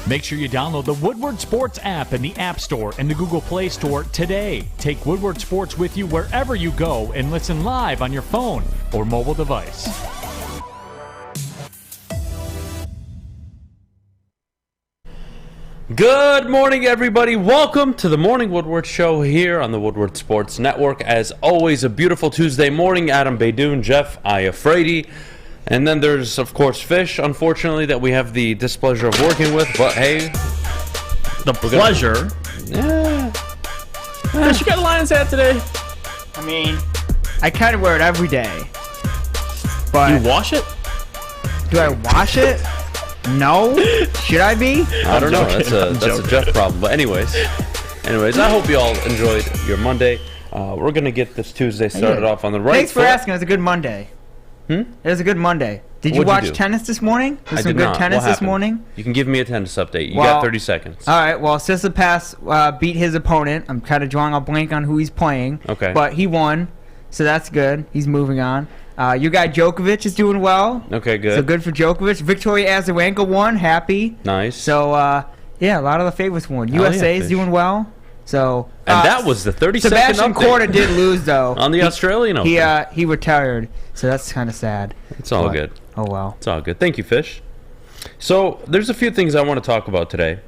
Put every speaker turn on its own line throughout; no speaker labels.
Make sure you download the Woodward Sports app in the App Store and the Google Play Store today. Take Woodward Sports with you wherever you go and listen live on your phone or mobile device.
Good morning, everybody. Welcome to the Morning Woodward Show here on the Woodward Sports Network. As always, a beautiful Tuesday morning. Adham, Beydoun, Jeff, Iafrate. And then there's, of course, Fish, unfortunately, that we have the displeasure of working with. But, hey.
The pleasure?
Yeah.
Fish, you got a Lions hat today?
I mean, I kind of wear it every day. But
You wash it?
do I wash it? No. Should I be?
I don't know. That's a Jeff problem. But anyways, I hope you all enjoyed your Monday. We're going to get this Tuesday started off on the right
Thanks for
foot.
asking. It was a good Monday. It was a good Monday. Did you
What'd you
watch
do?
tennis this morning? There's
I
some
did
good
not.
tennis
What
this
happened?
morning.
You can give me a tennis update. You
Well,
got 30 seconds.
All right. Well, Tsitsipas beat his opponent. I'm kind of drawing a blank on who he's playing.
Okay.
But he won, so that's good. He's moving on. Your guy Djokovic is doing well.
Okay, good.
So good for Djokovic. Victoria Azarenka won. Happy.
Nice.
So, yeah, a lot of the favorites won.
Hell yeah,
USA is
Fish.
doing well. So,
And that was the 30-second
Sebastian
update.
Korda did lose, though.
On the Australian Open.
He retired, so that's kind of sad.
It's all
But-
good.
Oh, well.
It's all good. Thank you, Fish. So, there's a few things I want to talk about today.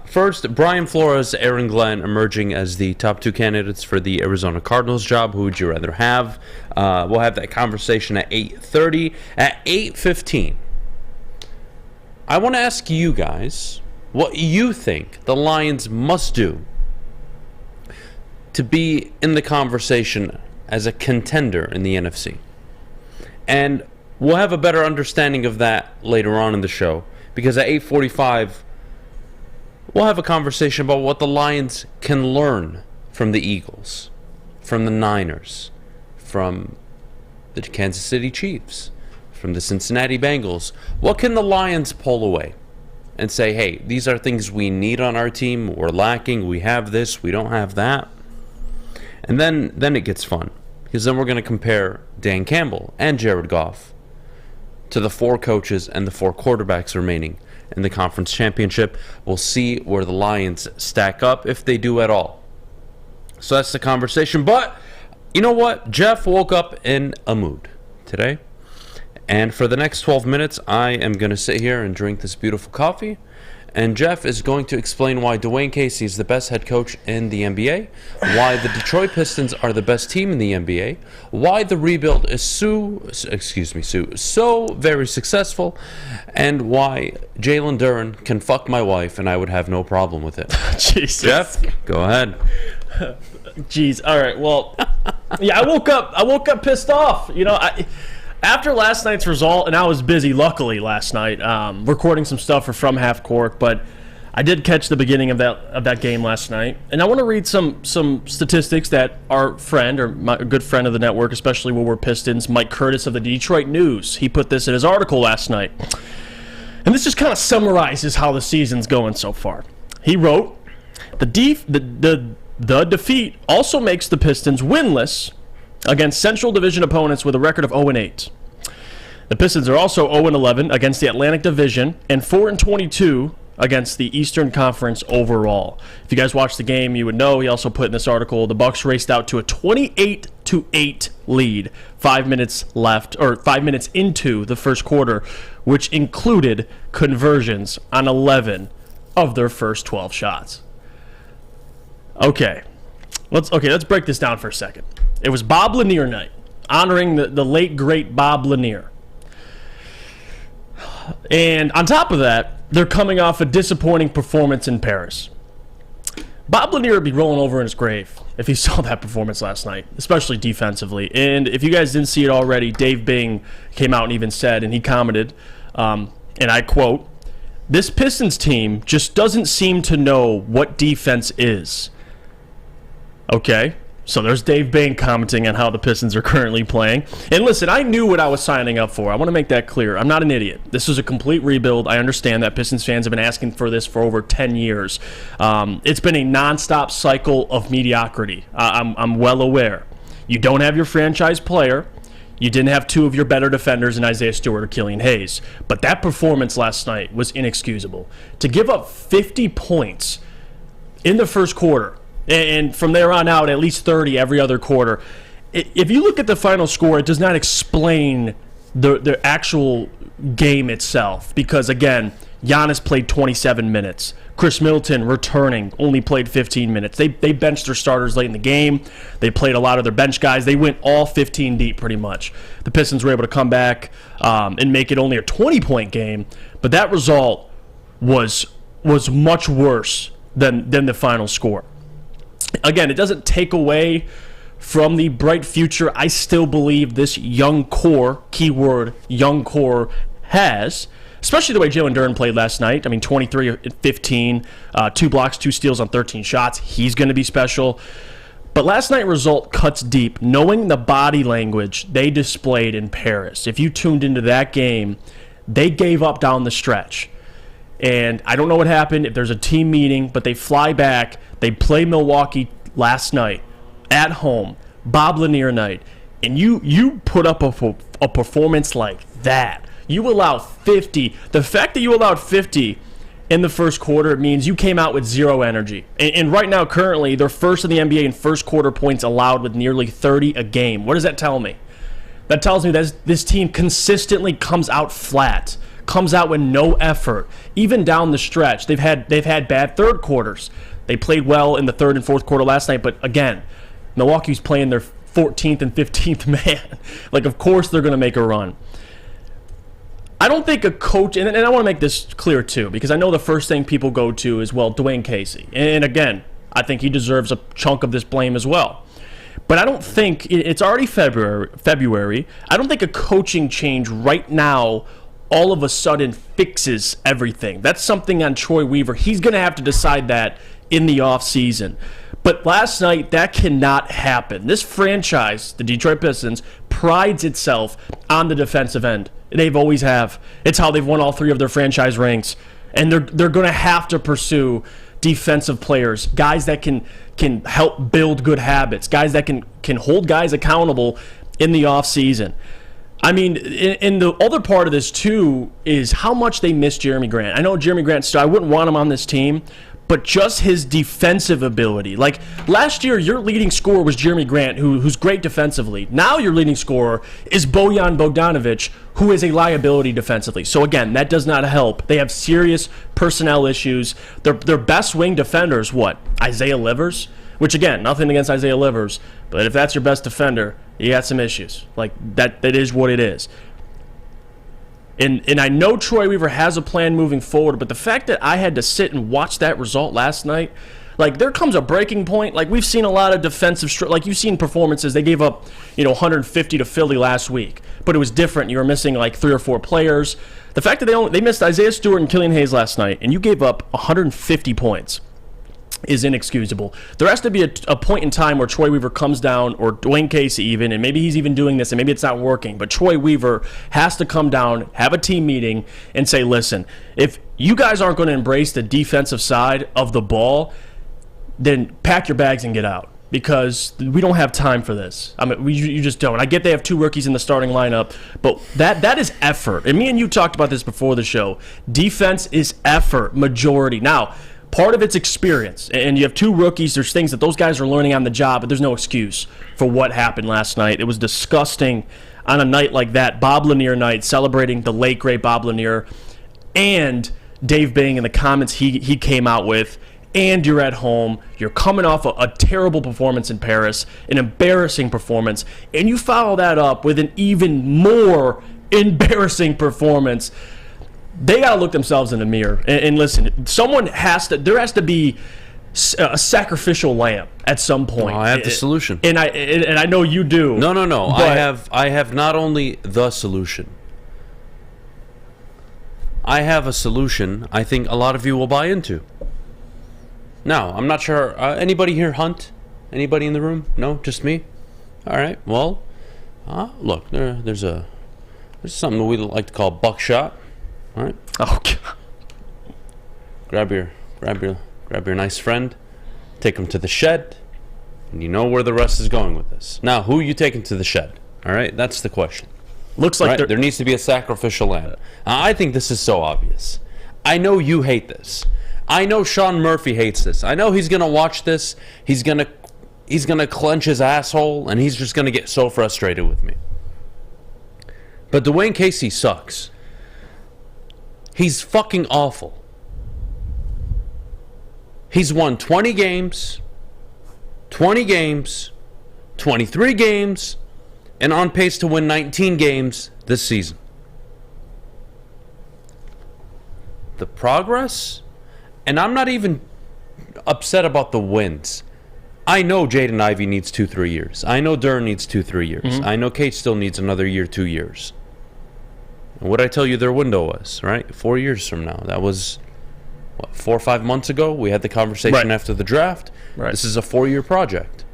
First, Brian Flores, Aaron Glenn emerging as the top two candidates for the Arizona Cardinals job. Who would you rather have? We'll have that conversation at 8:30. At 8:15, I want to ask you guys what you think the Lions must do to be in the conversation as a contender in the NFC. And we'll have a better understanding of that later on in the show, because at 8:45, we'll have a conversation about what the Lions can learn from the Eagles, from the Niners, from the Kansas City Chiefs, from the Cincinnati Bengals. What can the Lions pull away and say, hey, these are things we need on our team, we're lacking, we have this, we don't have that. And then it gets fun, because then we're going to compare Dan Campbell and Jared Goff to the four coaches and the four quarterbacks remaining in the conference championship. We'll see where the Lions stack up, if they do at all. So that's the conversation. But you know what? Jeff woke up in a mood today. And for the next 12 minutes, I am going to sit here and drink this beautiful coffee. And Jeff is going to explain why Dwayne Casey is the best head coach in the NBA, why the Detroit Pistons are the best team in the NBA, why the rebuild is so very successful, and why Jalen Duren can fuck my wife and I would have no problem with it.
Jesus.
Jeff, go ahead.
Jeez. All right. Well, yeah, I woke up pissed off. You know, after last night's result, and I was busy, luckily, last night, recording some stuff for From Half Court, but I did catch the beginning of that game last night. And I want to read some statistics that our friend, or my good friend of the network, especially Woodward Pistons, Mike Curtis of the Detroit News, he put this in his article last night. And this just kind of summarizes how the season's going so far. He wrote, the defeat also makes the Pistons winless against Central Division opponents with a record of 0-8. The Pistons are also 0-11 against the Atlantic Division and 4-22 against the Eastern Conference overall. If you guys watched the game, you would know. He also put in this article, the Bucks raced out to a 28-8 lead, 5 minutes left, or 5 minutes into the first quarter, which included conversions on 11 of their first 12 shots. Okay, let's break this down for a second. It was Bob Lanier night, honoring the late, great Bob Lanier. And on top of that, they're coming off a disappointing performance in Paris. Bob Lanier would be rolling over in his grave if he saw that performance last night, especially defensively. And if you guys didn't see it already, Dave Bing came out and even said, and he commented, and I quote, "This Pistons team just doesn't seem to know what defense is." Okay, so there's Dave Bing commenting on how the Pistons are currently playing. And listen, I knew what I was signing up for. I want to make that clear. I'm not an idiot. This is a complete rebuild. I understand that Pistons fans have been asking for this for over 10 years. It's been a nonstop cycle of mediocrity. I'm well aware. You don't have your franchise player. You didn't have two of your better defenders in Isaiah Stewart or Killian Hayes. But that performance last night was inexcusable. To give up 50 points in the first quarter, and from there on out, at least 30 every other quarter, if you look at the final score, it does not explain the actual game itself. Because, again, Giannis played 27 minutes. Chris Middleton, returning, only played 15 minutes. They benched their starters late in the game. They played a lot of their bench guys. They went all 15 deep pretty much. The Pistons were able to come back and make it only a 20-point game. But that result was much worse than the final score. Again, it doesn't take away from the bright future I still believe this young core, keyword young core, has. Especially the way Jalen Duren played last night. I mean, 23-15, 2 blocks, 2 steals on 13 shots. He's going to be special. But last night's result cuts deep, knowing the body language they displayed in Paris. If you tuned into that game, they gave up down the stretch. And I don't know what happened, if there's a team meeting, but they fly back. They play Milwaukee last night at home, Bob Lanier night, and you put up a performance like that. You allowed 50. The fact that you allowed 50 in the first quarter means you came out with zero energy. And right now, currently, they're first in the NBA in first quarter points allowed with nearly 30 a game. What does that tell me? That tells me that this team consistently comes out flat, comes out with no effort. Even down the stretch, they've had bad third quarters. They played well in the third and fourth quarter last night, but again, Milwaukee's playing their 14th and 15th man. Like, of course they're going to make a run. I don't think a coach, and I want to make this clear too, because I know the first thing people go to is, well, Dwayne Casey. And again, I think he deserves a chunk of this blame as well. But I don't think, it's already February. I don't think a coaching change right now all of a sudden fixes everything. That's something on Troy Weaver. He's going to have to decide that in the offseason. But last night, that cannot happen. This franchise, the Detroit Pistons, prides itself on the defensive end. They've always have. It's how they've won all 3 of their franchise ranks. And they're going to have to pursue defensive players, guys that can help build good habits, guys that can hold guys accountable in the offseason. I mean, and the other part of this, too, is how much they miss Jeremy Grant. I know Jeremy Grant, I wouldn't want him on this team, but just his defensive ability. Like, last year, your leading scorer was Jeremy Grant, who's great defensively. Now your leading scorer is Bojan Bogdanovic, who is a liability defensively. So, again, that does not help. They have serious personnel issues. Their best wing defenders, what? Isaiah Livers? Which, again, nothing against Isaiah Livers, but if that's your best defender, you got some issues. Like, that is what it is. And I know Troy Weaver has a plan moving forward, but the fact that I had to sit and watch that result last night, like, there comes a breaking point. Like, we've seen a lot of defensive, like, you've seen performances. They gave up, 150 to Philly last week, but it was different. You were missing like 3 or 4 players. The fact that they missed Isaiah Stewart and Killian Hayes last night, and you gave up 150 points is inexcusable. There has to be a point in time where Troy Weaver comes down, or Dwayne Casey even, and maybe he's even doing this and maybe it's not working, but Troy Weaver has to come down, have a team meeting, and say, listen, if you guys aren't going to embrace the defensive side of the ball, then pack your bags and get out, because we don't have time for this. I mean, you just don't. I get they have 2 rookies in the starting lineup, but that is effort. And me and you talked about this before the show. Defense is effort, majority. Now, part of it's experience, and you have 2 rookies. There's things that those guys are learning on the job, but there's no excuse for what happened last night. It was disgusting on a night like that, Bob Lanier night, celebrating the late, great Bob Lanier, and Dave Bing and the comments he came out with, and you're at home. You're coming off a terrible performance in Paris, an embarrassing performance, and you follow that up with an even more embarrassing performance. They got to look themselves in the mirror and listen. There has to be a sacrificial lamb at some point.
Oh, I have the solution,
and I know you do.
No. I have not only the solution. I have a solution I think a lot of you will buy into. Now, I'm not sure. Anybody here hunt? Anybody in the room? No, just me. All right. Well, look, there's something we like to call buckshot. All right.
Oh, God.
Grab your nice friend, take him to the shed, and you know where the rest is going with this. Now, who are you taking to the shed? All right, that's the question.
Looks like
Right? There needs to be a sacrificial lamb. I think this is so obvious. I know you hate this. I know Sean Murphy hates this. I know he's gonna watch this. He's gonna clench his asshole, and he's just gonna get so frustrated with me. But Dwayne Casey sucks. He's fucking awful. He's won 20 games, 23 games, and on pace to win 19 games this season. The progress, and I'm not even upset about the wins. I know Jaden Ivey needs 2-3 years. I know Duren needs 2-3 years.
Mm-hmm.
I know Kate still needs another year, 2 years. And what I tell you their window was, right? 4 years from now. That was, what, 4 or 5 months ago? We had the conversation after the draft.
Right.
This is a 4-year project.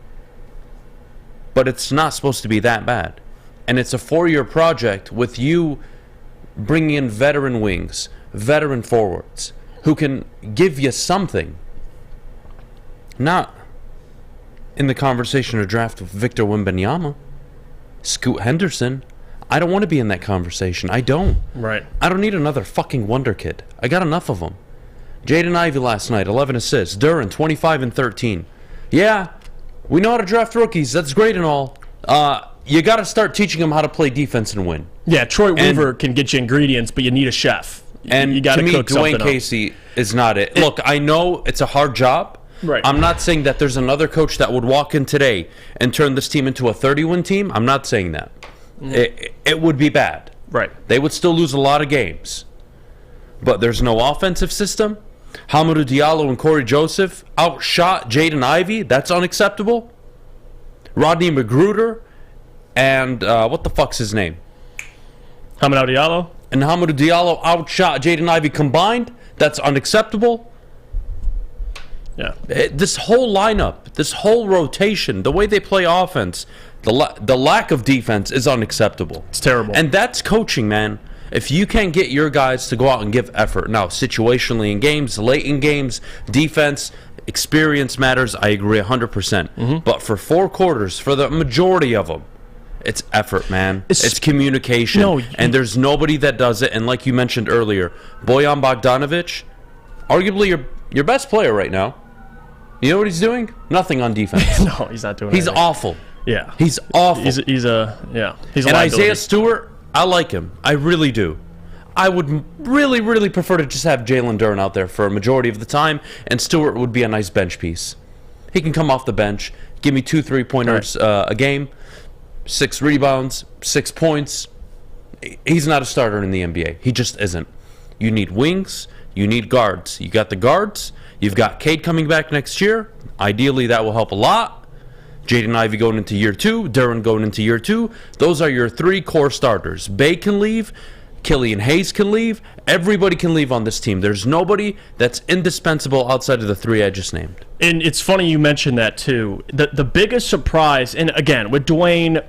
But it's not supposed to be that bad. And it's a 4-year project with you bringing in veteran wings, veteran forwards, who can give you something. Not in the conversation of draft with Victor Wembanyama, Scoot Henderson. I don't want to be in that conversation. I don't.
Right.
I don't need another fucking wonder kid. I got enough of them. Jaden Ivey last night, 11 assists. Duren, 25 and 13. Yeah, we know how to draft rookies. That's great and all. You got to start teaching them how to play defense and win.
Yeah, Troy Weaver can get you ingredients, but you need a chef.
And
you got
to me,
cook
Dwayne
something
Casey is not it. Look, I know it's a hard job.
Right.
I'm not saying that there's another coach that would walk in today and turn this team into a 30-win team. I'm not saying that. It would be bad.
Right.
They would still lose a lot of games. But there's no offensive system. Hamidou Diallo and Corey Joseph outshot Jaden Ivey. That's unacceptable. Rodney Magruder and what the fuck's his name?
Hamidou Diallo.
And Hamidou Diallo outshot Jaden Ivey combined. That's unacceptable.
Yeah.
This whole lineup, this whole rotation, the way they play offense, the lack of defense is unacceptable.
It's terrible.
And that's coaching, man. If you can't get your guys to go out and give effort, now situationally in games, late in games, defense, experience matters, I agree 100%. But for 4 quarters, for the majority of them, it's effort, man. It's communication. And there's nobody that does it. And like you mentioned earlier, Bojan Bogdanovic, arguably your best player right now. You know what he's doing? Nothing on defense.
No, he's not doing
He's
anything.
awful.
Yeah.
He's awful.
He's a
and Isaiah Stewart, I like him. I really do. I would really, really prefer to just have Jalen Duren out there for a majority of the time, and Stewart would be a nice bench piece. He can come off the bench, give me 2 3-pointers a game, 6 rebounds, 6 points. He's not a starter in the NBA. He just isn't. You need wings. You need guards. You got the guards. You've got Cade coming back next year. Ideally, that will help a lot. Jaden Ivey going into year 2. Duren going into year 2. Those are your 3 core starters. Bay can leave. Killian Hayes can leave. Everybody can leave on this team. There's nobody that's indispensable outside of the 3 I just named.
And it's funny you mentioned that, too. The biggest surprise, and again, with Dwayne,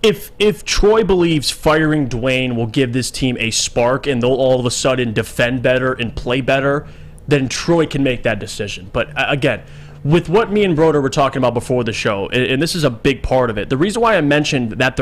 if Troy believes firing Dwayne will give this team a spark and they'll all of a sudden defend better and play better, then Troy can make that decision. But again, with what me and Broder were talking about before the show, and this is a big part of it, the reason why I mentioned that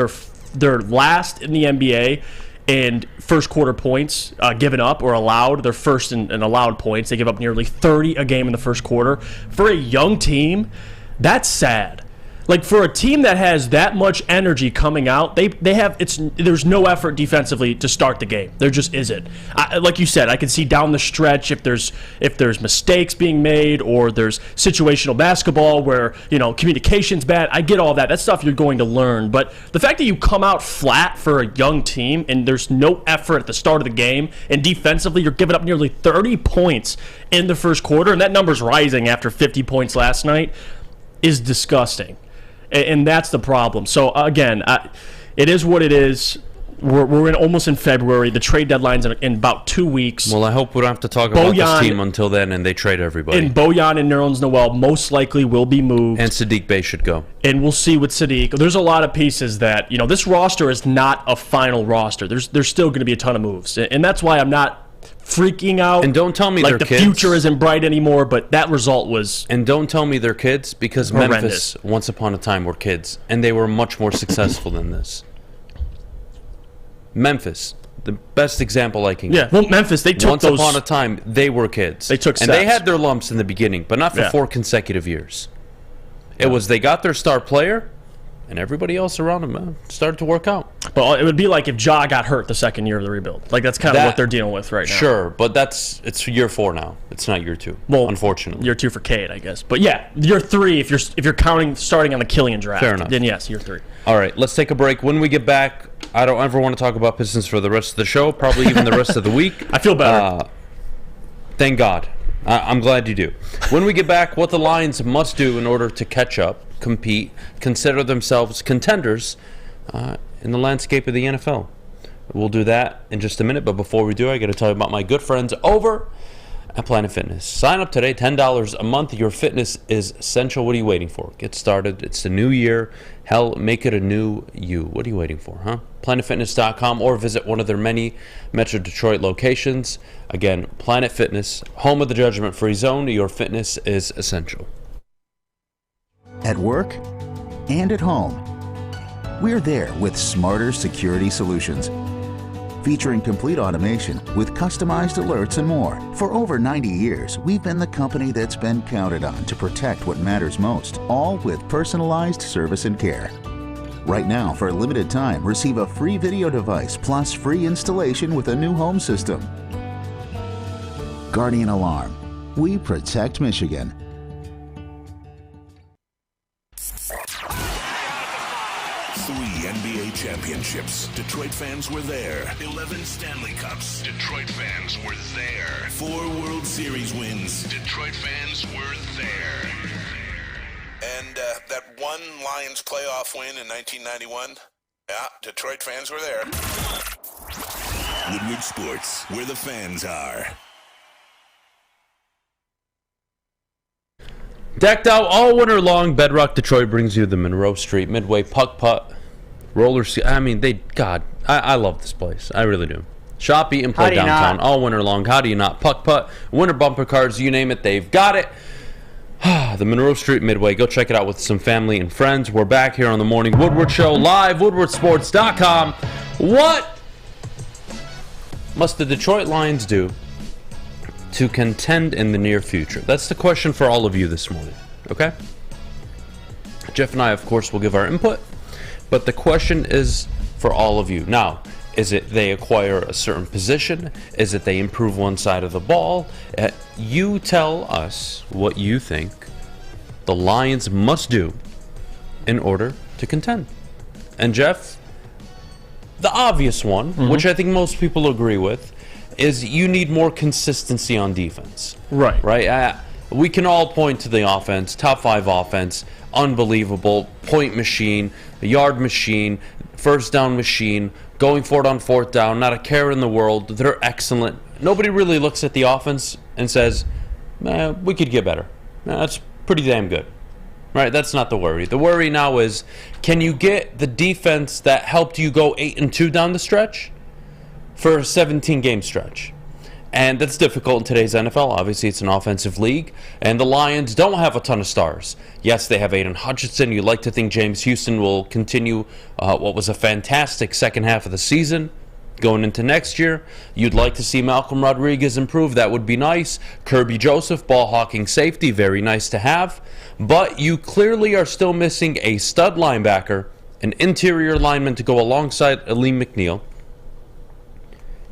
they're last in the NBA in first quarter points given up or allowed, they're first in allowed points. They give up nearly 30 a game in the first quarter. For a young team, that's sad. Like, for a team that has that much energy coming out, there's no effort defensively to start the game. There just isn't. Like you said, I can see down the stretch if there's mistakes being made or there's situational basketball where, communication's bad. I get all that. That's stuff you're going to learn. But the fact that you come out flat for a young team and there's no effort at the start of the game, and defensively you're giving up nearly 30 points in the first quarter, and that number's rising after 50 points last night, is disgusting. And that's the problem. So, again, it is what it is. We're almost in February. The trade deadline's in about 2 weeks.
Well, I hope we don't have to talk about this team until then, and they trade everybody.
And Bojan and Nerlens Noel most likely will be moved.
And Sadiq Bey should go.
And we'll see with Sadiq. There's a lot of pieces that, this roster is not a final roster. There's still going to be a ton of moves. And that's why I'm not freaking out.
And don't tell me
like
they're
the
kids.
future isn't bright anymore, but that result was
And don't tell me they're kids, because
horrendous.
Memphis, once upon a time, were kids. And they were much more successful than this. Memphis, the best example I can give.
Yeah, well, Memphis, they took
Once
those...
upon a time, they were kids.
They took
And they
steps.
had their lumps in the beginning, but not for 4 consecutive years. It was they got their star player, and everybody else around them started to work out.
But it would be like if Ja got hurt the second year of the rebuild. Like, that's kind of what they're dealing with right now.
Sure, but it's year 4 now. It's not year 2,
Well,
unfortunately.
Year 2 for Cade, I guess. But yeah, year 3, if you're counting starting on the Killian draft,
Fair enough.
then yes, year 3.
All right, let's take a break. When we get back, I don't ever want to talk about Pistons for the rest of the show, probably even the rest of the week.
I feel better.
Thank God. I'm glad you do. When we get back, what the Lions must do in order to catch up, compete, consider themselves contenders in the landscape of the NFL. We'll do that in just a minute, but before we do, I got to tell you about my good friends over at Planet Fitness. Sign up today, $10 a month. Your fitness is essential. What are you waiting for? Get started. It's the new year. Hell, make it a new you. What are you waiting for, huh? PlanetFitness.com, or visit one of their many Metro Detroit locations. Again, Planet Fitness, home of the judgment-free zone. Your fitness is essential.
At work and at home, we're there with smarter security solutions. Featuring complete automation with customized alerts and more. For over 90 years, we've been the company that's been counted on to protect what matters most, all with personalized service and care. Right now, for a limited time, receive a free video device plus free installation with a new home system. Guardian Alarm. We protect Michigan.
NBA championships. Detroit fans were there. 11 Stanley Cups. Detroit fans were there. 4 World Series wins. Detroit fans were there. And that one Lions playoff win in 1991? Yeah, Detroit fans were there. Woodward Sports, where the fans are.
Decked out all winter long, Bedrock Detroit brings you the Monroe Street Midway Puck Putt roller. I love this place. I really do. Shop, eat, and play downtown all winter long. How do you not? Puck Putt, winter bumper cars, you name it, they've got it. The Monroe Street Midway. Go check it out with some family and friends. We're back here on the Morning Woodward Show, live, woodwardsports.com. What must the Detroit Lions do to contend in the near future? That's the question for all of you this morning, okay? Jeff and I, of course, will give our input, but the question is for all of you. Now, is it they acquire a certain position? Is it they improve one side of the ball? You tell us what you think the Lions must do in order to contend. And Jeff, the obvious one, which I think most people agree with, is you need more consistency on defense.
Right.
Right? We can all point to the offense, top 5 offense, unbelievable, point machine, yard machine, first down machine, going for it on 4th down, not a care in the world. They're excellent. Nobody really looks at the offense and says, we could get better. That's pretty damn good. Right? That's not the worry. The worry now is, can you get the defense that helped you go 8-2 down the stretch for a 17-game stretch? And that's difficult in today's NFL. Obviously, it's an offensive league, and the Lions don't have a ton of stars. Yes, they have Aiden Hutchinson. You'd like to think James Houston will continue what was a fantastic second half of the season going into next year. You'd like to see Malcolm Rodriguez improve. That would be nice. Kirby Joseph, ball-hawking safety, very nice to have. But you clearly are still missing a stud linebacker, an interior lineman to go alongside Aleem McNeil,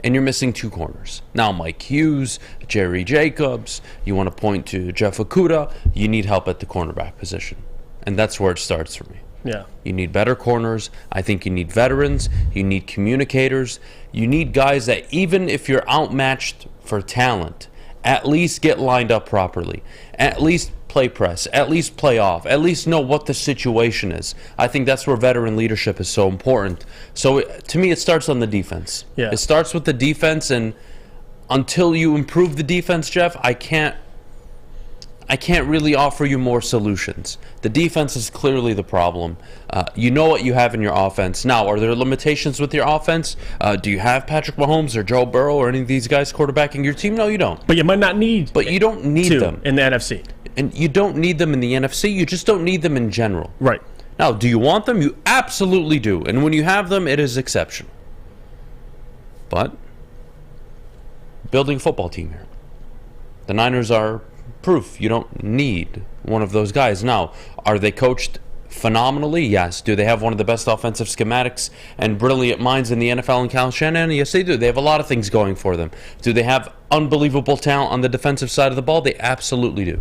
and you're missing 2 corners. Now, Mike Hughes, Jerry Jacobs, you want to point to Jeff Okudah, you need help at the cornerback position. And that's where it starts for me.
Yeah.
You need better corners. I think you need veterans. You need communicators. You need guys that, even if you're outmatched for talent, at least get lined up properly. At least play press. At least play off. At least know what the situation is. I think that's where veteran leadership is so important. So, to me, it starts on the defense.
Yeah.
It starts with the defense, and until you improve the defense, Jeff, I can't I can't really offer you more solutions. The defense is clearly the problem. You know what you have in your offense. Now, are there limitations with your offense? Do you have Patrick Mahomes or Joe Burrow or any of these guys quarterbacking your team? No, you don't.
But you might not need.
But you don't need them
in the NFC.
And you don't need them in the NFC. You just don't need them in general.
Right.
Now, do you want them? You absolutely do. And when you have them, it is exceptional. But building a football team here. The Niners are proof you don't need one of those guys. Now, are they coached phenomenally? Yes. Do they have one of the best offensive schematics and brilliant minds in the NFL in Kyle Shanahan? Yes, they do. They have a lot of things going for them. Do they have unbelievable talent on the defensive side of the ball? They absolutely do.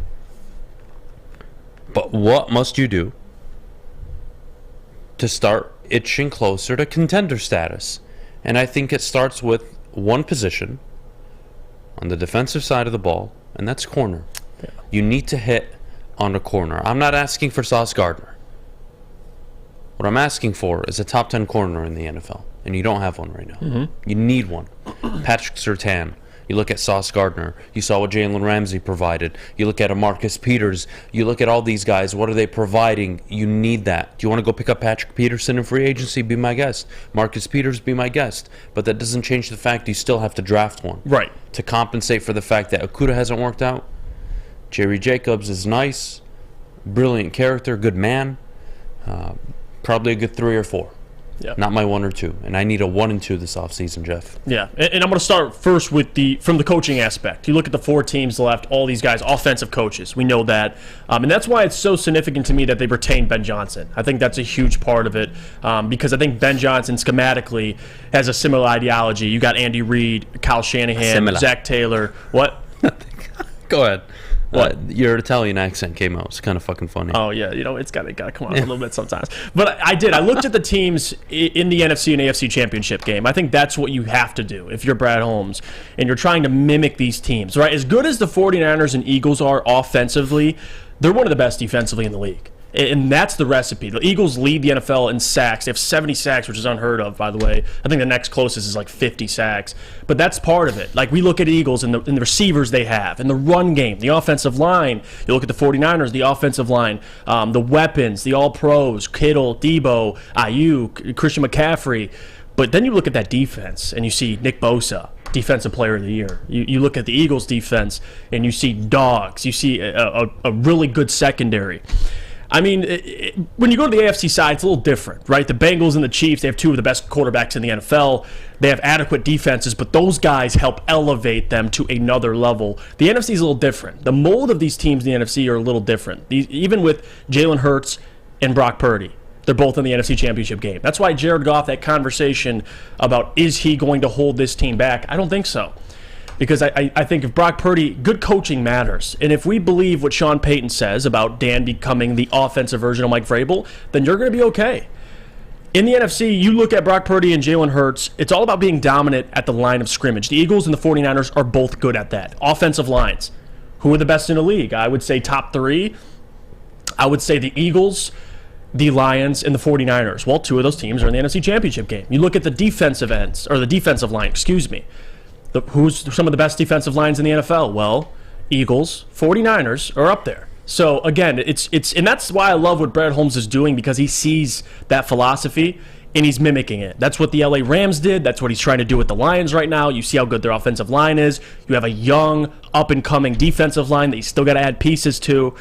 But what must you do to start itching closer to contender status? And I think it starts with one position on the defensive side of the ball, and that's corner. Yeah. You need to hit on a corner. I'm not asking for Sauce Gardner. What I'm asking for is a top 10 corner in the NFL, and you don't have one right now. Mm-hmm. You need one. Patrick Surtain. You look at Sauce Gardner. You saw what Jalen Ramsey provided. You look at Marcus Peters. You look at all these guys. What are they providing? You need that. Do you want to go pick up Patrick Peterson in free agency? Be my guest. Marcus Peters, be my guest. But that doesn't change the fact you still have to draft one.
Right.
To compensate for the fact that Okudah hasn't worked out. Jerry Jacobs is nice. Brilliant character. Good man. Probably a good 3 or 4. Yeah. Not my 1 or 2. And I need a 1 and 2 this offseason, Jeff.
Yeah, and I'm going to start first with from the coaching aspect. You look at the 4 teams left, all these guys, offensive coaches. We know that. And that's why it's so significant to me that they retained Ben Johnson. I think that's a huge part of it because I think Ben Johnson schematically has a similar ideology. You got Andy Reid, Kyle Shanahan, Zach Taylor. What?
Go ahead. Your Italian accent came out. It's kind of fucking funny.
Oh, yeah. It's got to come out a little bit sometimes. But I did. I looked at the teams in the NFC and AFC championship game. I think that's what you have to do if you're Brad Holmes and you're trying to mimic these teams, right? As good as the 49ers and Eagles are offensively, they're one of the best defensively in the league. And that's the recipe. The Eagles lead the NFL in sacks. They have 70 sacks, which is unheard of, by the way. I think the next closest is like 50 sacks. But that's part of it. Like, we look at Eagles and the receivers they have, and the run game, the offensive line. You look at the 49ers, the offensive line, the weapons, the all-pros, Kittle, Debo, Ayuk, Christian McCaffrey. But then you look at that defense, and you see Nick Bosa, Defensive Player of the Year. You look at the Eagles' defense, and you see dogs. You see a really good secondary. I mean, when you go to the AFC side, it's a little different, right? The Bengals and the Chiefs, they have 2 of the best quarterbacks in the NFL. They have adequate defenses, but those guys help elevate them to another level. The NFC is a little different. The mold of these teams in the NFC are a little different. Even with Jalen Hurts and Brock Purdy, they're both in the NFC Championship game. That's why Jared Goff, that conversation about is he going to hold this team back, I don't think so. Because I think if Brock Purdy, good coaching matters. And if we believe what Sean Payton says about Dan becoming the offensive version of Mike Vrabel, then you're going to be okay. In the NFC, you look at Brock Purdy and Jalen Hurts, it's all about being dominant at the line of scrimmage. The Eagles and the 49ers are both good at that. Offensive lines. Who are the best in the league? I would say top 3. I would say the Eagles, the Lions, and the 49ers. Well, 2 of those teams are in the NFC Championship game. You look at the defensive ends, or the defensive line, excuse me. Who's some of the best defensive lines in the NFL? Well, Eagles, 49ers are up there. So again, it's and that's why I love what Brad Holmes is doing, because he sees that philosophy and he's mimicking it. That's what the LA Rams did. That's what he's trying to do with the Lions right now. You see how good their offensive line is. You have a young, up-and-coming defensive line that you still got to add pieces to.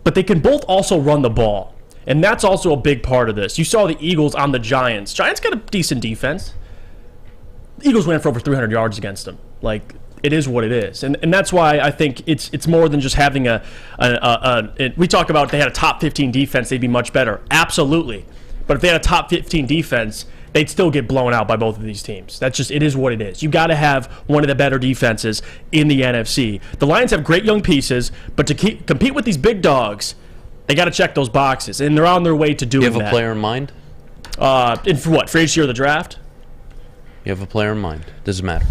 But they can both also run the ball. And that's also a big part of this. You saw the Eagles on the Giants. Giants got a decent defense. The Eagles ran for over 300 yards against them. Like, it is what it is. And that's why I think it's more than just having we talk about if they had a top 15 defense, they'd be much better. Absolutely. But if they had a top 15 defense, they'd still get blown out by both of these teams. That's just, it is what it is. You got to have one of the better defenses in the NFC. The Lions have great young pieces, but to compete with these big dogs, they got to check those boxes, and they're on their way to doing that.
You have a player in mind?
And for what? For each year of the draft?
You have a player in mind. Doesn't matter.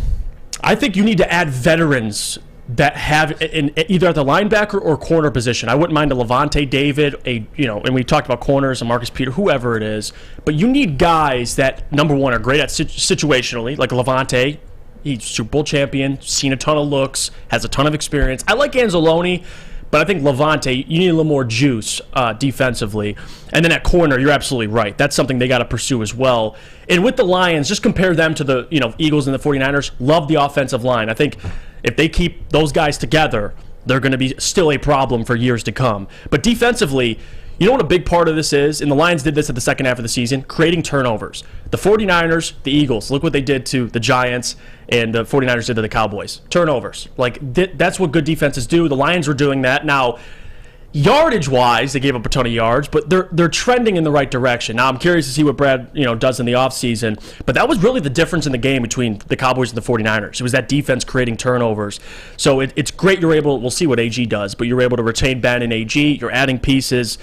I think you need to add veterans that have either at the linebacker or corner position. I wouldn't mind a Levante David, and we talked about corners, and Marcus Peters, whoever it is. But you need guys that, number one, are great at situationally, like Levante. He's Super Bowl champion, seen a ton of looks, has a ton of experience. I like Anzalone, But I think Levante, you need a little more juice defensively. And then at corner, you're absolutely right. That's something they got to pursue as well. And with the Lions, just compare them to the Eagles and the 49ers. Love the offensive line. I think if they keep those guys together, they're going to be still a problem for years to come. But defensively, you know what a big part of this is? And the Lions did this at the second half of the season, creating turnovers. The 49ers, the Eagles, look what they did to the Giants, and the 49ers did to the Cowboys. Turnovers. That's what good defenses do. The Lions were doing that. Now, yardage-wise, they gave up a ton of yards, but they're trending in the right direction. Now, I'm curious to see what Brad does in the offseason, but that was really the difference in the game between the Cowboys and the 49ers. It was that defense creating turnovers. So it's great we'll see what AG does, but you're able to retain Ben and AG. You're adding pieces.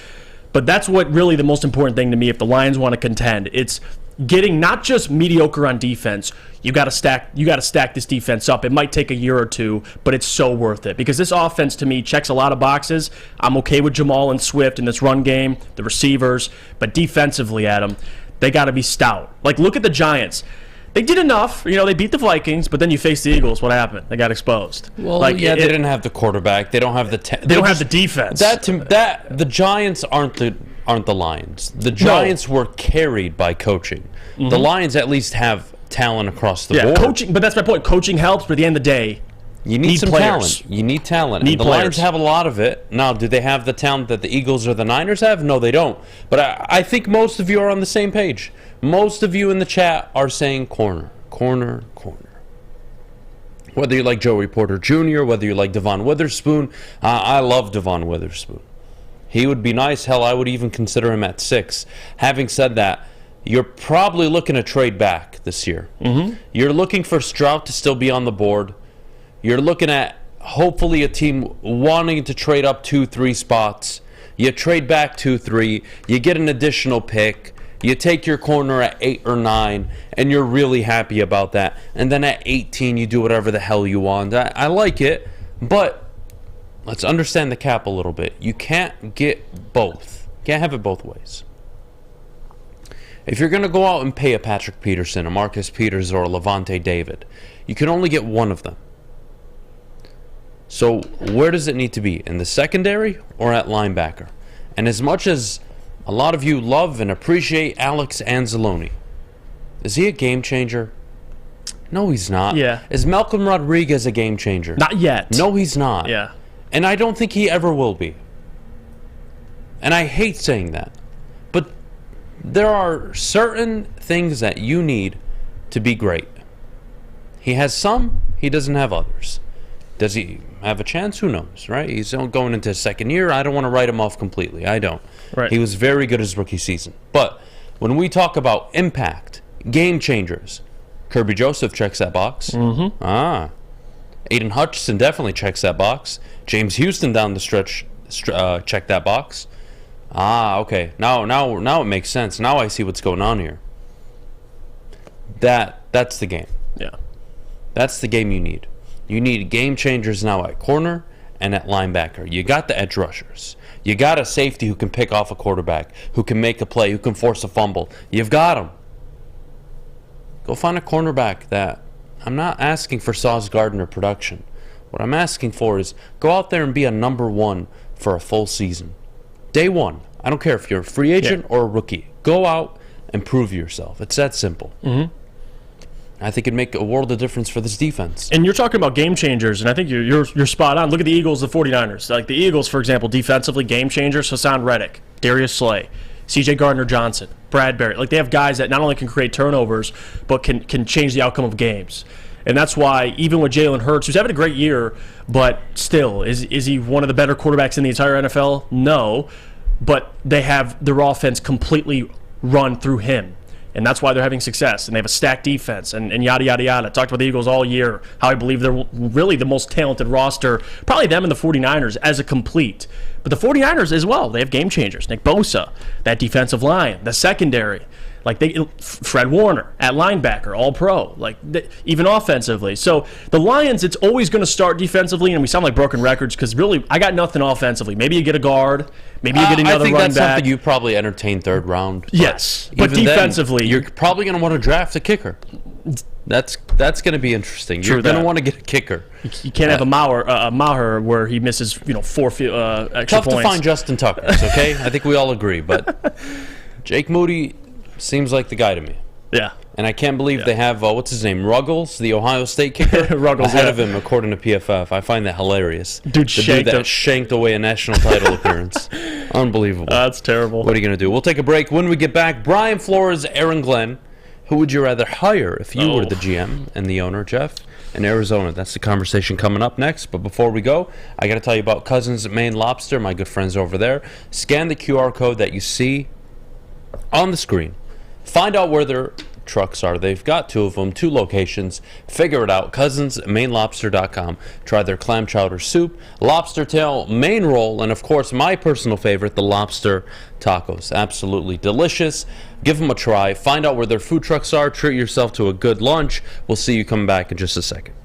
But that's what really the most important thing to me if the Lions want to contend. It's getting not just mediocre on defense. You got to stack this defense up. It might take a year or two, but it's so worth it because this offense to me checks a lot of boxes. I'm okay with Jamal and Swift in this run game, the receivers, but defensively, Adam, they got to be stout. Look at the Giants. They did enough. They beat the Vikings, but then you face the Eagles. What happened? They got exposed.
Well, they didn't have the quarterback. They don't have the
they don't have the defense.
The Giants aren't the Lions. The Giants were carried by coaching. Mm-hmm. The Lions at least have talent across the board.
Coaching, but that's my point. Coaching helps, but at the end of the day,
you need some
players.
talent. You need talent. The Lions have a lot of it. Now, do they have the talent that the Eagles or the Niners have? No, they don't. But I think most of you are on the same page. Most of you in the chat are saying corner, corner, corner. Whether you like Joey Porter Jr., whether you like Devon Witherspoon, I love Devon Witherspoon. He would be nice. Hell, I would even consider him at 6. Having said that, you're probably looking to trade back this year. Mm-hmm. You're looking for Stroud to still be on the board. You're looking at hopefully a team wanting to trade up 2-3 spots. You trade back 2-3. You get an additional pick. You take your corner at 8 or 9, and you're really happy about that. And then at 18, you do whatever the hell you want. I like it, but let's understand the cap a little bit. You can't get both. Can't have it both ways. If you're going to go out and pay a Patrick Peterson, a Marcus Peters, or a Levante David, you can only get one of them. So where does it need to be? In the secondary or at linebacker? And as much as a lot of you love and appreciate Alex Anzalone, is he a game changer? No, he's not.
Yeah.
Is Malcolm Rodriguez a game changer?
Not yet.
No, he's not.
Yeah.
And I don't think he ever will be. And I hate saying that. But there are certain things that you need to be great. He has some, he doesn't have others. Does he have a chance? Who knows, right? He's going into his second year. I don't want to write him off completely. I don't.
Right.
He was very good his rookie season. But when we talk about impact, game changers, Kirby Joseph checks that box. Mm-hmm. Aiden Hutchinson definitely checks that box. James Houston down the stretch checked that box. Okay. Now it makes sense. Now I see what's going on here. That's the game.
Yeah.
That's the game you need. You need game changers now at corner and at linebacker. You got the edge rushers. You got a safety who can pick off a quarterback, who can make a play, who can force a fumble. You've got them. Go find a cornerback that... I'm not asking for Sauce Gardner production. What I'm asking for is go out there and be a number 1 for a full season. Day 1. I don't care if you're a free agent or a rookie. Go out and prove yourself. It's that simple. Mm-hmm. I think it'd make a world of difference for this defense.
And you're talking about game changers, and I think you're spot on. Look at the Eagles, the 49ers. Like the Eagles, for example, defensively, game changers, Hassan Reddick, Darius Slay, C.J. Gardner-Johnson, Bradbury. Like they have guys that not only can create turnovers, but can change the outcome of games. And that's why, even with Jalen Hurts, who's having a great year, but still, is he one of the better quarterbacks in the entire NFL? No. But they have their offense completely run through him. And that's why they're having success. And they have a stacked defense and yada, yada, yada. I talked about the Eagles all year, how I believe they're really the most talented roster, probably them and the 49ers as a complete. But the 49ers as well, they have game changers. Nick Bosa, that defensive line, the secondary. Like Fred Warner at linebacker, all pro, like even offensively. So the Lions, it's always going to start defensively, and we sound like broken records because really I got nothing offensively. Maybe you get a guard, maybe you get another running back. I think that's something
you probably entertain third round.
Yes, but defensively,
then, you're probably going to want to draft a kicker. That's going to be interesting. You're going to want to get a kicker.
You can't have a Maher where he misses 4 extra points.
Tough to find Justin Tuckers, okay? I think we all agree, but Jake Moody seems like the guy to me.
Yeah.
And I can't believe they have, what's his name, Ruggles, the Ohio State kicker,
Ruggles,
ahead of him, according to PFF. I find that hilarious.
Dude
shanked away a national title appearance. Unbelievable.
That's terrible.
What are you going to do? We'll take a break. When we get back, Brian Flores, Aaron Glenn. Who would you rather hire if you were the GM and the owner, Jeff, in Arizona? That's the conversation coming up next. But before we go, I got to tell you about Cousins Maine Lobster, my good friends over there. Scan the QR code that you see on the screen. Find out where their trucks are. They've got 2 of them, 2 locations. Figure it out. CousinsMainLobster.com. Try their clam chowder soup, lobster tail, Maine roll, and of course my personal favorite, the lobster tacos. Absolutely delicious. Give them a try. Find out where their food trucks are. Treat yourself to a good lunch. We'll see you coming back in just a second.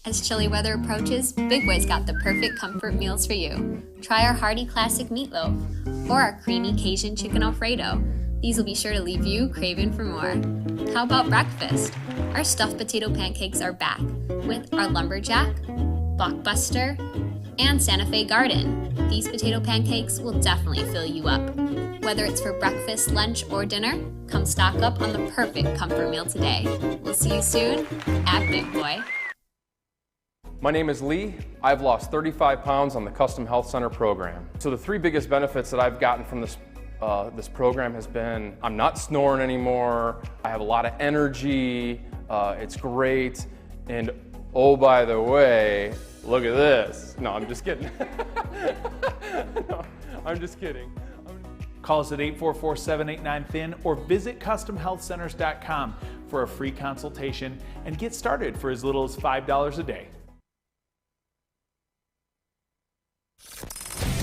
As chilly weather approaches, Big Boy's got the perfect comfort meals for you. Try our hearty classic meatloaf or our creamy Cajun chicken Alfredo. These will be sure to leave you craving for more. How about breakfast? Our stuffed potato pancakes are back with our lumberjack, blockbuster, and Santa Fe Garden. These potato pancakes will definitely fill you up. Whether it's for breakfast, lunch, or dinner, come stock up on the perfect comfort meal today. We'll see you soon at Big Boy.
My name is Lee. I've lost 35 pounds on the Custom Health Center program. So the 3 biggest benefits that I've gotten from this program has been I'm not snoring anymore, I have a lot of energy, it's great, and oh, by the way, look at this. No, I'm just kidding. No, I'm just kidding.
Call us at 844-789-THIN or visit CustomHealthCenters.com for a free consultation and get started for as little as $5 a day.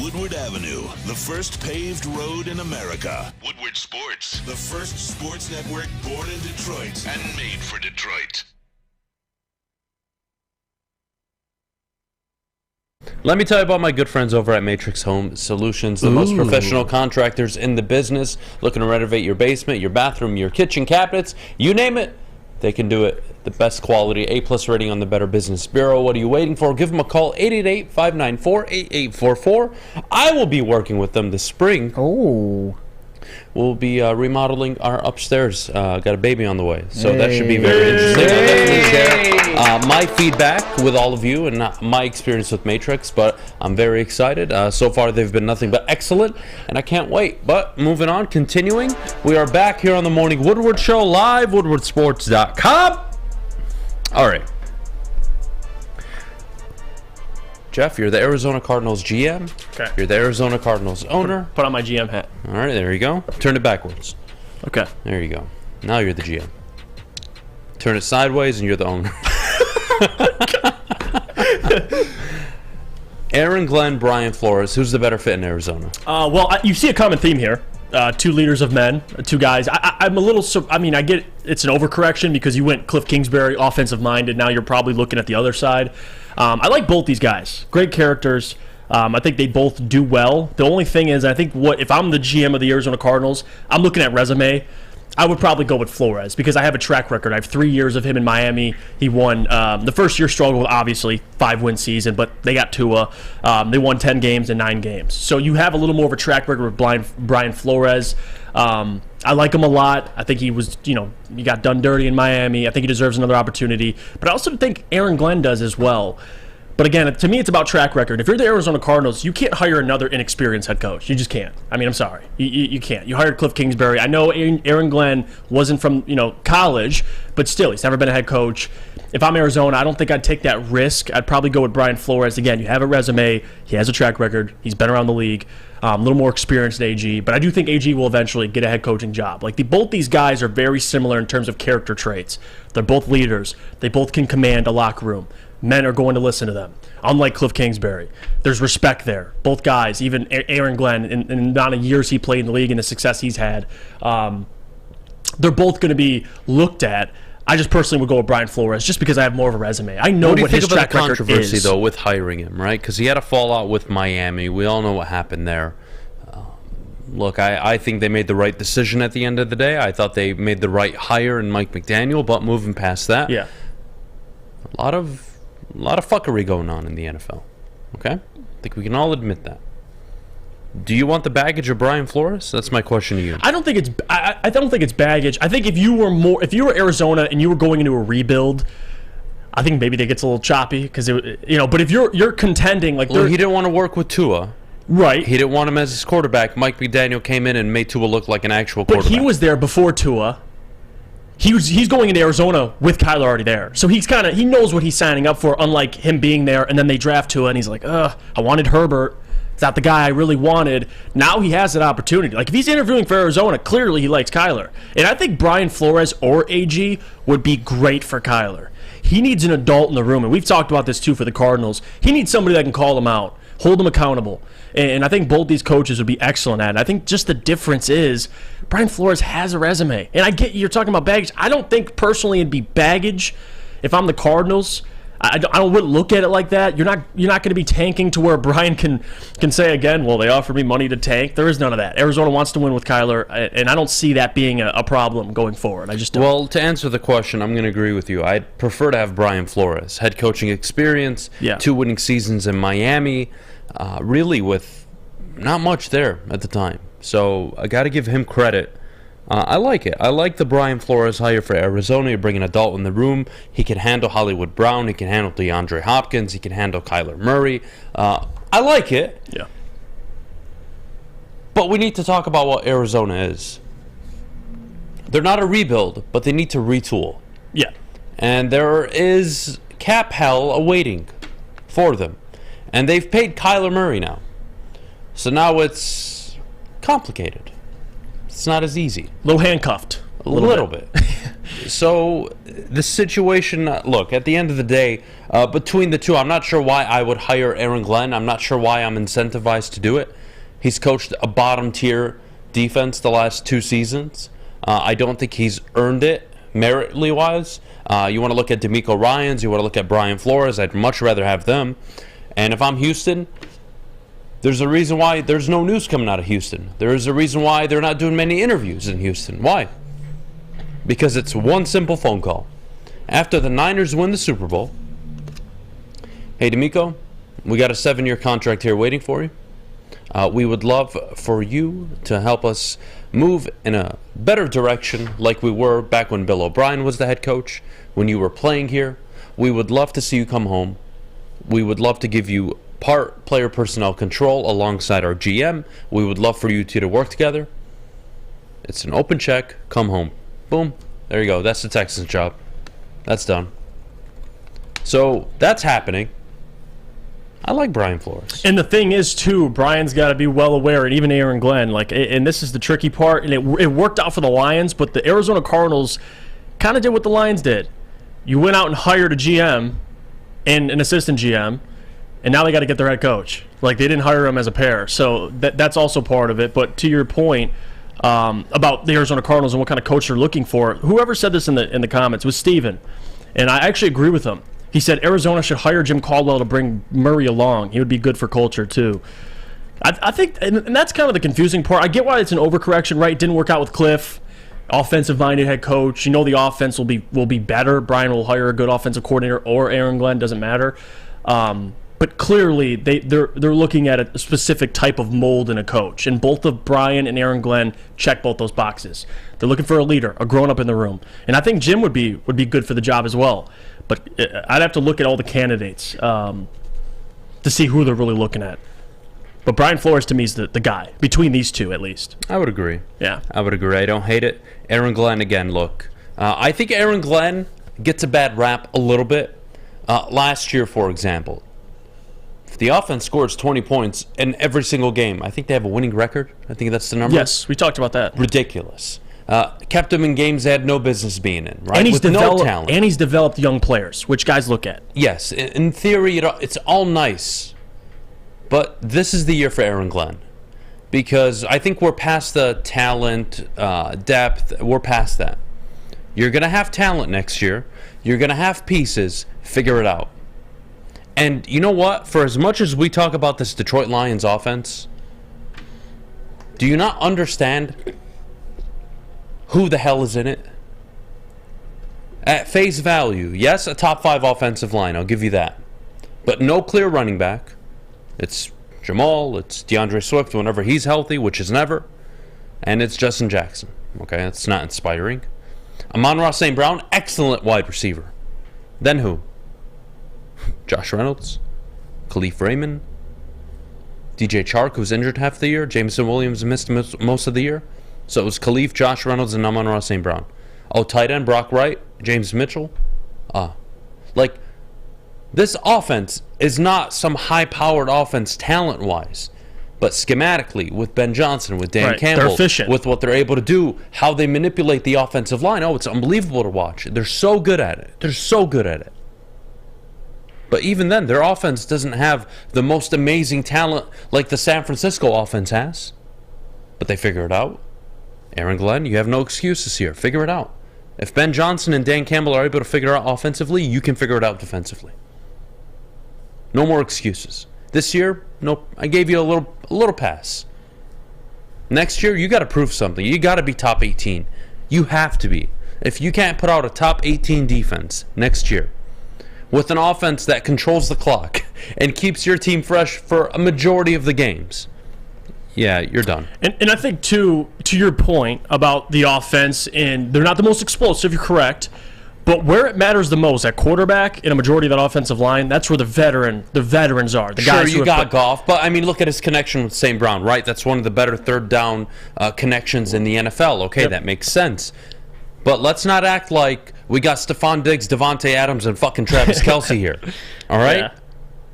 Woodward Avenue, the first paved road in America. Woodward Sports, the first sports network born in Detroit and made for Detroit.
Let me tell you about my good friends over at Matrix Home Solutions, the most professional contractors in the business. Looking to renovate your basement, your bathroom, your kitchen cabinets, you name it, they can do it. The best quality, A+ rating on the Better Business Bureau. What are you waiting for? Give them a call, 888-594-8844. I will be working with them this spring.
Oh.
We'll be remodeling our upstairs. Got a baby on the way, so that should be very interesting. I'll definitely share my feedback with all of you and my experience with Matrix, but I'm very excited. So far, they've been nothing but excellent, and I can't wait. But moving on, continuing, we are back here on the Morning Woodward Show, live, woodwardsports.com. All right. Jeff, you're the Arizona Cardinals GM.
Okay.
You're the Arizona Cardinals owner.
Put on my GM hat.
All right, there you go. Turn it backwards.
Okay.
There you go. Now you're the GM. Turn it sideways and you're the owner. Aaron Glenn, Brian Flores. Who's the better fit in Arizona?
You see a common theme here. 2 leaders of men, 2 guys. I'm a little, I get it's an overcorrection because you went Cliff Kingsbury, offensive minded. Now you're probably looking at the other side. I like both these guys. Great characters. I think they both do well. The only thing is, I think if I'm the GM of the Arizona Cardinals, I'm looking at resume. I would probably go with Flores because I have a track record. I have 3 years of him in Miami. He won the first year struggled, obviously, 5-win season, but they got Tua. They won 10 games in 9 games. So you have a little more of a track record with Brian Flores. I like him a lot. I think he was, he got done dirty in Miami. I think he deserves another opportunity. But I also think Aaron Glenn does as well. But again, to me, it's about track record. If you're the Arizona Cardinals, you can't hire another inexperienced head coach. You just can't. I'm sorry. You can't. You hired Cliff Kingsbury. I know Aaron Glenn wasn't from, college, but still, he's never been a head coach. If I'm Arizona, I don't think I'd take that risk. I'd probably go with Brian Flores. Again, you have a resume. He has a track record. He's been around the league. A little more experienced than AG. But I do think AG will eventually get a head coaching job. Both these guys are very similar in terms of character traits. They're both leaders. They both can command a locker room. Men are going to listen to them. Unlike Cliff Kingsbury, there's respect there. Both guys, even Aaron Glenn, in the amount of years he played in the league and the success he's had, they're both going to be looked at. I just personally would go with Brian Flores just because I have more of a resume. I know what his track record is.
What do you think about the controversy, though, with hiring him, right? Because he had a fallout with Miami. We all know what happened there. Look, I think they made the right decision at the end of the day. I thought they made the right hire in Mike McDaniel, but moving past that,
yeah,
a lot of fuckery going on in the NFL. Okay? I think we can all admit that. Do you want the baggage of Brian Flores? That's my question to you.
I don't think it's baggage. I think if you were Arizona and you were going into a rebuild, I think maybe that gets a little choppy because But if you're contending, like,
he didn't want to work with Tua,
right?
He didn't want him as his quarterback. Mike McDaniel came in and made Tua look like an actual quarterback.
But he was there before Tua. He's going into Arizona with Kyler already there, so he knows what he's signing up for. Unlike him being there and then they draft Tua and he's like, I wanted Herbert. It's not the guy I really wanted. Now he has that opportunity. Like, if he's interviewing for Arizona, clearly he likes Kyler. And I think Brian Flores or AG would be great for Kyler. He needs an adult in the room, and we've talked about this too for the Cardinals. He needs somebody that can call him out, hold him accountable. And I think both these coaches would be excellent at it. I think just the difference is Brian Flores has a resume. And I get you're talking about baggage. I don't think personally it'd be baggage if I'm the Cardinals. I wouldn't look at it like that. You're not going to be tanking to where Brian can say again, well, they offered me money to tank. There is none of that. Arizona wants to win with Kyler, and I don't see that being a problem going forward. I just don't.
Well, to answer the question, I'm going to agree with you. I'd prefer to have Brian Flores, head coaching experience, 2 winning seasons in Miami, really with not much there at the time. So I got to give him credit. I like it. I like the Brian Flores hire for Arizona. You bring an adult in the room. He can handle Hollywood Brown. He can handle DeAndre Hopkins. He can handle Kyler Murray. I like it.
Yeah.
But we need to talk about what Arizona is. They're not a rebuild, but they need to retool.
Yeah.
And there is cap hell awaiting for them. And they've paid Kyler Murray now. So now it's complicated. It's not as easy.
A little handcuffed.
A little bit. So the situation, look, at the end of the day, between the two, I'm not sure why I would hire Aaron Glenn. I'm not sure why I'm incentivized to do it. He's coached a bottom-tier defense the last 2 seasons. I don't think he's earned it, meritly-wise. You want to look at D'Amico Ryans, you want to look at Brian Flores. I'd much rather have them. And if I'm Houston, there's a reason why there's no news coming out of Houston. There's a reason why they're not doing many interviews in Houston. Why? Because it's one simple phone call. After the Niners win the Super Bowl, hey, D'Amico, we got a 7-year contract here waiting for you. We would love for you to help us move in a better direction like we were back when Bill O'Brien was the head coach, when you were playing here. We would love to see you come home. We would love to give you part player personnel control alongside our GM. We would love for you two to work together. It's an open check. Come home. Boom. There you go. That's the Texans job. That's done. So that's happening. I like Brian Flores.
And the thing is, too, Brian's got to be well aware, and even Aaron Glenn, and this is the tricky part, and it worked out for the Lions, but the Arizona Cardinals kind of did what the Lions did. You went out and hired a GM and an assistant GM, and now they got to get their head coach. Like, they didn't hire him as a pair. So that's also part of it. But to your point about the Arizona Cardinals and what kind of coach they're looking for, whoever said this in the comments was Steven. And I actually agree with him. He said Arizona should hire Jim Caldwell to bring Murray along. He would be good for culture, too. I think, and that's kind of the confusing part. I get why it's an overcorrection, right? It didn't work out with Cliff. Offensive-minded head coach. You know the offense will be better. Brian will hire a good offensive coordinator or Aaron Glenn. Doesn't matter. But clearly, they're looking at a specific type of mold in a coach. And both of Brian and Aaron Glenn check both those boxes. They're looking for a leader, a grown-up in the room. And I think Jim would be good for the job as well. But I'd have to look at all the candidates to see who they're really looking at. But Brian Flores, to me, is the guy, between these two, at least.
I would agree.
Yeah.
I would agree. I don't hate it. Aaron Glenn, again, look. I think Aaron Glenn gets a bad rap a little bit. Last year, for example, if the offense scores 20 points in every single game, I think they have a winning record. I think that's the number.
Yes, we talked about that.
Ridiculous. Kept them in games they had no business being in, right?
And he's
no talent.
And he's developed young players, which guys look at.
Yes, in theory, it's all nice. But this is the year for Aaron Glenn. because I think we're past the talent depth. We're past that. You're going to have talent next year. You're going to have pieces. Figure it out. And you know what? For as much as we talk about this Detroit Lions offense, do you not understand who the hell is in it? At face value, yes, a top 5 offensive line. I'll give you that. But no clear running back. It's Jamal. It's DeAndre Swift whenever he's healthy, which is never. And it's Justin Jackson. Okay, that's not inspiring. Amon-Ra St. Brown, excellent wide receiver. Then who? Josh Reynolds, Khalif Raymond, DJ Chark, who's injured half the year. Jameson Williams missed most of the year. So it was Khalif, Josh Reynolds, and Amon-Ra St. Brown. Oh, tight end, Brock Wright, James Mitchell. Like, this offense is not some high-powered offense talent-wise, but schematically, with Ben Johnson, with Dan Campbell,
they're efficient.
with what they're able to do, how they manipulate the offensive line. Oh, it's unbelievable to watch. They're so good at it. They're so good at it. But even then, their offense doesn't have the most amazing talent like the San Francisco offense has. But they figure it out. Aaron Glenn, you have no excuses here. Figure it out. If Ben Johnson and Dan Campbell are able to figure it out offensively, you can figure it out defensively. No more excuses. This year, nope, I gave you a little pass. Next year, you got to prove something. You got to be top 18. You have to be. If you can't put out a top 18 defense next year, with an offense that controls the clock and keeps your team fresh for a majority of the games, yeah, you're done.
And I think, too, to your point about the offense, and they're not the most explosive, you're correct, but where it matters the most, at quarterback, in a majority of that offensive line, that's where the veterans are. The guys
sure, you got Goff, but I mean, look at his connection with St. Brown, right? That's one of the better third down connections in the NFL. Okay, that makes sense. But let's not act like we got Stephon Diggs, Devontae Adams, and fucking Travis Kelce here. All right? Yeah.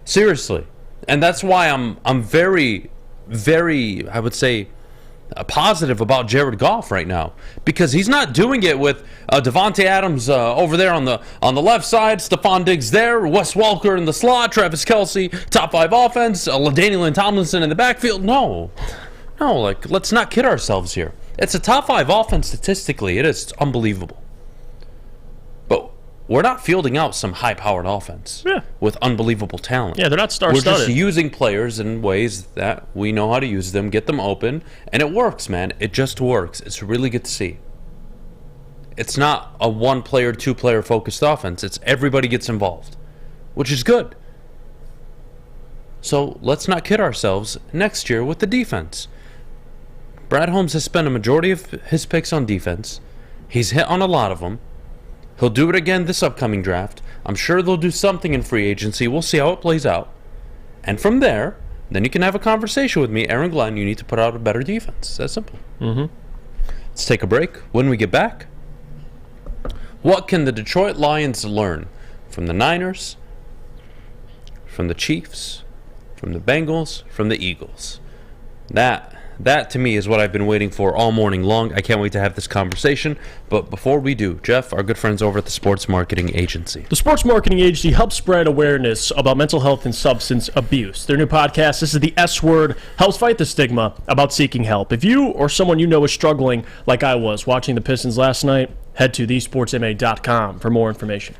Seriously. And that's why I'm very, very, I would say, positive about Jared Goff right now, because he's not doing it with Devontae Adams over there on the left side, Stephon Diggs there, Wes Welker in the slot, Travis Kelce, top 5 offense, LaDainian Tomlinson in the backfield. No, like, let's not kid ourselves here. It's a top 5 offense statistically. It is unbelievable. But we're not fielding out some high-powered offense with unbelievable talent.
Yeah, they're not star-studded.
We're just using players in ways that we know how to use them, get them open, and it works, man. It just works. It's really good to see. It's not a one-player, two-player focused offense. It's everybody gets involved, which is good. So let's not kid ourselves next year with the defense. Brad Holmes has spent a majority of his picks on defense. He's hit on a lot of them. He'll do it again this upcoming draft. I'm sure they'll do something in free agency. We'll see how it plays out. And from there, then you can have a conversation with me. Aaron Glenn, you need to put out a better defense. That's simple. Let's take a break. When we get back, what can the Detroit Lions learn from the Niners, from the Chiefs, from the Bengals, from the Eagles? That, to me, is what I've been waiting for all morning long. I can't wait to have this conversation. But before we do, Jeff, our good friends over at the Sports Marketing Agency.
The Sports Marketing Agency helps spread awareness about mental health and substance abuse. Their new podcast, This is the S Word, helps fight the stigma about seeking help. If you or someone you know is struggling like I was watching the Pistons last night, head to thesportsma.com for more information.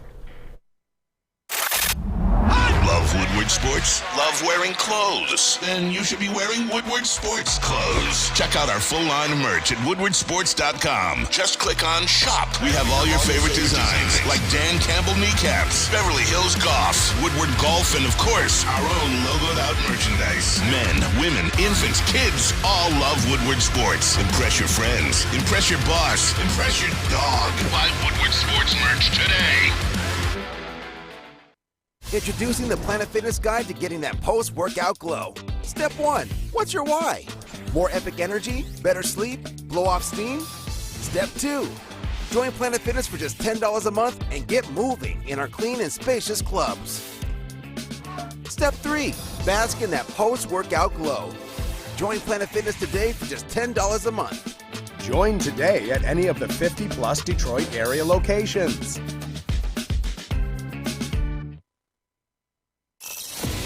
Love Woodward Sports? Love wearing clothes? Then you should be wearing Woodward Sports clothes. Check out our full line of merch at woodwardsports.com. Just click on Shop. We have all your favorite designs, like Dan Campbell kneecaps, Beverly Hills Goff, Woodward Golf, and of course, our own logoed out merchandise. Men, women, infants, kids all love Woodward Sports. Impress your friends. Impress your boss. Impress your dog. Buy Woodward Sports merch today.
Introducing the Planet Fitness Guide to getting that post-workout glow. Step 1. What's your why? More epic energy? Better sleep? Blow off steam? Step 2. Join Planet Fitness for just $10 a month and get moving in our clean and spacious clubs. Step 3. Bask in that post-workout glow. Join Planet Fitness today for just $10 a month.
Join today at any of the 50-plus Detroit area locations.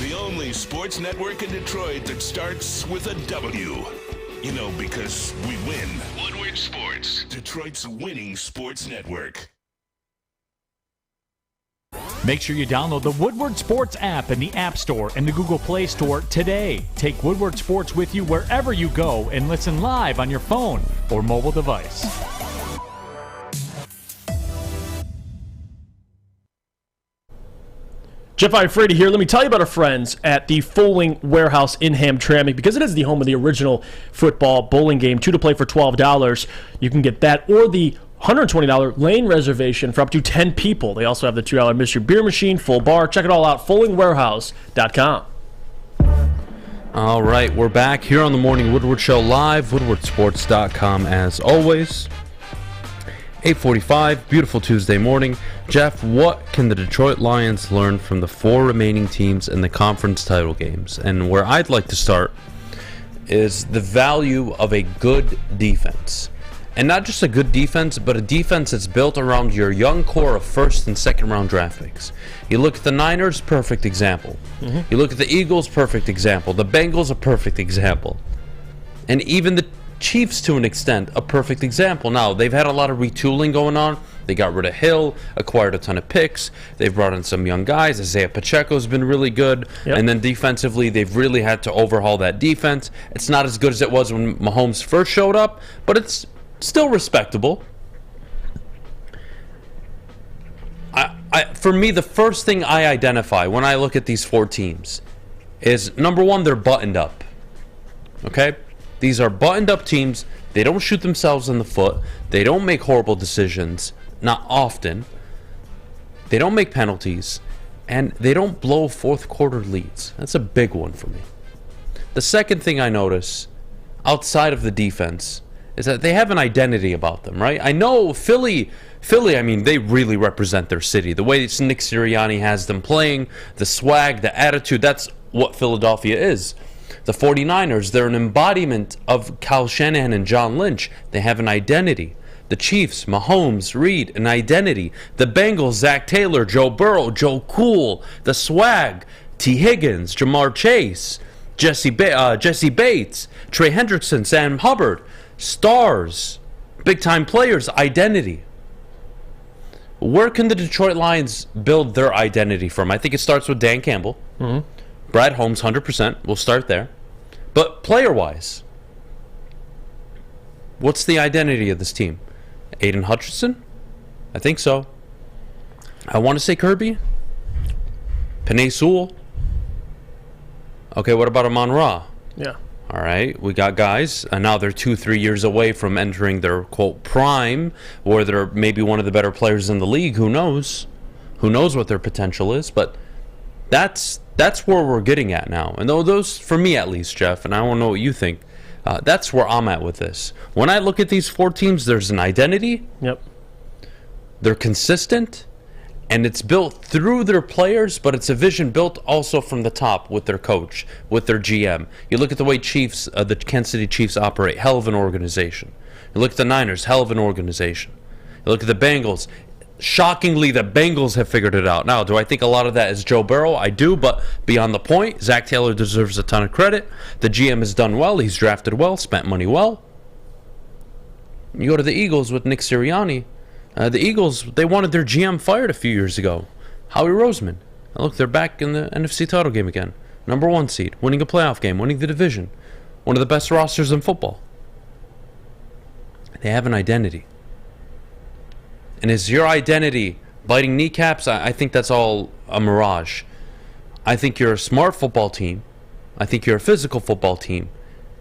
The only sports network in Detroit that starts with a W. You know, because we win. Woodward Sports, Detroit's winning sports network.
Make sure you download the Woodward Sports app in the App Store and the Google Play Store today. Take Woodward Sports with you wherever you go and listen live on your phone or mobile device.
Jeff Iafrate here. Let me tell you about our friends at the Fowling Warehouse in Hamtramck, because it is the home of the original football bowling game. 2 to play for $12. You can get that or the $120 lane reservation for up to 10 people. They also have the $2 mystery beer machine, full bar. Check it all out, fowlingwarehouse.com.
All right, we're back here on the Morning Woodward Show live, woodwardsports.com as always. 8:45, beautiful Tuesday morning. Jeff, what can the Detroit Lions learn from the 4 remaining teams in the conference title games? And where I'd like to start is the value of a good defense. And not just a good defense, but a defense that's built around your young core of first and second round draft picks. You look at the Niners, perfect example. You look at the Eagles, perfect example. The Bengals, a perfect example. And even the Chiefs, to an extent, a perfect example. Now, they've had a lot of retooling going on. They got rid of Hill, acquired a ton of picks. They've brought in some young guys. Isaiah Pacheco's been really good. Yep. And then defensively, they've really had to overhaul that defense. It's not as good as it was when Mahomes first showed up, but it's still respectable. For me, the first thing I identify when I look at these 4 teams is, number one, they're buttoned up. Okay? These are buttoned-up teams. They don't shoot themselves in the foot. They don't make horrible decisions, not often. They don't make penalties. And they don't blow fourth-quarter leads. That's a big one for me. The second thing I notice, outside of the defense, is that they have an identity about them, right? I know Philly, I mean, they really represent their city. The way Nick Sirianni has them playing, the swag, the attitude, that's what Philadelphia is. The 49ers, they're an embodiment of Kyle Shanahan and John Lynch. They have an identity. The Chiefs, Mahomes, Reed, an identity. The Bengals, Zach Taylor, Joe Burrow, Joe Cool. The swag, T. Higgins, Jamar Chase, Jesse Bates, Trey Hendrickson, Sam Hubbard. Stars, big-time players, identity. Where can the Detroit Lions build their identity from? I think it starts with Dan Campbell. Brad Holmes, 100%. We'll start there. But player-wise, what's the identity of this team? Aiden Hutchinson? I think so. I want to say Kirby. Penei Sewell. Okay, what about Amon Ra?
Yeah.
All right, we got guys, and now they're 2-3 years away from entering their, quote, prime, or they're maybe one of the better players in the league. Who knows? Who knows what their potential is? But that's where we're getting at now. And those, for me at least, Jeff, and I don't know what you think, that's where I'm at with this. When I look at these 4 teams, there's an identity.
Yep.
They're consistent, and it's built through their players, but it's a vision built also from the top with their coach, with their GM. You look at the way the Kansas City Chiefs operate, hell of an organization. You look at the Niners, hell of an organization. You look at the Bengals. Shockingly, the Bengals have figured it out. Now, do I think a lot of that is Joe Burrow? I do, but beyond the point, Zach Taylor deserves a ton of credit. The GM has done well. He's drafted well, spent money well. You go to the Eagles with Nick Sirianni. The Eagles, they wanted their GM fired a few years ago. Howie Roseman. Now look, they're back in the NFC title game again. Number 1 seed, winning a playoff game, winning the division. One of the best rosters in football. They have an identity. And is your identity biting kneecaps? I think that's all a mirage. I think you're a smart football team. I think you're a physical football team.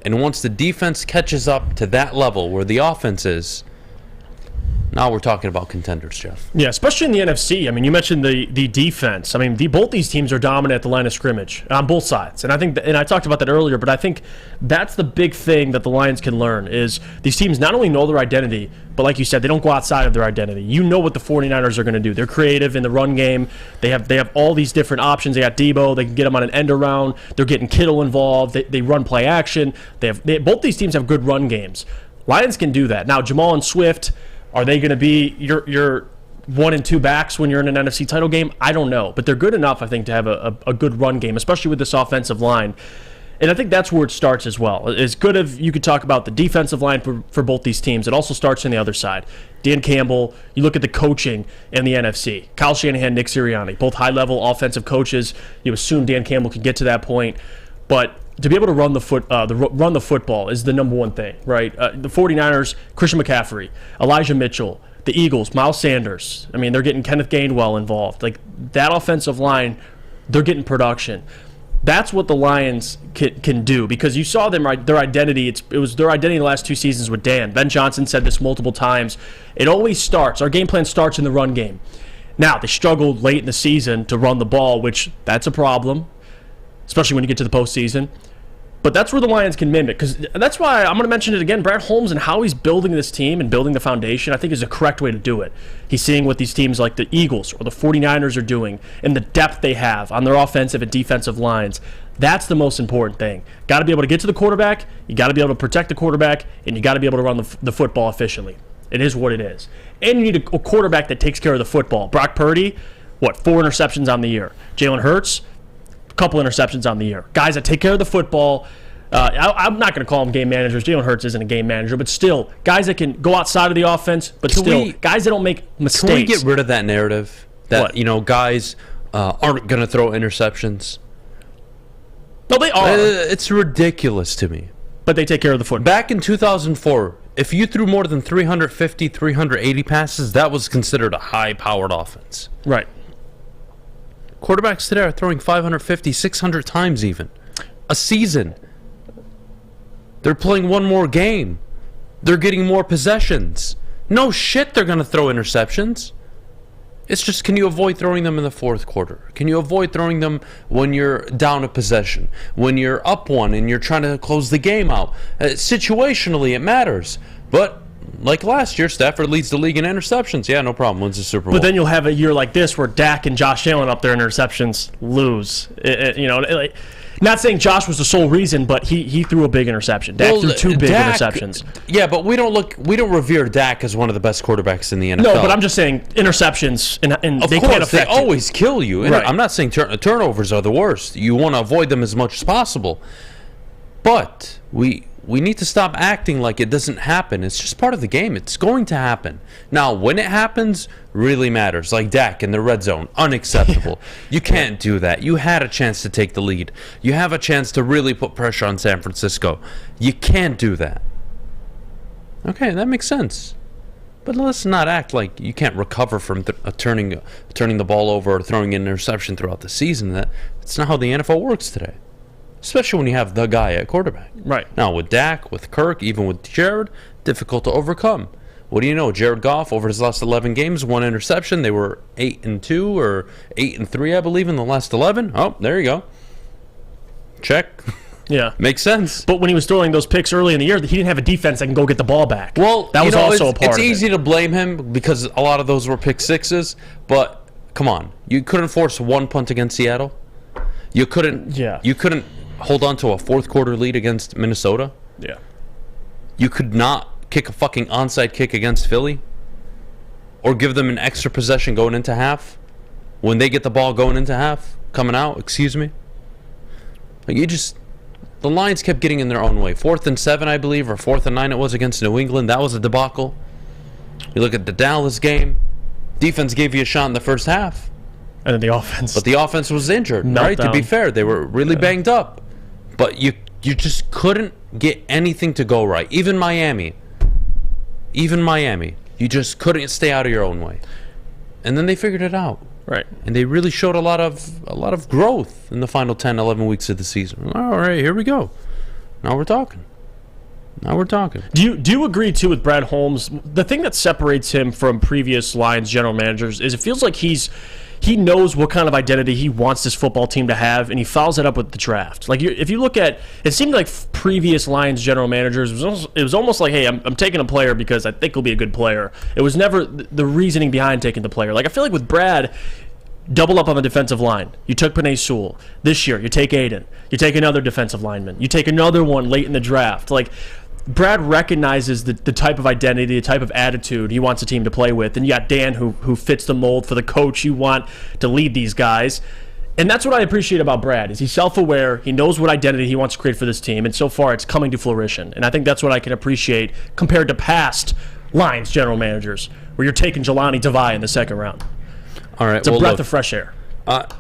And once the defense catches up to that level where the offense is, now we're talking about contenders, Jeff.
Yeah, especially in the NFC. I mean, you mentioned the defense. I mean, both these teams are dominant at the line of scrimmage on both sides. And I think, and I talked about that earlier, but I think that's the big thing that the Lions can learn is these teams not only know their identity, but like you said, they don't go outside of their identity. You know what the 49ers are going to do. They're creative in the run game. They have all these different options. They got Debo. They can get them on an end around. They're getting Kittle involved. They run play action. Both these teams have good run games. Lions can do that. Now, Jamal and Swift, are they going to be your 1 and 2 backs when you're in an NFC title game? I don't know. But they're good enough, I think, to have a good run game, especially with this offensive line. And I think that's where it starts as well. As good as you could talk about the defensive line for both these teams, it also starts on the other side. Dan Campbell, you look at the coaching in the NFC. Kyle Shanahan, Nick Sirianni, both high-level offensive coaches. You assume Dan Campbell can get to that point. But to be able to run the football is the number one thing, right? The 49ers, Christian McCaffrey, Elijah Mitchell, the Eagles, Miles Sanders. I mean, they're getting Kenneth Gainwell involved. Like, that offensive line, they're getting production. That's what the Lions can do, because you saw them, right, their identity. It was their identity the last 2 seasons with Dan. Ben Johnson said this multiple times. It always starts. Our game plan starts in the run game. Now, they struggled late in the season to run the ball, which that's a problem, especially when you get to the postseason. But that's where the Lions can mimic, because that's why I'm going to mention it again. Brad Holmes and how he's building this team and building the foundation, I think, is the correct way to do it. He's seeing what these teams like the Eagles or the 49ers are doing and the depth they have on their offensive and defensive lines. That's the most important thing. Got to be able to get to the quarterback, you got to be able to protect the quarterback, and you got to be able to run the football efficiently. It is what it is. And you need a quarterback that takes care of the football. Brock Purdy, 4 interceptions on the year. Jalen Hurts, couple interceptions on the year. Guys that take care of the football. I'm not going to call them game managers. Jalen Hurts isn't a game manager, but still, guys that can go outside of the offense, but guys that don't make mistakes.
Can we get rid of that narrative that guys aren't going to throw interceptions?
No, they are.
It's ridiculous to me.
But they take care of the football.
Back in 2004, if you threw more than 350, 380 passes, that was considered a high-powered offense.
Right.
Quarterbacks today are throwing 550, 600 times even a season. They're playing one more game. They're getting more possessions. No shit, they're going to throw interceptions. It's just, can you avoid throwing them in the fourth quarter? Can you avoid throwing them when you're down a possession? When you're up one and you're trying to close the game out? Situationally, it matters. But like last year, Stafford leads the league in interceptions. Yeah, no problem. Wins the Super Bowl.
But then you'll have a year like this where Dak and Josh Allen up there in interceptions lose. Not saying Josh was the sole reason, but he threw a big interception. Dak threw 2 big interceptions.
Yeah, but we don't revere Dak as one of the best quarterbacks in the NFL.
No, but I'm just saying interceptions, and they can't affect
they always kill you.
Right.
I'm not saying turnovers are the worst. You want to avoid them as much as possible. But we need to stop acting like it doesn't happen. It's just part of the game. It's going to happen. Now, when it happens, really matters. Like Dak in the red zone, unacceptable. You can't do that. You had a chance to take the lead. You have a chance to really put pressure on San Francisco. You can't do that. Okay, that makes sense. But let's not act like you can't recover from turning the ball over or throwing an interception throughout the season. That's not how the NFL works today. Especially when you have the guy at quarterback.
Right.
Now, with Dak, with Kirk, even with Jared, difficult to overcome. What do you know? Jared Goff, over his last 11 games, 1 interception. They were 8-2 or 8-3, I believe, in the last 11. Oh, there you go. Check.
Yeah.
Makes sense.
But when he was throwing those picks early in the year, he didn't have a defense that can go get the ball back.
Well,
that was also a part of it.
It's easy to blame him because a lot of those were pick sixes, but come on. You couldn't force 1 punt against Seattle. You couldn't hold on to a fourth quarter lead against Minnesota.
Yeah.
You could not kick a fucking onside kick against Philly or give them an extra possession going into half when they get the ball going into half, coming out, excuse me. Like the Lions kept getting in their own way. 4th and 7, I believe, or 4th and 9 it was against New England. That was a debacle. You look at the Dallas game. Defense gave you a shot in the first half.
And then the offense.
But the offense was injured, right? To be fair, they were really banged up. But you just couldn't get anything to go right. Even Miami, you just couldn't stay out of your own way. And then they figured it out.
Right.
And they really showed a lot of growth in the final 10, 11 weeks of the season. All right, here we go. Now we're talking. Do
you agree, too, with Brad Holmes? The thing that separates him from previous Lions general managers is it feels like he knows what kind of identity he wants this football team to have, and he follows it up with the draft. Like, if you look at, it seemed like previous Lions general managers, it was almost like, hey, I'm taking a player because I think he'll be a good player. It was never the reasoning behind taking the player. Like, I feel like with Brad, double up on the defensive line. You took Penei Sewell. This year, you take Aiden. You take another defensive lineman. You take another one late in the draft. Like, Brad recognizes the type of identity, the type of attitude he wants a team to play with. And you got Dan who fits the mold for the coach you want to lead these guys. And that's what I appreciate about Brad, is he's self-aware. He knows what identity he wants to create for this team, and so far it's coming to fruition. And I think that's what I can appreciate compared to past Lions general managers, where you're taking Jelani Tavai in the second round.
All right,
it's a breath of fresh air.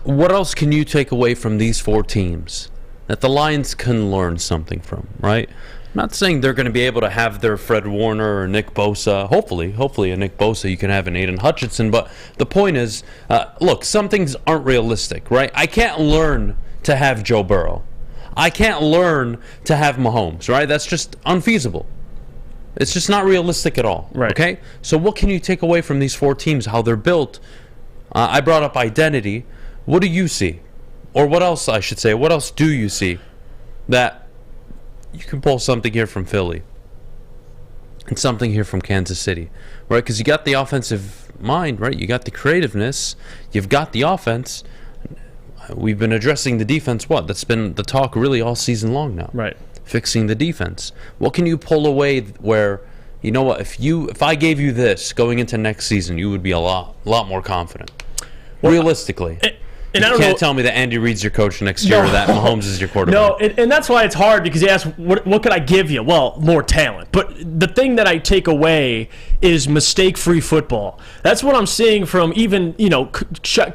What else can you take away from these 4 teams that the Lions can learn something from, right? I'm not saying they're going to be able to have their Fred Warner or Nick Bosa. Hopefully a Nick Bosa you can have an Aiden Hutchinson. But the point is, look, some things aren't realistic, right? I can't learn to have Joe Burrow. I can't learn to have Mahomes, right? That's just unfeasible. It's just not realistic at all,
right?
Okay? So what can you take away from these 4 teams, how they're built? I brought up identity. What do you see? Or what else, I should say, what else do you see that you can pull something here from Philly and something here from Kansas City, right? Because you got the offensive mind, right? You got the creativeness. You've got the offense. We've been addressing the defense. That's been the talk really all season long now.
Right.
Fixing the defense. What can you pull away where, you know what, if I gave you this going into next season, you would be a lot more confident. Well, realistically.
And
you can't tell me that Andy Reid's your coach next year or that Mahomes is your quarterback.
No, and that's why it's hard, because he asks, what could I give you? Well, more talent. But the thing that I take away is mistake-free football. That's what I'm seeing from even,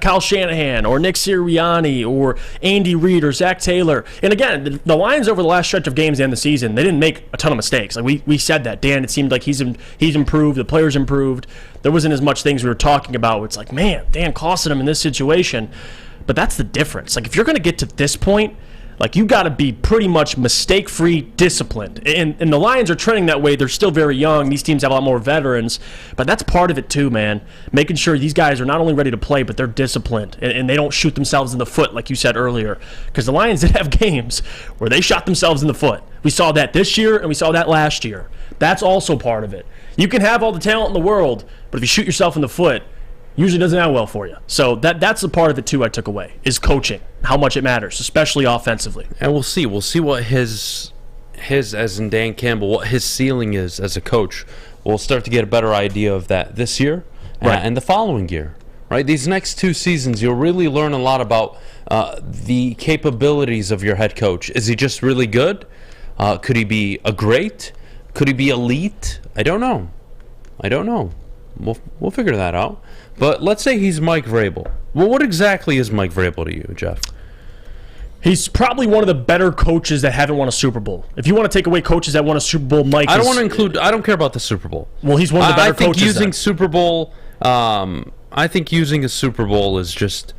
Kyle Shanahan or Nick Sirianni or Andy Reid or Zach Taylor. And again, the Lions over the last stretch of games and the season, they didn't make a ton of mistakes. Like we said that. Dan, it seemed like he's improved. The players improved. There wasn't as much things we were talking about. It's like, man, Dan costed him in this situation. But that's the difference. Like, if you're going to get to this point, like, you got to be pretty much mistake-free, disciplined. And the Lions are trending that way. They're still very young. These teams have a lot more veterans. But that's part of it too, man. Making sure these guys are not only ready to play, but they're disciplined. And they don't shoot themselves in the foot, like you said earlier. Because the Lions did have games where they shot themselves in the foot. We saw that this year, and we saw that last year. That's also part of it. You can have all the talent in the world, but if you shoot yourself in the foot, usually doesn't end well for you. So that's the part of it too I took away, is coaching, how much it matters, especially offensively.
And we'll see what his as in Dan Campbell, what his ceiling is as a coach. We'll start to get a better idea of that this year and the following year. Right? These next 2 seasons, you'll really learn a lot about the capabilities of your head coach. Is he just really good? Could he be a great? Could he be elite? I don't know. We'll figure that out. But let's say he's Mike Vrabel. Well, what exactly is Mike Vrabel to you, Jeff?
He's probably one of the better coaches that haven't won a Super Bowl. If you want to take away coaches that won a Super Bowl, Mike
I don't care about the Super Bowl.
Well, he's one of the better coaches.
I think using a Super Bowl is just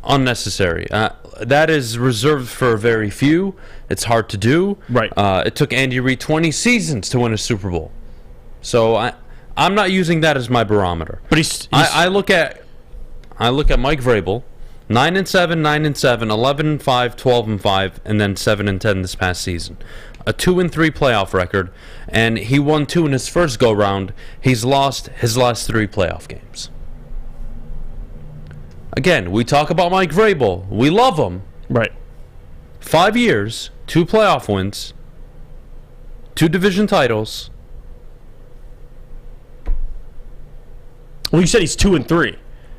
unnecessary. That is reserved for very few. It's hard to do.
Right.
It took Andy Reid 20 seasons to win a Super Bowl. So I'm not using that as my barometer.
But
I look at Mike Vrabel, 9-7, 9-7, 11-5, 12-5, and then 7-10 this past season. A 2-3 playoff record, and he won 2 in his first go round. He's lost his last 3 playoff games. Again, we talk about Mike Vrabel. We love him.
Right.
5 years, 2 playoff wins, 2 division titles.
Well, you said he's 2-3.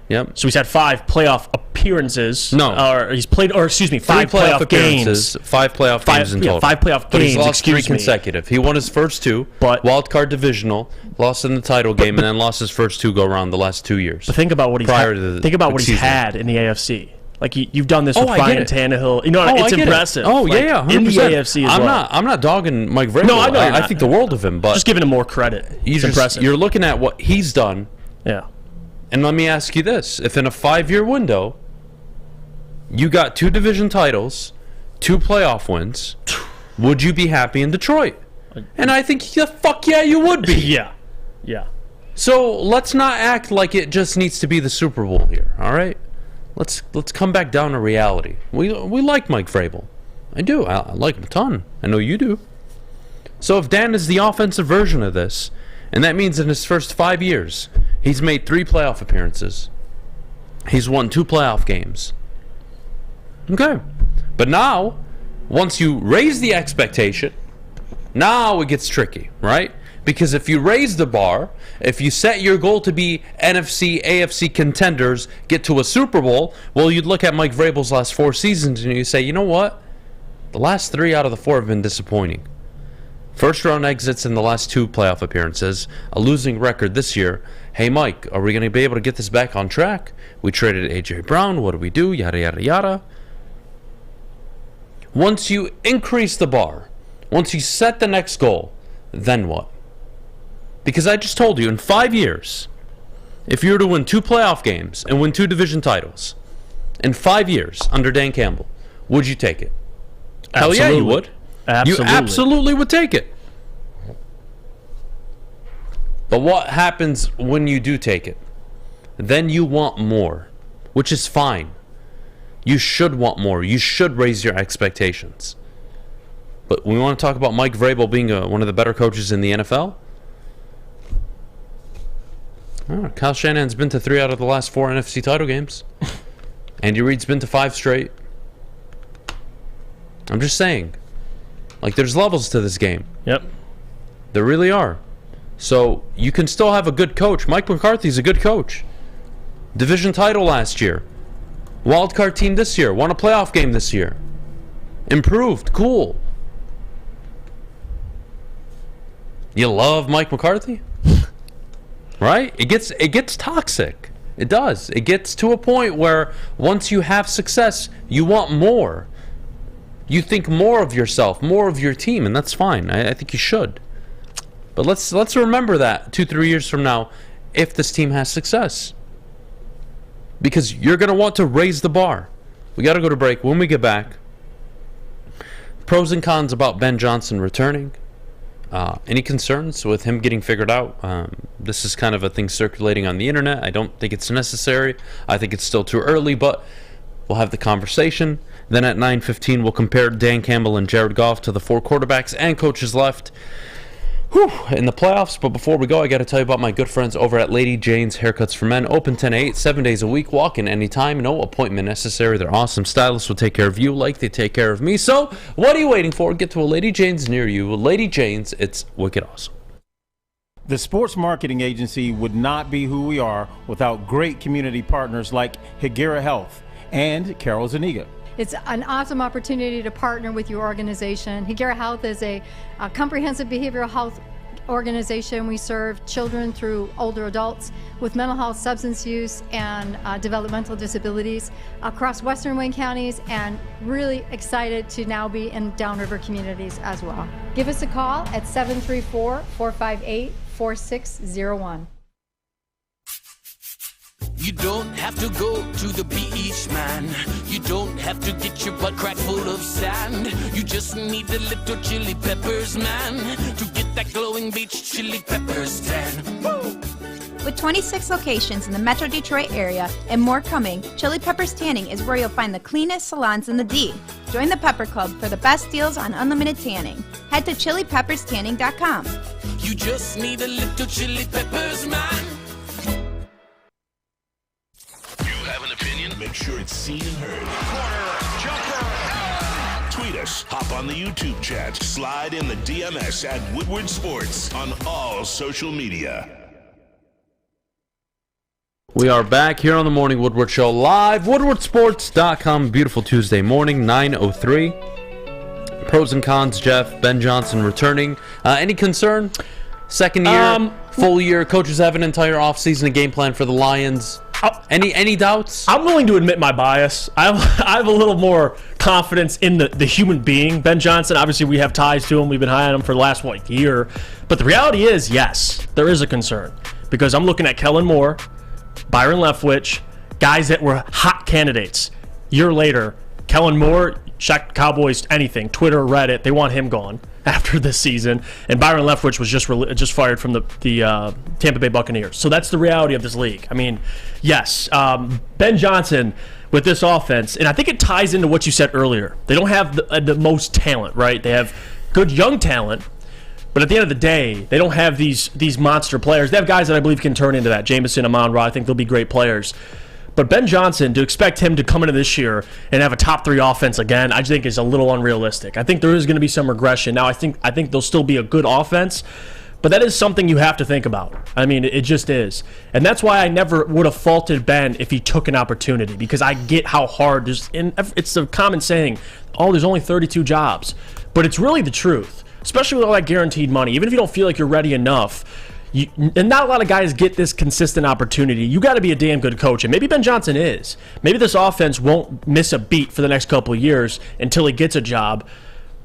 Yep.
So he's had 5 playoff appearances.
No.
Or he's played, or excuse me, 5 playoff
appearances,
games.
5 playoff games in total.
5 playoff
but
games.
He's lost 3
excuse me.
consecutive. He won his first 2,
but
wild card divisional, lost in the title game, and then lost his first 2 go around the last 2 years.
But think about what he's had in the AFC. Like you've done this with Ryan Tannehill. You know, it's impressive.
Oh
like,
yeah, 100%.
In the AFC as well.
I'm not dogging Mike Vrabel.
No, I know.
I think the world of him, but
just giving him more credit. It's impressive.
You're looking at what he's done.
Yeah.
And let me ask you this: if in a 5-year window, you got 2 division titles, 2 playoff wins, would you be happy in Detroit? And I think fuck yeah, you would be.
Yeah.
So let's not act like it just needs to be the Super Bowl here. All right. Let's come back down to reality. We like Mike Vrabel. I do. I like him a ton. I know you do. So if Dan is the offensive version of this, and that means in his first 5 years, he's made 3 playoff appearances. He's won 2 playoff games. Okay. But now, once you raise the expectation, now it gets tricky, right? Because if you raise the bar, if you set your goal to be NFC, AFC contenders, get to a Super Bowl, well, you'd look at Mike Vrabel's last 4 seasons and you say, you know what? The last 3 out of the 4 have been disappointing. First round exits in the last 2 playoff appearances, a losing record this year. Hey, Mike, are we going to be able to get this back on track? We traded A.J. Brown. What do we do? Yada, yada, yada. Once you increase the bar, once you set the next goal, then what? Because I just told you, in 5 years, if you were to win 2 playoff games and win 2 division titles, in 5 years under Dan Campbell, would you take it?
Absolutely.
Hell yeah, you would.
Absolutely.
You absolutely would take it. But what happens when you do take it? Then you want more, which is fine. You should want more. You should raise your expectations. But we want to talk about Mike Vrabel being one of the better coaches in the NFL. Kyle Shanahan's been to 3 out of the last 4 NFC title games. Andy Reid's been to 5 straight. I'm just saying. Like, there's levels to this game.
Yep.
There really are. So, you can still have a good coach. Mike McCarthy's a good coach. Division title last year. Wild card team this year. Won a playoff game this year. Improved. Cool. You love Mike McCarthy? Right? It gets toxic. It does. It gets to a point where once you have success, you want more. You think more of yourself, more of your team, and that's fine. I think you should. But let's remember that 2-3 years from now, if this team has success. Because you're going to want to raise the bar. We got to go to break. When we get back, pros and cons about Ben Johnson returning. Any concerns with him getting figured out? This is kind of a thing circulating on the internet. I don't think it's necessary. I think it's still too early, but we'll have the conversation. Then at 9:15, we'll compare Dan Campbell and Jared Goff to the 4 quarterbacks and coaches left in the playoffs. But before we go, I got to tell you about my good friends over at Lady Jane's Haircuts for Men. Open 10 to 8, 7 days a week. Walk in anytime. No appointment necessary. They're awesome. Stylists will take care of you like they take care of me. So what are you waiting for? Get to a Lady Jane's near you. Lady Jane's, it's wicked awesome.
The sports marketing agency would not be who we are without great community partners like Higuera Health and Carol Zaniga.
It's an awesome opportunity to partner with your organization. Higuera Health is a comprehensive behavioral health organization. We serve children through older adults with mental health, substance use, and developmental disabilities across Western Wayne counties, and really excited to now be in downriver communities as well. Give us a call at 734-458-4601.
You don't have to go to the beach, man. You don't have to get your butt crack full of sand. You just need a little chili peppers, man, to get that glowing beach chili peppers tan. Woo!
With 26 locations in the Metro Detroit area and more coming, Chili Peppers Tanning is where you'll find the cleanest salons in the D. Join the Pepper Club for the best deals on unlimited tanning. Head to chilipepperstanning.com.
You just need a little chili peppers, man.
Make sure it's seen and heard. Corner, jumper, tweet us, hop on the YouTube chat, slide in the DMS at Woodward Sports on all social media.
We are back here on the Morning Woodward Show live, woodwardsports.com. Beautiful Tuesday morning, 9:03. Pros and cons, Jeff. Ben Johnson returning. Any concern? Second year, full year. Coaches have an entire offseason, a game plan for the Lions. Any doubts?
I'm willing to admit my bias. I have a little more confidence in the human being. Ben Johnson, obviously we have ties to him. We've been high on him for the last, year. But the reality is, yes, there is a concern. Because I'm looking at Kellen Moore, Byron Leftwich, guys that were hot candidates. Year later, Kellen Moore, shocked Cowboys anything, Twitter, Reddit, they want him gone after this season. And Byron Leftwich was just fired from the Tampa Bay Buccaneers. So that's the reality of this league. I mean, yes, Ben Johnson with this offense, and I think it ties into what you said earlier. They don't have the most talent, right? They have good young talent, but at the end of the day, they don't have these monster players. They have guys that I believe can turn into that. Jameson, Amon-Ra, I think they'll be great players. But Ben Johnson, to expect him to come into this year and have a top 3 offense again, I just think is a little unrealistic. I think there is going to be some regression. Now, I think there'll still be a good offense, But that is something you have to think about. I mean, it just is. And that's why I never would have faulted Ben if he took an opportunity, because I get how hard. It's a common saying, there's only 32 jobs. But it's really the truth, especially with all that guaranteed money. Even if you don't feel like you're ready enough, and not a lot of guys get this consistent opportunity, you got to be a damn good coach. And maybe Ben Johnson is. Maybe this offense won't miss a beat for the next couple of years until he gets a job.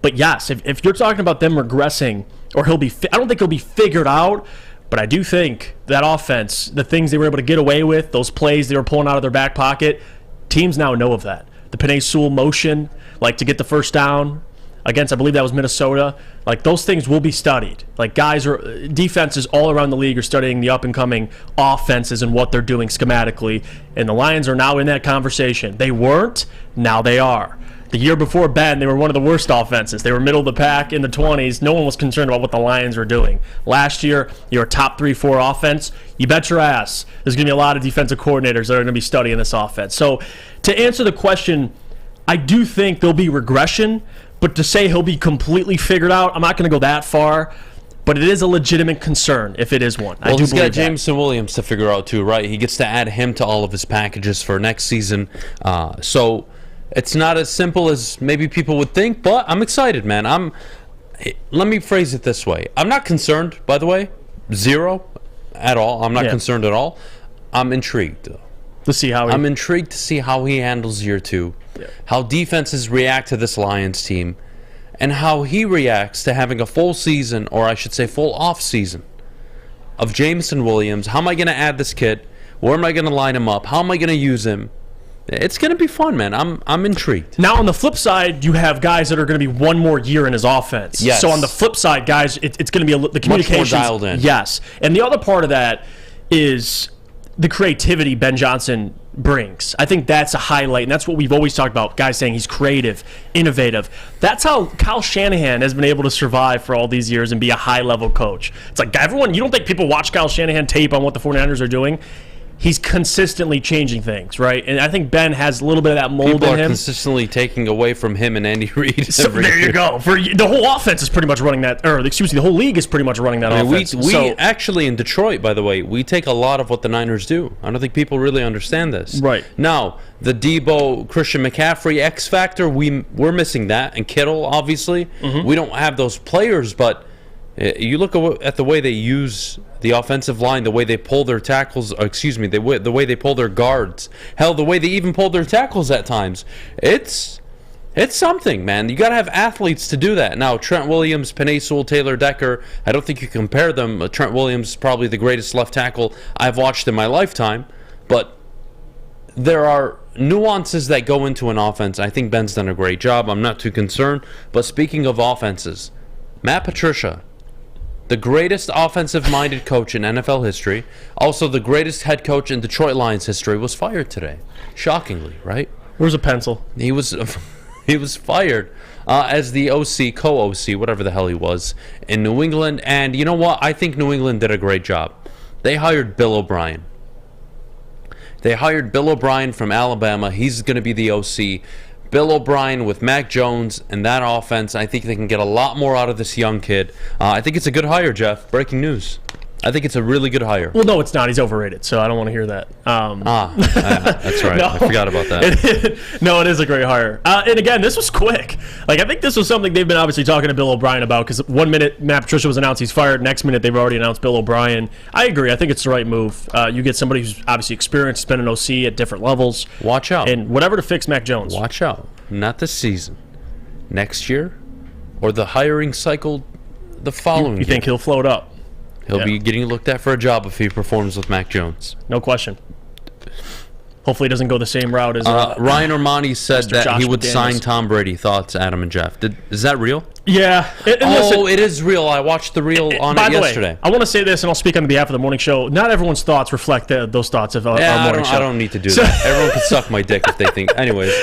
But yes, if you're talking about them regressing, or I don't think he'll be figured out, but I do think that offense, the things they were able to get away with, those plays they were pulling out of their back pocket, teams now know of that. The Penei Sewell motion, like to get the first down against, I believe that was Minnesota, like those things will be studied. Like defenses all around the league are studying the up-and-coming offenses and what they're doing schematically, and the Lions are now in that conversation. They weren't, now they are. The year before Ben, they were one of the worst offenses. They were middle of the pack in the 20s. No one was concerned about what the Lions were doing. Last year, you're a top 3-4 offense. You bet your ass there's going to be a lot of defensive coordinators that are going to be studying this offense. So to answer the question, I do think there'll be regression, but to say he'll be completely figured out, I'm not going to go that far. But it is a legitimate concern if it is one.
Well, he's got Jameson Williams to figure out too, right? He gets to add him to all of his packages for next season. So it's not as simple as maybe people would think, but I'm excited, man. Let me phrase it this way. I'm not concerned, by the way. Zero at all. I'm not concerned at all. I'm intrigued, though. I'm intrigued to see how he handles year 2, how defenses react to this Lions team, and how he reacts to having a full season, or I should say full off season, of Jameson Williams. How am I going to add this kid? Where am I going to line him up? How am I going to use him? It's going to be fun, man. I'm intrigued.
Now, on the flip side, you have guys that are going to be one more year in his offense.
Yes.
So on the flip side, guys, it's going to be the communication.
Much more dialed in.
Yes. And the other part of that is the creativity Ben Johnson brings. I think that's a highlight, and that's what we've always talked about, guys saying he's creative, innovative. That's how Kyle Shanahan has been able to survive for all these years and be a high-level coach. It's like, everyone, you don't think people watch Kyle Shanahan tape on what the 49ers are doing? He's consistently changing things, right? And I think Ben has a little bit of that mold in him.
People are consistently taking away from him and Andy Reid.
So there you go. The whole offense is pretty much running that, the whole league is pretty much running that offense.
We actually, in Detroit, by the way, we take a lot of what the Niners do. I don't think people really understand this.
Right.
Now, the Debo, Christian McCaffrey X factor, we're missing that. And Kittle, obviously. Mm-hmm. We don't have those players, but you look at the way they use the offensive line, the way they pull their tackles, the way they pull their guards. Hell, the way they even pull their tackles at times. It's something, man. You got to have athletes to do that. Now, Trent Williams, Penei Sewell, Taylor Decker, I don't think you compare them. Trent Williams is probably the greatest left tackle I've watched in my lifetime. But there are nuances that go into an offense. I think Ben's done a great job. I'm not too concerned. But speaking of offenses, Matt Patricia, the greatest offensive-minded coach in NFL history, also the greatest head coach in Detroit Lions history, was fired today. Shockingly, right?
Where's a pencil?
He was fired as the OC, co-OC, whatever the hell he was, in New England. And you know what? I think New England did a great job. They hired Bill O'Brien. They hired Bill O'Brien from Alabama. He's going to be the OC. Bill O'Brien with Mac Jones and that offense, I think they can get a lot more out of this young kid. I think it's a good hire, Jeff. Breaking news. I think it's a really good hire.
Well, no, it's not. He's overrated, so I don't want to hear that.
That's right. No, I forgot about that.
No, it is a great hire. And again, this was quick. Like, I think this was something they've been obviously talking to Bill O'Brien about, because 1 minute Matt Patricia was announced he's fired. Next minute they've already announced Bill O'Brien. I agree. I think it's the right move. You get somebody who's obviously experienced, been an OC at different levels.
Watch out.
And whatever to fix Mac Jones.
Watch out. Not this season. Next year, or the hiring cycle the following year.
You think he'll float up?
He'll be getting looked at for a job if he performs with Mac Jones.
No question. Hopefully he doesn't go the same route as
Ryan Armani said
Mr.
that
Josh
he would
McDaniels.
sign Tom Brady. Thoughts, Adam and Jeff? Is that real?
Yeah.
It is real. I watched the reel on it yesterday.
Way, I want to say this, and I'll speak on behalf of the morning show. Not everyone's thoughts reflect those thoughts of our morning show.
I don't need to do that. Everyone can suck my dick if they think. Anyways,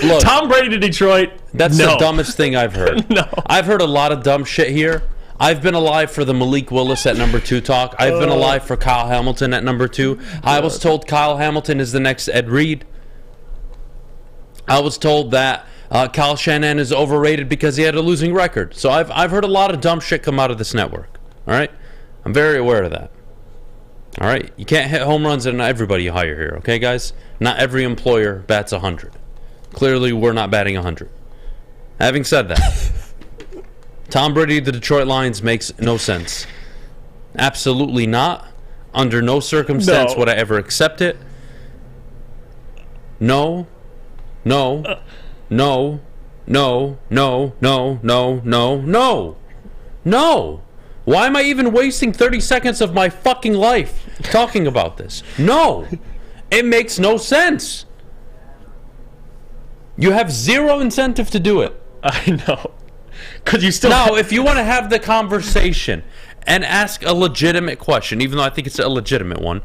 look,
Tom Brady to Detroit.
That's the dumbest thing I've heard.
No.
I've heard a lot of dumb shit here. I've been alive for the Malik Willis at number 2 talk. I've been alive for Kyle Hamilton at number 2. I was told Kyle Hamilton is the next Ed Reed. I was told that Kyle Shanahan is overrated because he had a losing record. So I've heard a lot of dumb shit come out of this network. All right? I'm very aware of that. All right? You can't hit home runs at everybody you hire here, okay, guys? Not every employer bats 100. Clearly, we're not batting 100. Having said that, Tom Brady, the Detroit Lions, makes no sense. Absolutely not. Under no circumstance would I ever accept it. No. No. No. No. No. No. No. No. No. No. Why am I even wasting 30 seconds of my fucking life talking about this? No. It makes no sense. You have zero incentive to do it.
I know. Because you still...
Now, if you want to have the conversation and ask a legitimate question, even though I think it's a legitimate one,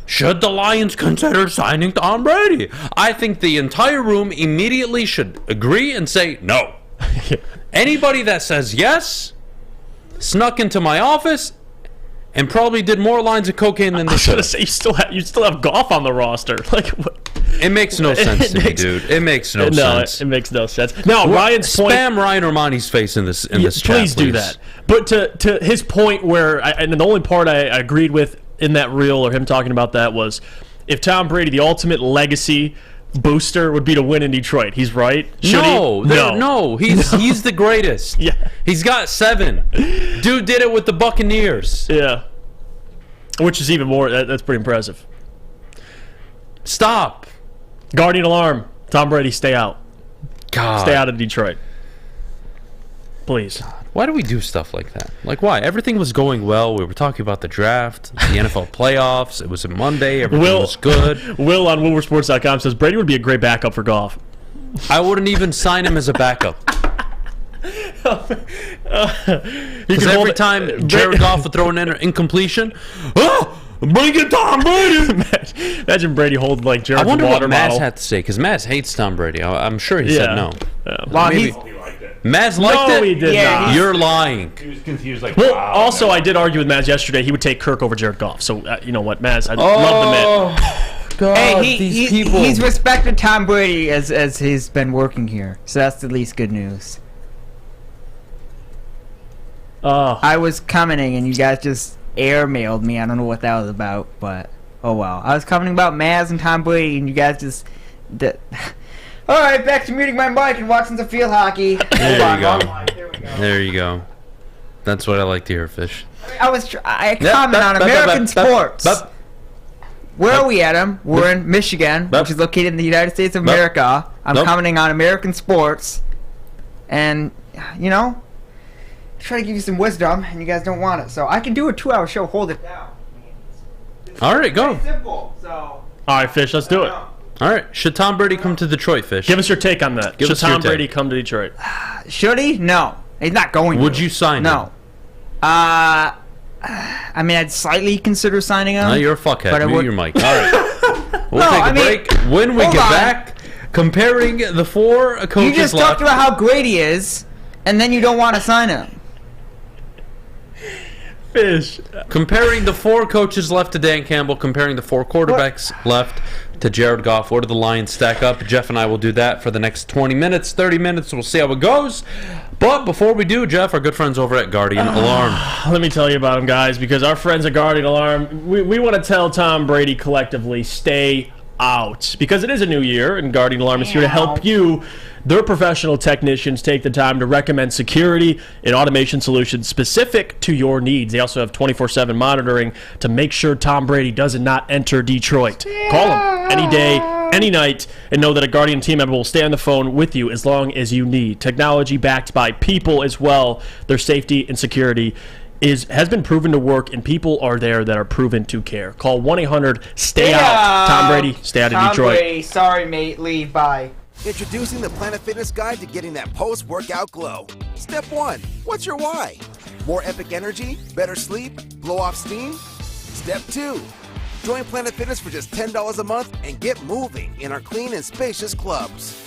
should the Lions consider signing Tom Brady? I think the entire room immediately should agree and say no. Anybody that says yes snuck into my office and probably did more lines of cocaine than they should.
I was going to say, you still have Goff on the roster. Like, what?
It makes no sense to me, dude. It makes no sense.
It makes no sense. Now, Ryan's point...
Spam Ryan Romani's face in this chat,
please do that. But to his point where... and the only part I agreed with in that reel or him talking about that was if Tom Brady, the ultimate legacy booster, would be to win in Detroit. He's right.
No. He's the greatest.
Yeah.
He's got 7. Dude did it with the Buccaneers.
Yeah. Which is even more... That's pretty impressive.
Stop.
Guardian alarm. Tom Brady, stay out.
God.
Stay out of Detroit. Please.
God. Why do we do stuff like that? Like, why? Everything was going well. We were talking about the draft, the NFL playoffs. It was a Monday. Everything was good.
Will on WoodwardSports.com says Brady would be a great backup for Goff.
I wouldn't even sign him as a backup. Because every time Jared Goff would throw an incompletion, bring it Tom Brady!
Imagine Brady holding like Jared's water bottle.
I wonder what Maz had to say, because Maz hates Tom Brady. I'm sure he said no.
Well,
Maz liked it?
He did not.
You're lying.
He was confused. Like,
well,
wow,
also, I did argue with Maz yesterday. He would take Kirk over Jared Goff. So, you know what, Maz, I love the man.
God,
hey,
these people.
He's respected Tom Brady as he's been working here. So that's the least good news. I was commenting and you guys just airmailed me. I don't know what that was about, but oh well. I was commenting about Maz and Tom Brady and you guys just... Alright, back to muting my mic and watching some field hockey.
There you go. There you go. That's what I like to hear, Fish.
I comment on American sports. Where are we, Adam? We're in Michigan, which is located in the United States of America. I'm commenting on American sports. And, you know, I try to give you some wisdom, and you guys don't want it. So I can do a 2-hour show. Hold it down.
All right, go.
It's simple, so...
All right, Fish, let's do it.
All right. Should Tom Brady come to Detroit, Fish?
Give us your take on that. Should Tom Brady come to Detroit?
Should he? No. He's not going to.
Would you sign him?
No. I mean, I'd slightly consider signing him.
No, you're a fuckhead. Mute your mic. All right. We'll take a break. When we get back, comparing the 4 coaches left.
You just talked about how great he is, and then you don't want to sign him.
Fish.
Comparing the 4 coaches left to Dan Campbell, comparing the 4 quarterbacks left to Jared Goff. Where do the Lions stack up? Jeff and I will do that for the next 20 minutes, 30 minutes. We'll see how it goes. But before we do, Jeff, our good friends over at Guardian Alarm.
Let me tell you about them, guys, because our friends at Guardian Alarm, we want to tell Tom Brady collectively, stay out. Because it is a new year, and Guardian Alarm is here to help you. Their professional technicians take the time to recommend security and automation solutions specific to your needs. They also have 24/7 monitoring to make sure Tom Brady does not enter Detroit. Call them any day, any night, and know that a Guardian team member will stay on the phone with you as long as you need. Technology backed by people as well. Their safety and security has been proven to work, and people are there that are proven to care. Call 1-800-STAY-OUT. Tom Brady, stay out of Detroit.
Tom Brady, sorry, mate. Leave. Bye.
Introducing the Planet Fitness Guide to getting that post-workout glow. Step 1. What's your why? More epic energy? Better sleep? Blow off steam? Step 2. Join Planet Fitness for just $10 a month and get moving in our clean and spacious clubs.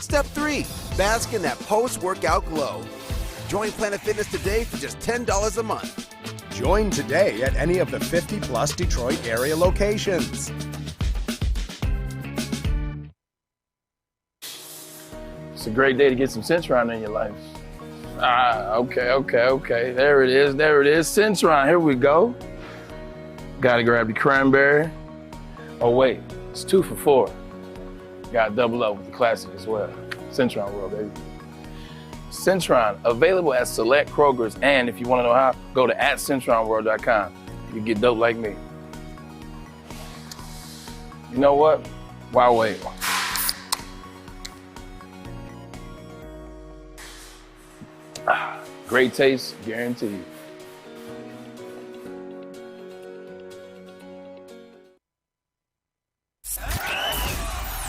Step 3. Bask in that post-workout glow. Join Planet Fitness today for just $10 a month.
Join today at any of the 50-plus Detroit area locations.
It's a great day to get some sense around in your life.
Okay. There it is. Centron, here we go. Gotta grab the cranberry. Oh, wait, it's 2 for $4. Gotta double up with the classic as well. Centron World, baby. Centron, available at select Kroger's, and if you want to know how, go to @CentronWorld.com. You can get dope like me. You know what? Why wait? Great taste, guaranteed.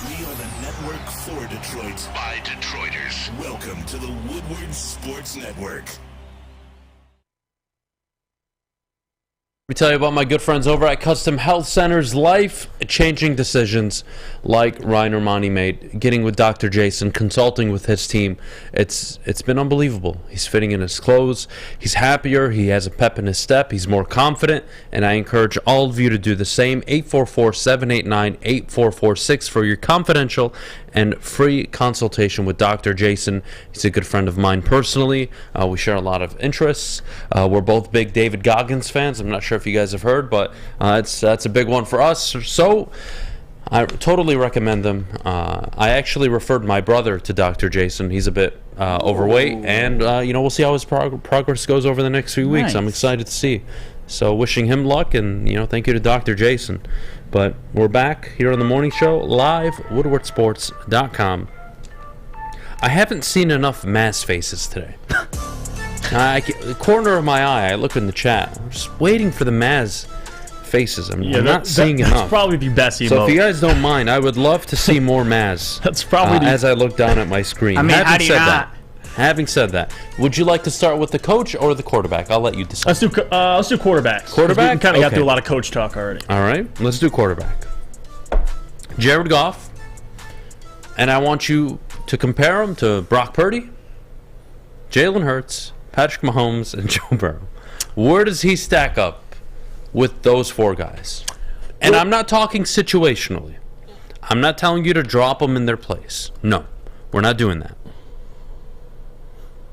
We are the network for Detroit by Detroiters. Welcome to the Woodward Sports Network.
Let me tell you about my good friends over at Custom Health Centers. Life-changing decisions like Ryan Romani made, getting with Dr. Jason, consulting with his team. It's been unbelievable. He's fitting in his clothes. He's happier. He has a pep in his step. He's more confident, and I encourage all of you to do the same. 844-789-8446 for your confidential and free consultation with Dr. Jason. He's a good friend of mine personally. We share a lot of interests. We're both big David Goggins fans. I'm not sure if you guys have heard, but that's a big one for us. So I totally recommend them. I actually referred my brother to Dr. Jason. He's a bit overweight, and we'll see how his progress goes over the next few weeks.
Nice.
I'm excited to see. So wishing him luck, and thank you to Dr. Jason. But we're back here on the morning show, live, woodwardsports.com. I haven't seen enough Maz faces today. The corner of my eye, I look in the chat. I'm just waiting for the Maz faces. I'm not seeing enough.
That's probably the best emote.
So if you guys don't mind, I would love to see more Maz.
That's probably
as I look down at my screen.
I mean, how do you not?
Having said that, would you like to start with the coach or the quarterback? I'll let you decide.
Let's do quarterback.
Quarterback?
We kind of got
Okay.
through a lot of coach talk already.
All right, let's do quarterback. Jared Goff, and I want you to compare him to Brock Purdy, Jalen Hurts, Patrick Mahomes, and Joe Burrow. Where does he stack up with those four guys? And I'm not talking situationally. I'm not telling you to drop them in their place. No, we're not doing that.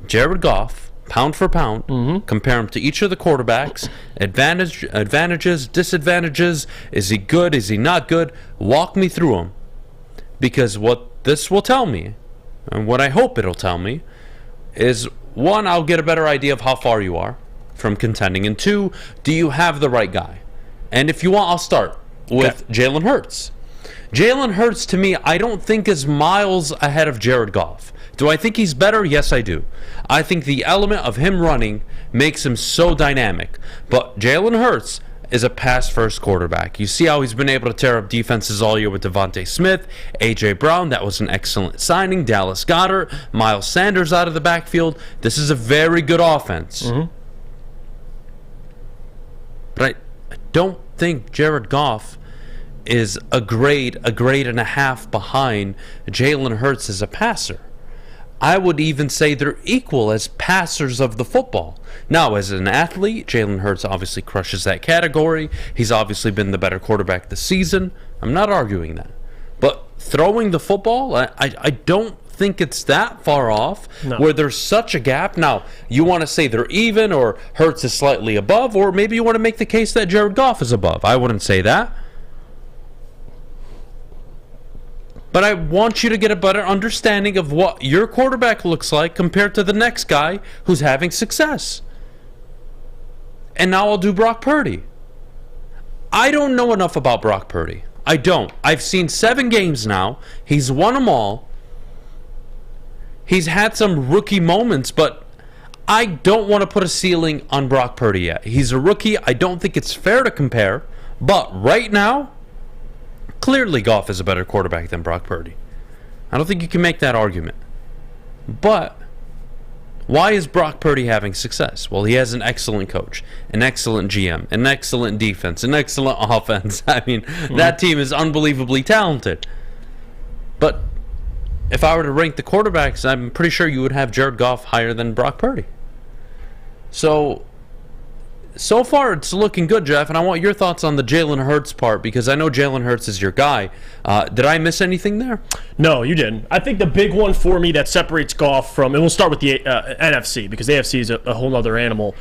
Jared Goff, pound for pound, compare him to each of the quarterbacks, advantages, disadvantages, is he good, is he not good? Walk me through them. Because what this will tell me, and what I hope it'll tell me, is one, I'll get a better idea of how far you are from contending, and two, do you have the right guy? And if you want, I'll start with Jalen Hurts. Jalen Hurts, to me, I don't think is miles ahead of Jared Goff. Do I think he's better? Yes, I do. I think the element of him running makes him so dynamic. But Jalen Hurts is a pass-first quarterback. You see how he's been able to tear up defenses all year with Devontae Smith, A.J. Brown. That was an excellent signing. Dallas Goedert, Miles Sanders out of the backfield. This is a very good offense. But I don't think Jared Goff is a grade and a half behind Jalen Hurts as a passer. I would even say they're equal as passers of the football. Now, as an athlete, Jalen Hurts obviously crushes that category. He's obviously been the better quarterback this season. I'm not arguing that. But throwing the football, I don't think it's that far off where there's such a gap. Now, you want to say they're even or Hurts is slightly above, or maybe you want to make the case that Jared Goff is above. I wouldn't say that. But I want you to get a better understanding of what your quarterback looks like compared to the next guy who's having success. And now I'll do Brock Purdy. I don't know enough about Brock Purdy. I don't. I've seen 7 games now. He's won them all. He's had some rookie moments, but I don't want to put a ceiling on Brock Purdy yet. He's a rookie. I don't think it's fair to compare. But right now, clearly Goff is a better quarterback than Brock Purdy. I don't think you can make that argument. But why is Brock Purdy having success? Well, he has an excellent coach, an excellent GM, an excellent defense, an excellent offense. I mean, that team is unbelievably talented. But if I were to rank the quarterbacks, I'm pretty sure you would have Jared Goff higher than Brock Purdy. So so far it's looking good, Jeff, and I want your thoughts on the Jalen Hurts part, because I know Jalen Hurts is your guy. Did I miss anything there?
No, you didn't. I think the big one for me that separates Goff from, and we'll start with the NFC, because the AFC is a whole other animal.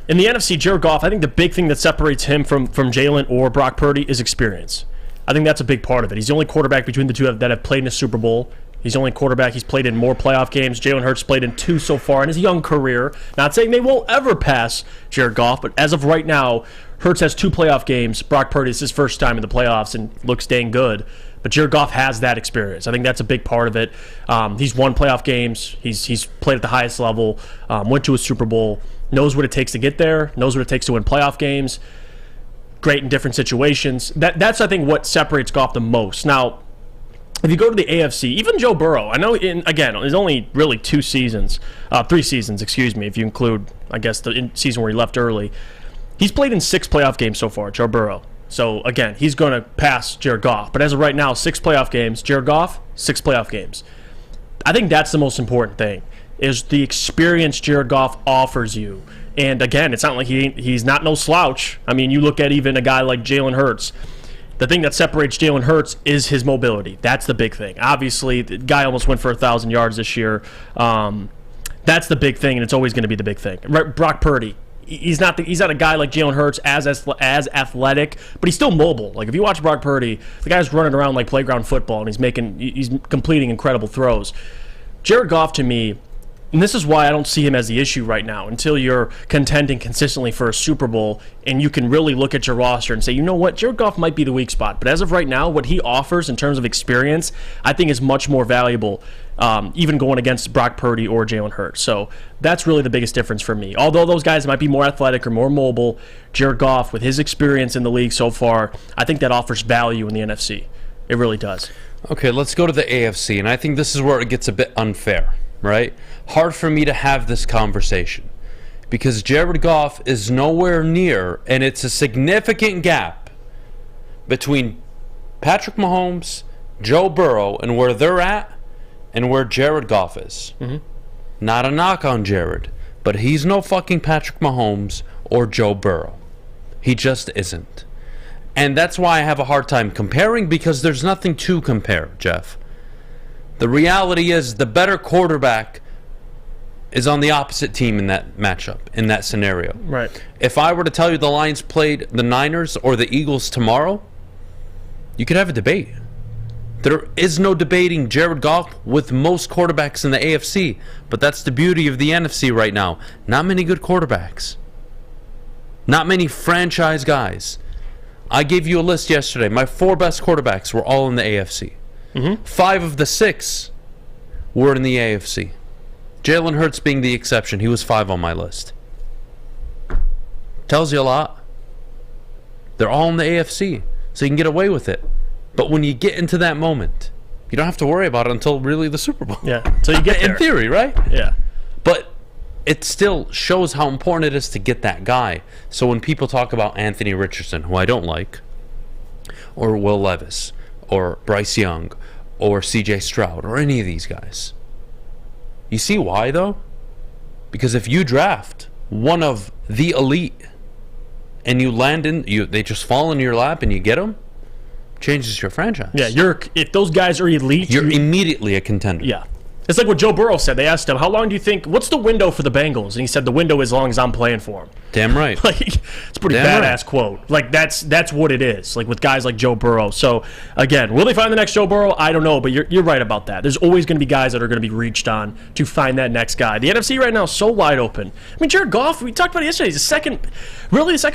In the NFC, Jared Goff, I think the big thing that separates him from Jalen or Brock Purdy is experience. I think that's a big part of it. He's the only quarterback between the two that have played in a Super Bowl. He's the only quarterback. He's played in more playoff games. Jalen Hurts played in 2 so far in his young career. Not saying they won't ever pass Jared Goff, but as of right now, Hurts has 2 playoff games. Brock Purdy is his first time in the playoffs and looks dang good. But Jared Goff has that experience. I think that's a big part of it. He's won playoff games. He's played at the highest level, went to a Super Bowl, knows what it takes to get there, knows what it takes to win playoff games. Great in different situations. That's, I think, what separates Goff the most. Now, if you go to the AFC, even Joe Burrow, I know, again, it's only really 3 seasons, if you include, I guess, the season where he left early. He's played in 6 playoff games so far, Joe Burrow. So, again, he's going to pass Jared Goff. But as of right now, 6 playoff games. Jared Goff, 6 playoff games. I think that's the most important thing, is the experience Jared Goff offers you. And, again, it's not like he's not no slouch. I mean, you look at even a guy like Jalen Hurts. The thing that separates Jalen Hurts is his mobility. That's the big thing. Obviously, the guy almost went for 1,000 yards this year. That's the big thing, and it's always going to be the big thing. Brock Purdy, he's not a guy like Jalen Hurts as athletic, but he's still mobile. Like, if you watch Brock Purdy, the guy's running around like playground football, and he's completing incredible throws. Jared Goff, to me, and this is why I don't see him as the issue right now, until you're contending consistently for a Super Bowl and you can really look at your roster and say, you know what, Jared Goff might be the weak spot. But as of right now, what he offers in terms of experience, I think is much more valuable, even going against Brock Purdy or Jalen Hurts. So that's really the biggest difference for me. Although those guys might be more athletic or more mobile, Jared Goff, with his experience in the league so far, I think that offers value in the NFC. It really does.
Okay, let's go to the AFC, and I think this is where it gets a bit unfair, right? Hard for me to have this conversation because Jared Goff is nowhere near, and it's a significant gap between Patrick Mahomes, Joe Burrow, and where they're at and where Jared Goff is. Mm-hmm. Not a knock on Jared, but he's no fucking Patrick Mahomes or Joe Burrow. He just isn't. And that's why I have a hard time comparing, because there's nothing to compare, Jeff. The reality is the better quarterback is on the opposite team in that matchup, in that scenario.
Right.
If I were to tell you the Lions played the Niners or the Eagles tomorrow, you could have a debate. There is no debating Jared Goff with most quarterbacks in the AFC, but that's the beauty of the NFC right now. Not many good quarterbacks. Not many franchise guys. I gave you a list yesterday. My 4 best quarterbacks were all in the AFC. Mm-hmm. 5 of the 6 were in the AFC. Jalen Hurts being the exception. He was 5 on my list. Tells you a lot. They're all in the AFC, so you can get away with it. But when you get into that moment, you don't have to worry about it until really the Super Bowl.
Yeah, until you get there.
In theory, right?
Yeah.
But it still shows how important it is to get that guy. So when people talk about Anthony Richardson, who I don't like, or Will Levis, or Bryce Young, or CJ Stroud, or any of these guys, you see why, though? Because if you draft one of the elite and you land in, they just fall in your lap and you get them, changes your franchise.
Yeah, if those guys are elite,
you're immediately a contender.
Yeah. It's like what Joe Burrow said. They asked him, how long do you think, what's the window for the Bengals? And he said, the window as long as I'm playing for them.
Damn right.
Like, it's a pretty badass quote. Like, that's what it is, like with guys like Joe Burrow. So, again, will they find the next Joe Burrow? I don't know, but you're right about that. There's always going to be guys that are going to be reached on to find that next guy. The NFC right now is so wide open. I mean, Jared Goff, we talked about it yesterday, he's the second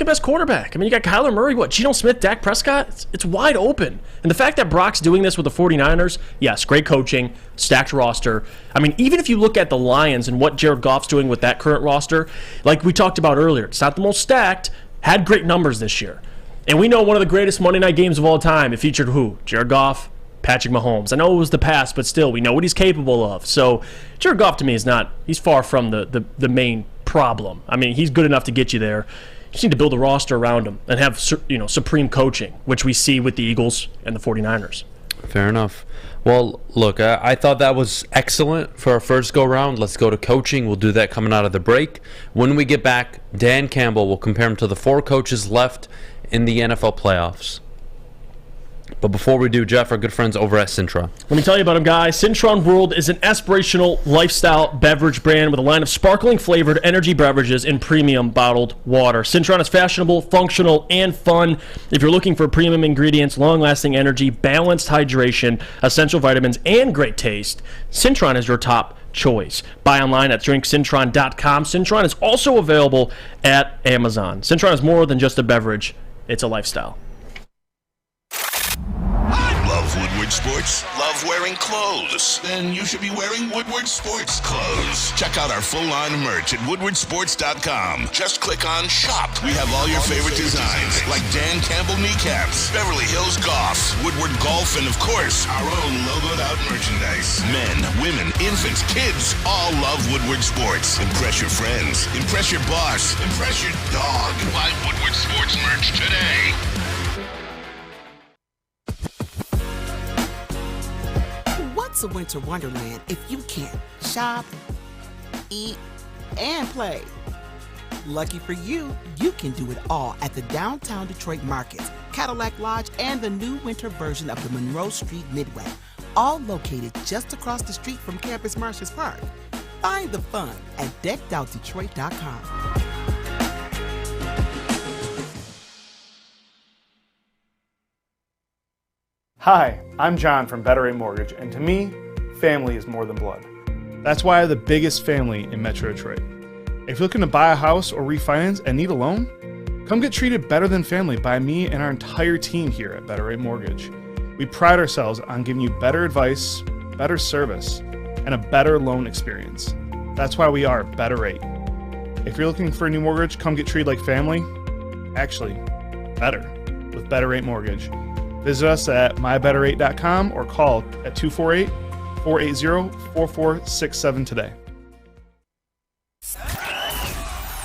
best quarterback. I mean, you got Kyler Murray, Geno Smith, Dak Prescott. It's wide open. And the fact that Brock's doing this with the 49ers, yes, great coaching, stacked roster. I mean, even if you look at the Lions and what Jared Goff's doing with that current roster, like we talked about earlier, it's not the most stacked, had great numbers this year. And we know one of the greatest Monday night games of all time, it featured who? Jared Goff, Patrick Mahomes. I know it was the past, but still, we know what he's capable of. So Jared Goff to me he's far from the main problem. I mean, he's good enough to get you there. You just need to build a roster around him and have supreme coaching, which we see with the Eagles and the 49ers.
Fair enough. Well, look, I thought that was excellent for our first go-round. Let's go to coaching. We'll do that coming out of the break. When we get back, Dan Campbell will compare him to the 4 coaches left in the NFL playoffs. But before we do, Jeff, our good friends over at Cintron.
Let me tell you about them, guys. Cintron World is an aspirational lifestyle beverage brand with a line of sparkling flavored energy beverages and premium bottled water. Cintron is fashionable, functional, and fun. If you're looking for premium ingredients, long-lasting energy, balanced hydration, essential vitamins, and great taste, Cintron is your top choice. Buy online at drinkcintron.com. Cintron is also available at Amazon. Cintron is more than just a beverage. It's a lifestyle.
Love Woodward Sports? Love wearing clothes? Then you should be wearing Woodward Sports clothes. Check out our full line of merch at woodwardsports.com. Just click on Shop. We have all your favorite designs, like Dan Campbell kneecaps, Beverly Hills Goff, Woodward Golf, and of course, our own logoed out merchandise. Men, women, infants, kids all love Woodward Sports. Impress your friends. Impress your boss. Impress your dog. Buy Woodward Sports merch today.
What's a winter wonderland if you can't shop, eat, and play? Lucky for you, you can do it all at the Downtown Detroit Market, Cadillac Lodge, and the new winter version of the Monroe Street Midway, all located just across the street from Campus Martius Park. Find the fun at deckedoutdetroit.com.
Hi, I'm John from Better Rate Mortgage, and to me, family is more than blood. That's why I have the biggest family in Metro Detroit. If you're looking to buy a house or refinance and need a loan, come get treated better than family by me and our entire team here at Better Rate Mortgage. We pride ourselves on giving you better advice, better service, and a better loan experience. That's why we are Better Rate. If you're looking for a new mortgage, come get treated like family. Actually, better with Better Rate Mortgage. Visit us at mybetterrate.com or call at 248-480-4467 today.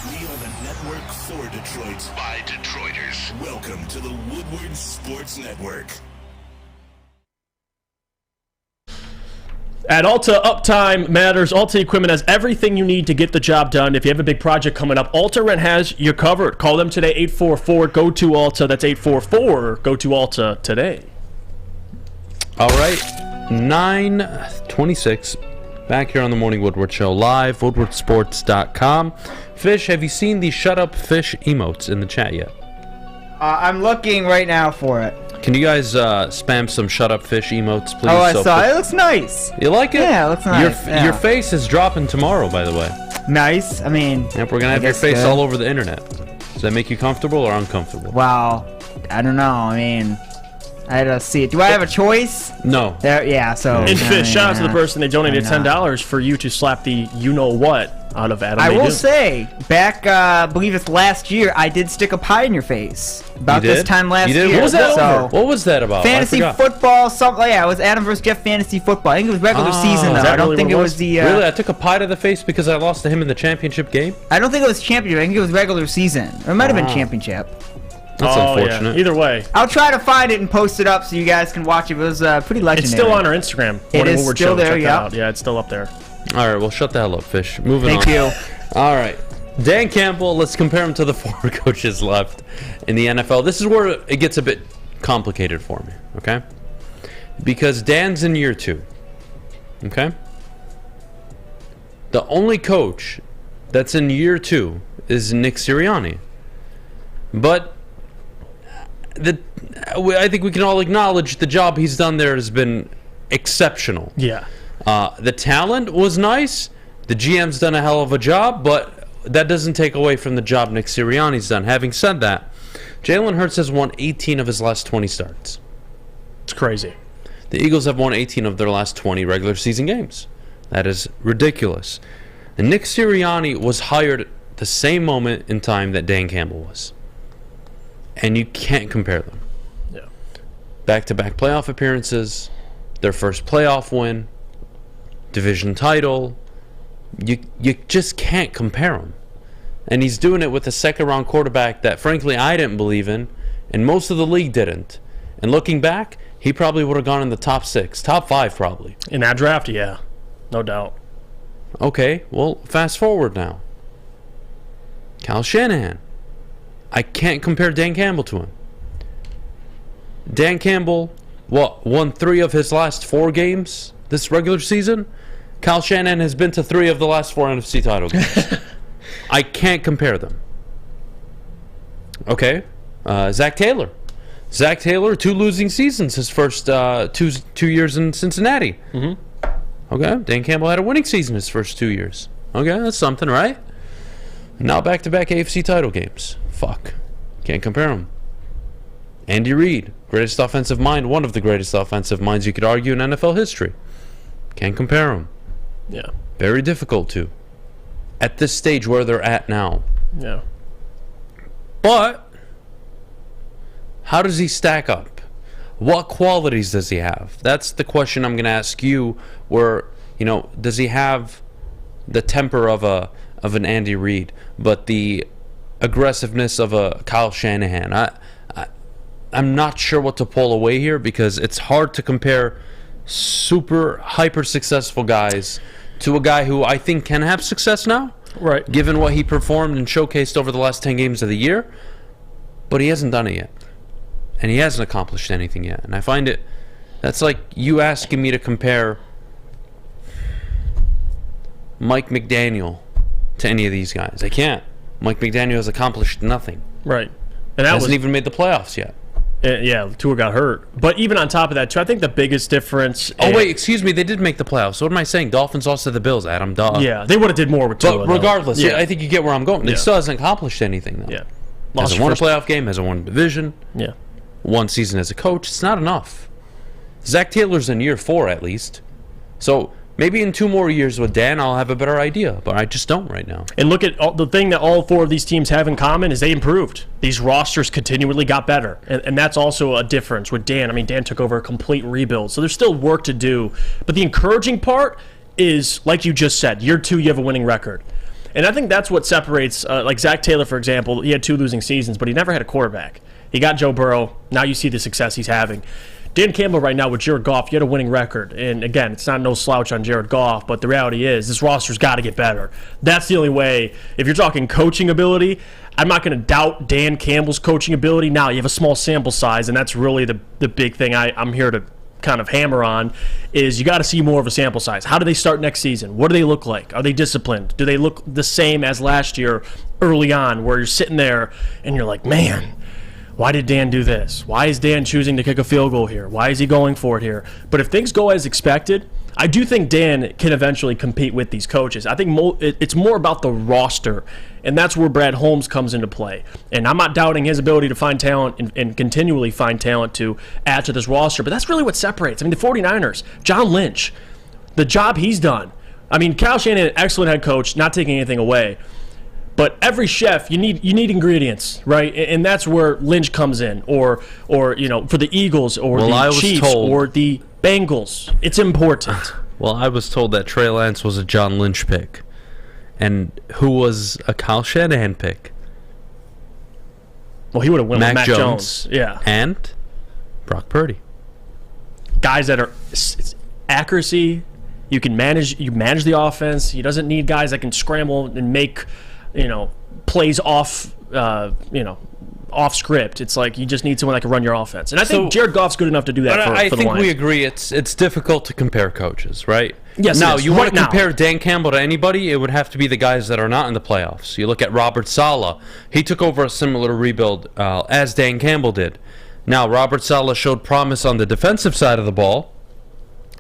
We are the network for Detroit by Detroiters. Welcome to the Woodward Sports Network.
At Alta, uptime matters. Alta Equipment has everything you need to get the job done. If you have a big project coming up, Alta Rent has you covered. Call them today, 844-GO-TO-ALTA. That's 844-GO-TO-ALTA today.
All right, 9:26. Back here on the Morning Woodward Show, live, woodwardsports.com. Fish, have you seen the Shut Up Fish emotes in the chat yet?
I'm looking right now for it.
Can you guys spam some Shut Up Fish emotes, please?
Oh, I saw it. It looks nice.
You like it?
Yeah, it looks nice.
Your face is dropping tomorrow, by the way.
Nice. I mean,
yep, we're going to have your face all over the internet. Does that make you comfortable or uncomfortable?
Wow. I don't know. I mean, I had to see it. Do I have a choice?
No.
There, yeah, so.
And Fish, shout out to the person that donated $10 for you to slap the you-know-what out of Adham.
I will say, back, I believe it's last year, I did stick a pie in your face. About this time last year.
What was that over? What was that about?
Fantasy football, something. Yeah, it was Adham versus Jeff fantasy football. I think it was regular season, though. I don't think it was the...
Really? I took a pie to the face because I lost to him in the championship game?
I don't think it was championship. I think it was regular season. Or it might have been championship.
That's unfortunate.
Yeah. Either way.
I'll try to find it and post it up so you guys can watch it. It was pretty legendary.
It's still on our Instagram.
It is still there, yeah.
Yeah, it's still up there.
All right, well, shut the hell up, Fish. Moving on.
Thank you.
All right. Dan Campbell, let's compare him to the 4 coaches left in the NFL. This is where it gets a bit complicated for me, okay? Because Dan's in year 2, okay? The only coach that's in year 2 is Nick Sirianni. But I think we can all acknowledge the job he's done there has been exceptional.
Yeah.
The talent was nice. The GM's done a hell of a job, but that doesn't take away from the job Nick Sirianni's done. Having said that, Jalen Hurts has won 18 of his last 20 starts.
It's crazy.
The Eagles have won 18 of their last 20 regular season games. That is ridiculous. And Nick Sirianni was hired at the same moment in time that Dan Campbell was. And you can't compare them.
Yeah.
Back-to-back playoff appearances, their first playoff win, division title. You just can't compare them. And he's doing it with a second-round quarterback that, frankly, I didn't believe in, and most of the league didn't. And looking back, he probably would have gone in the top 6, top 5 probably.
In that draft, yeah. No doubt.
Okay, well, fast forward now. Kyle Shanahan. I can't compare Dan Campbell to him. Dan Campbell, won 3 of his last 4 games this regular season? Kyle Shanahan has been to 3 of the last 4 NFC title games. I can't compare them. Okay, Zach Taylor. Zach Taylor, 2 losing seasons his first 2 years in Cincinnati. Okay, Dan Campbell had a winning season his first 2 years. Okay, that's something, right? Now back-to-back AFC title games. Fuck. Can't compare them. Andy Reid, greatest offensive mind, one of the greatest offensive minds you could argue in NFL history. Can't compare them.
Yeah.
Very difficult to. At this stage where they're at now.
Yeah.
But how does he stack up? What qualities does he have? That's the question I'm going to ask you. Where, does he have the temper of an Andy Reid, but the aggressiveness of a Kyle Shanahan? I'm not sure what to pull away here, because it's hard to compare super hyper successful guys to a guy who I think can have success now,
right?
Given what he performed and showcased over the last 10 games of the year, but he hasn't done it yet, and he hasn't accomplished anything yet. And I find that's like you asking me to compare Mike McDaniel to any of these guys. I can't. Mike McDaniel has accomplished nothing.
Right, and that
hasn't even made the playoffs yet.
Yeah, Tua got hurt. But even on top of that, too, I think the biggest difference...
Oh, wait, excuse me. They did make the playoffs. What am I saying? Dolphins lost to the Bills, Adam. Duh.
Yeah, they would have did more with Tua.
But regardless, I think you get where I'm going. He still hasn't accomplished anything, though.
Yeah.
Hasn't won a playoff game, hasn't won a division.
Yeah.
1 season as a coach. It's not enough. Zach Taylor's in year 4, at least. So... maybe in 2 more years with Dan, I'll have a better idea, but I just don't right now.
And look at the thing that all 4 of these teams have in common is they improved. These rosters continually got better, and that's also a difference with Dan. I mean, Dan took over a complete rebuild, so there's still work to do. But the encouraging part is, like you just said, year 2, you have a winning record. And I think that's what separates, like Zach Taylor, for example, he had 2 losing seasons, but he never had a quarterback. He got Joe Burrow. Now you see the success he's having. Dan Campbell right now with Jared Goff, you had a winning record. And again, it's not no slouch on Jared Goff, but the reality is this roster's got to get better. That's the only way. If you're talking coaching ability, I'm not going to doubt Dan Campbell's coaching ability. Now, you have a small sample size, and that's really the big thing I'm here to kind of hammer on, is you got to see more of a sample size. How do they start next season? What do they look like? Are they disciplined? Do they look the same as last year early on, where you're sitting there and you're like, man, why did Dan do this? Why is Dan choosing to kick a field goal here? Why is he going for it here? But if things go as expected, I do think Dan can eventually compete with these coaches. I think it's more about the roster, and that's where Brad Holmes comes into play. And I'm not doubting his ability to find talent and continually find talent to add to this roster, but that's really what separates. I mean, the 49ers, John Lynch, the job he's done. I mean, Kyle Shanahan, excellent head coach, not taking anything away. But every chef, you need ingredients, right? And that's where Lynch comes in, or for the Eagles, or the Chiefs, or the Bengals. It's important.
Well, I was told that Trey Lance was a John Lynch pick, and who was a Kyle Shanahan pick?
Well, he would have won with Mac Jones, yeah,
and Brock Purdy.
Guys that are accuracy. You can manage the offense. He doesn't need guys that can scramble and make plays off script. It's like you just need someone that can run your offense. And I think Jared Goff's good enough to do that for the Lions.
I think we agree it's difficult to compare coaches, right?
Yes.
Now, you want to compare Dan Campbell to anybody, it would have to be the guys that are not in the playoffs. You look at Robert Saleh. He took over a similar rebuild as Dan Campbell did. Now, Robert Saleh showed promise on the defensive side of the ball,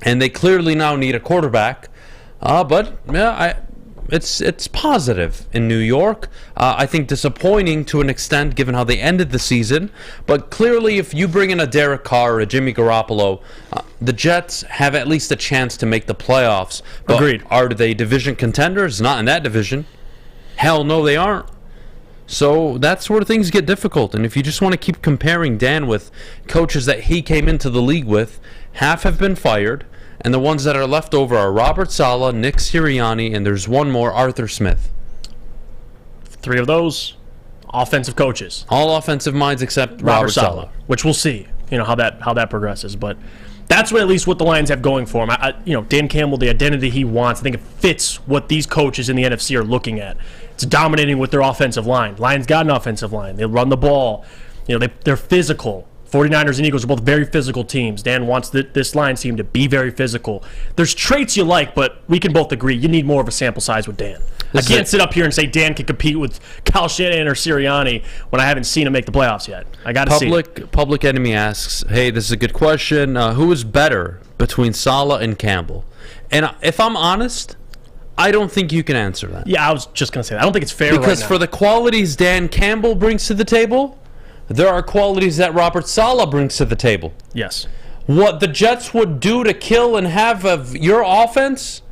and they clearly now need a quarterback. It's positive in New York. I think disappointing to an extent given how they ended the season. But clearly, if you bring in a Derek Carr or a Jimmy Garoppolo, the Jets have at least a chance to make the playoffs. But
agreed.
Are they division contenders? Not in that division. Hell no, they aren't. So that's where things get difficult. And if you just want to keep comparing Dan with coaches that he came into the league with, half have been fired. And the ones that are left over are Robert Saleh, Nick Sirianni, and there's one more, Arthur Smith.
3 of those, offensive coaches.
All offensive minds except Robert Saleh.
Which we'll see. how that progresses. But that's at least what the Lions have going for him. Dan Campbell, the identity he wants, I think it fits what these coaches in the NFC are looking at. It's dominating with their offensive line. Lions got an offensive line. They run the ball. They're physical. 49ers and Eagles are both very physical teams. Dan wants this Lions team to be very physical. There's traits you like, but we can both agree you need more of a sample size with Dan. I can't sit up here and say Dan can compete with Kyle Shanahan or Sirianni when I haven't seen him make the playoffs yet. I got to see it.
Public Enemy asks, hey, this is a good question. Who is better between Saleh and Campbell? And if I'm honest, I don't think you can answer that.
Yeah, I was just going to say that. I don't think it's fair
because for the qualities Dan Campbell brings to the table, there are qualities that Robert Saleh brings to the table.
Yes.
What the Jets would do to kill and have of your offense,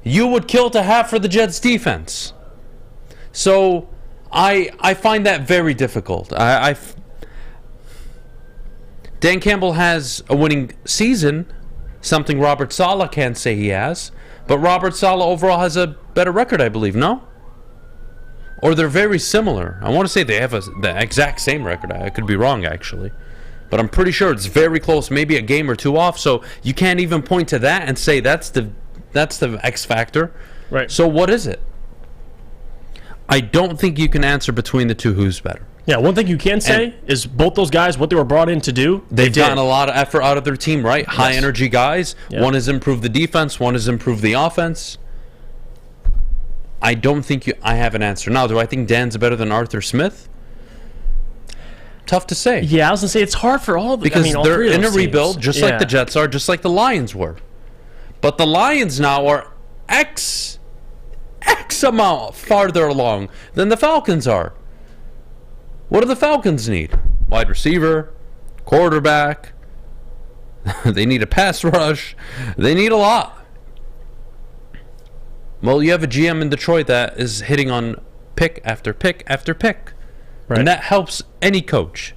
you would kill to have for the Jets' defense. So I find that very difficult. Dan Campbell has a winning season, something Robert Saleh can't say he has, but Robert Saleh overall has a better record, I believe, no? Or they're very similar. I want to say they have the exact same record. I could be wrong, actually. But I'm pretty sure it's very close, maybe a game or two off. So you can't even point to that and say that's the X factor.
Right.
So what is it? I don't think you can answer between the two who's better.
Yeah, one thing you can say is both those guys, what they were brought in to do,
they've gotten a lot of effort out of their team, right? Yes. High energy guys. Yep. One has improved the defense, one has improved the offense. I don't think I have an answer. Now, do I think Dan's better than Arthur Smith? Tough to say.
Yeah, I was going to say it's hard for all
because
all
they're
three of
in a
those
rebuild,
teams.
just like the Jets are, just like the Lions were. But the Lions now are X amount farther along than the Falcons are. What do the Falcons need? Wide receiver, quarterback. They need a pass rush. They need a lot. Well, you have a GM in Detroit that is hitting on pick after pick after pick. Right. And that helps any coach.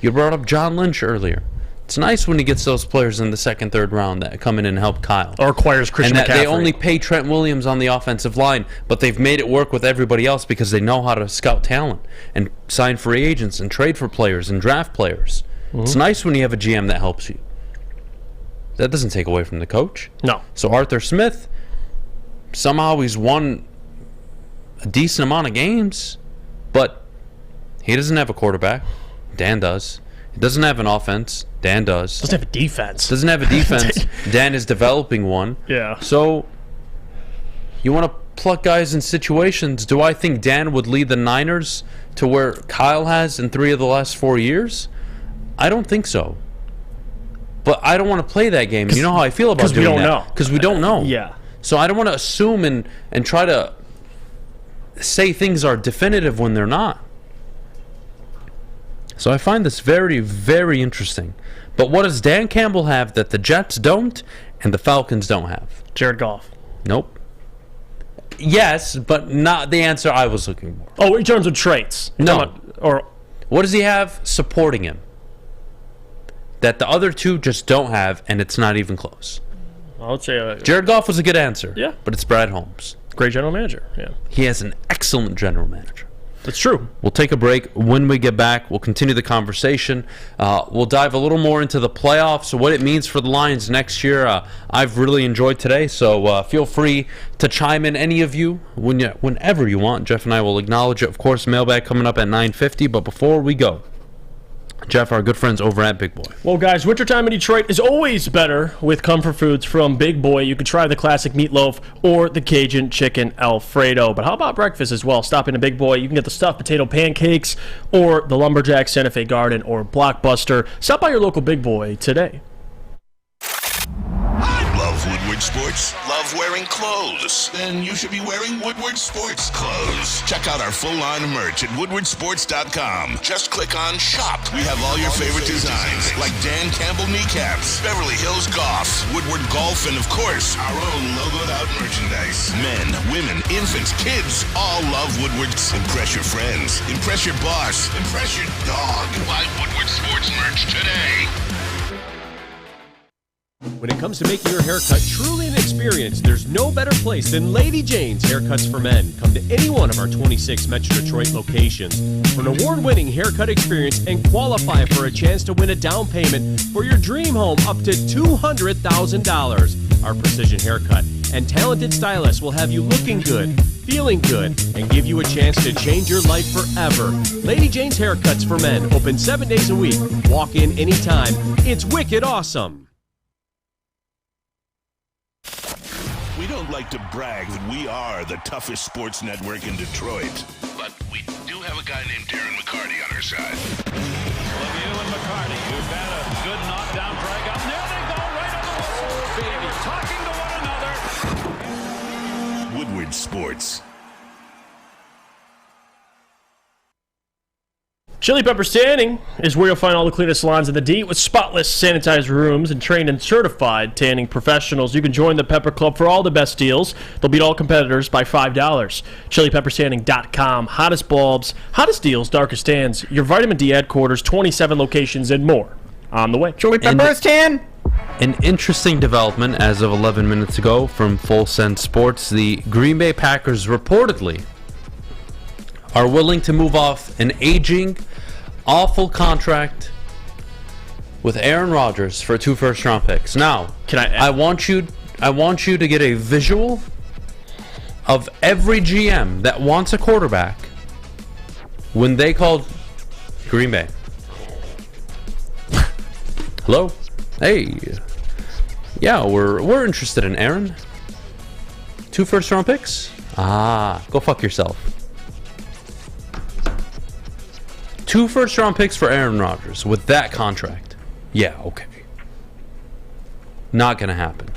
You brought up John Lynch earlier. It's nice when he gets those players in the second, third round that come in and help Kyle.
Or acquires Christian McCaffrey.
And that they only pay Trent Williams on the offensive line, but they've made it work with everybody else because they know how to scout talent and sign free agents and trade for players and draft players. Mm-hmm. It's nice when you have a GM that helps you. That doesn't take away from the coach.
No.
So Arthur Smith, somehow he's won a decent amount of games, but he doesn't have a quarterback. Dan does. He doesn't have an offense. Dan does.
Doesn't have a defense.
Doesn't have a defense. Dan is developing one.
Yeah.
So you want to pluck guys in situations. Do I think Dan would lead the Niners to where Kyle has in 3 of the last 4 years? I don't think so. But I don't want to play that game. You know how I feel about doing that.
Because we don't know.
Because we don't know.
Yeah.
So I don't want to assume and try to say things are definitive when they're not. So I find this very, very interesting. But what does Dan Campbell have that the Jets don't and the Falcons don't have?
Jared Goff.
Nope. Yes, but not the answer I was looking for.
Oh, in terms of traits?
No. Or what does he have supporting him that the other two just don't have, and it's not even close?
I would say
Jared Goff was a good answer.
Yeah.
But it's Brad Holmes.
Great general manager. Yeah.
He has an excellent general manager.
That's true.
We'll take a break. When we get back, we'll continue the conversation. We'll dive a little more into the playoffs, what it means for the Lions next year. I've really enjoyed today, so feel free to chime in, any of you, whenever you want. Jeff and I will acknowledge it. Of course, mailbag coming up at 9:50, but before we go, Jeff, our good friends over at Big Boy.
Well, guys, wintertime in Detroit is always better with comfort foods from Big Boy. You can try the classic meatloaf or the Cajun chicken Alfredo. But how about breakfast as well? Stop in a Big Boy. You can get the stuffed potato pancakes or the lumberjack Santa Fe Garden or Blockbuster. Stop by your local Big Boy today.
Love Woodward Sports? Love wearing clothes? Then you should be wearing Woodward Sports clothes. Check out our full line of merch at woodwardsports.com. Just click on shop. We have all your favorite designs, like Dan Campbell kneecaps, Beverly Hills Goff, Woodward Golf, and of course, our own logoed out merchandise. Men, women, infants, kids, all love Woodward. Impress your friends. Impress your boss. Impress your dog. Buy Woodward Sports merch today.
When it comes to making your haircut truly an experience, there's no better place than Lady Jane's Haircuts for Men. Come to any one of our 26 Metro Detroit locations for an award-winning haircut experience and qualify for a chance to win a down payment for your dream home up to $200,000. Our precision haircut and talented stylists will have you looking good, feeling good, and give you a chance to change your life forever. Lady Jane's Haircuts for Men, open 7 days a week. Walk in anytime. It's wicked awesome.
We don't like to brag that we are the toughest sports network in Detroit, but we do have a guy named Darren McCarty on our side.
Lemieux and McCarty, who've had a good knockdown drag up. There they go, right on the whistle. Baby, talking to one another.
Woodward Sports.
Chili Peppers Tanning is where you'll find all the cleanest salons in the D with spotless, sanitized rooms and trained and certified tanning professionals. You can join the Pepper Club for all the best deals. They'll beat all competitors by $5. ChiliPeppersTanning.com. Hottest bulbs, hottest deals, darkest tans, your vitamin D headquarters, 27 locations, and more on the way.
Chili Peppers Tan!
An interesting development as of 11 minutes ago from Full Send Sports. The Green Bay Packers reportedly are willing to move off an aging, awful contract with Aaron Rodgers for 2 first-round picks. Now, I want you to get a visual of every GM that wants a quarterback when they called Green Bay. Hello? Hey. Yeah, we're interested in Aaron. 2 first-round picks? Go fuck yourself. 2 first-round picks for Aaron Rodgers with that contract. Yeah, okay. Not gonna happen.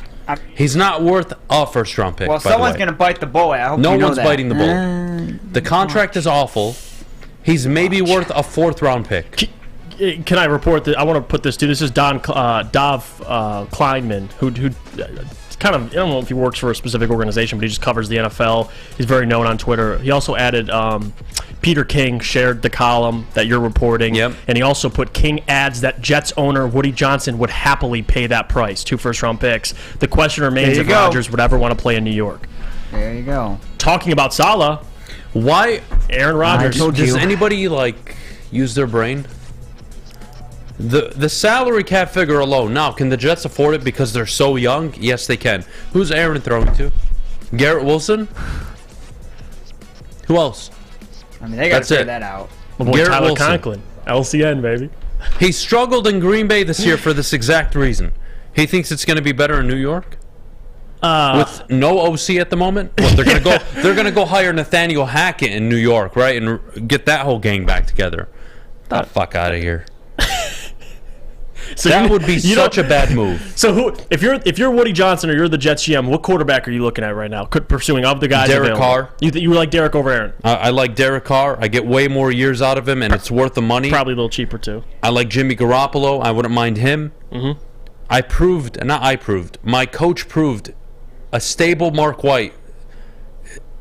He's not worth a first-round pick.
Well, someone's gonna bite the bullet. I hope
no
you know
one's
that.
biting the bullet. The contract is awful. He's maybe worth a 4th-round pick.
Can I report that? I want to put this to. This is Dov Kleinman, who kind of, I don't know if he works for a specific organization, but he just covers the NFL. He's very known on Twitter. He also added Peter King shared the column that you're reporting.
Yep.
And he also put King adds that Jets owner Woody Johnson would happily pay that price, 2 first-round picks. The question remains if Rodgers would ever want to play in New York.
There you go.
Talking about Saleh,
why
Aaron Rodgers?
Does anybody use their brain? The salary cap figure alone. Now, can the Jets afford it because they're so young? Yes, they can. Who's Aaron throwing to? Garrett Wilson? Who else?
I mean, they got to figure that out.
My boy Tyler Conklin. LCN, baby.
He struggled in Green Bay this year for this exact reason. He thinks it's going to be better in New York? With no OC at the moment? What, they're gonna go hire Nathaniel Hackett in New York, right? And get that whole gang back together. Get the fuck out of here. So that would be such a bad move.
So if you're Woody Johnson or you're the Jets GM, what quarterback are you looking at right now? Pursuing of the guys
Derek
available?
Carr.
You like Derek over Aaron?
I like Derek Carr. I get way more years out of him, and it's worth the money.
Probably a little cheaper too.
I like Jimmy Garoppolo. I wouldn't mind him.
Mm-hmm.
My coach proved a stable Mark White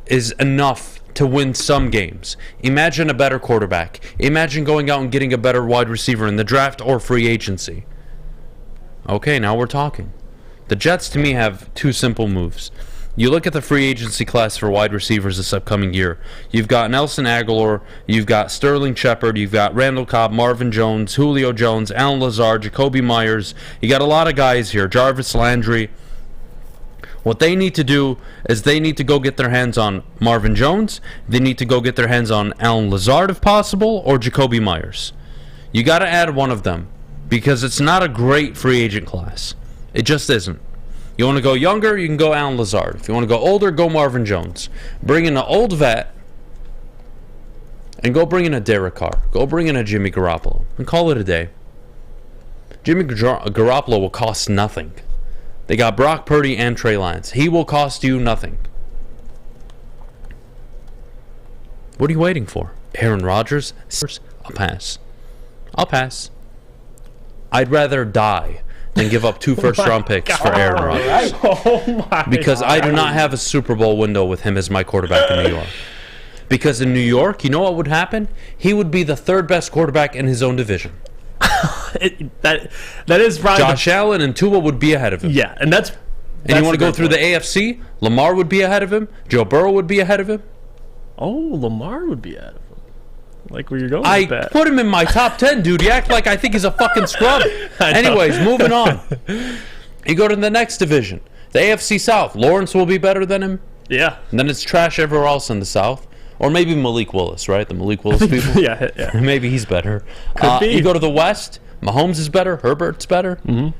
is enough to win some games. Imagine a better quarterback. Imagine going out and getting a better wide receiver in the draft or free agency. Okay, now we're talking. The Jets, to me, have 2 simple moves. You look at the free agency class for wide receivers this upcoming year. You've got Nelson Aguilar, you've got Sterling Shepard, you've got Randall Cobb, Marvin Jones, Julio Jones, Alan Lazard, Jacoby Myers. You got a lot of guys here. Jarvis Landry. What they need to do is they need to go get their hands on Marvin Jones. They need to go get their hands on Alan Lazard if possible, or Jacoby Myers. You got to add one of them because it's not a great free agent class. It just isn't. You want to go younger, you can go Alan Lazard. If you want to go older, go Marvin Jones. Bring in an old vet and go bring in a Derek Carr. Go bring in a Jimmy Garoppolo and call it a day. Jimmy Garoppolo will cost nothing. They got Brock Purdy and Trey Lance. He will cost you nothing. What are you waiting for? Aaron Rodgers? I'll pass. I'd rather die than give up 2 first-round picks for Aaron Rodgers. Because I do not have a Super Bowl window with him as my quarterback in New York. Because in New York, you know what would happen? He would be the 3rd best quarterback in his own division.
that is probably
Josh Allen and Tua would be ahead of him.
Yeah, and that's
you want to go through the AFC? Lamar would be ahead of him. Joe Burrow would be ahead of him.
Oh, Lamar would be ahead of him. Like where you're going
I
with that.
put him in my top 10, dude. You act like I think he's a fucking scrub. Anyways, moving on. You go to the next division. The AFC South. Lawrence will be better than him.
Yeah.
And then it's trash everywhere else in the South. Or maybe Malik Willis, right? The Malik Willis people.
yeah.
Maybe he's better.
Could be.
You go to the West. Mahomes is better. Herbert's better.
Mm-hmm.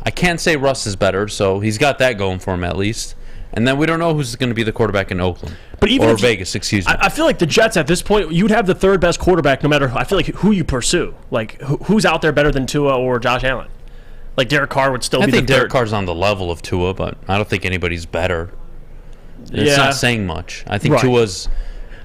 I can't say Russ is better, so he's got that going for him at least. And then we don't know who's going to be the quarterback in Oakland.
But even
or Vegas, excuse me.
I feel like the Jets at this point, you'd have the third best quarterback no matter, I feel like, who you pursue. Like, who's out there better than Tua or Josh Allen? Like, Derek Carr would still be the third.
I think Derek Carr's on the level of Tua, but I don't think anybody's better. It's not saying much. I think Tua's...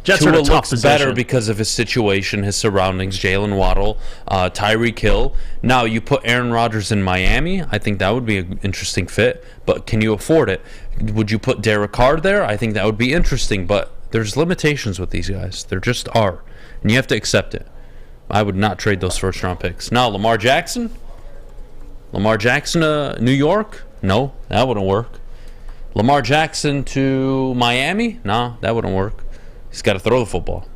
Jets
Tua
are in a tough
looks
position.
better because of his situation, his surroundings, Jalen Waddle, Tyreek Hill. Now, you put Aaron Rodgers in Miami, I think that would be an interesting fit, but can you afford it? Would you put Derek Carr there? I think that would be interesting, but there's limitations with these guys. There just are, and you have to accept it. I would not trade those first-round picks. Now, Lamar Jackson? New York? No, that wouldn't work. Lamar Jackson to Miami? No, that wouldn't work. He's got to throw the football.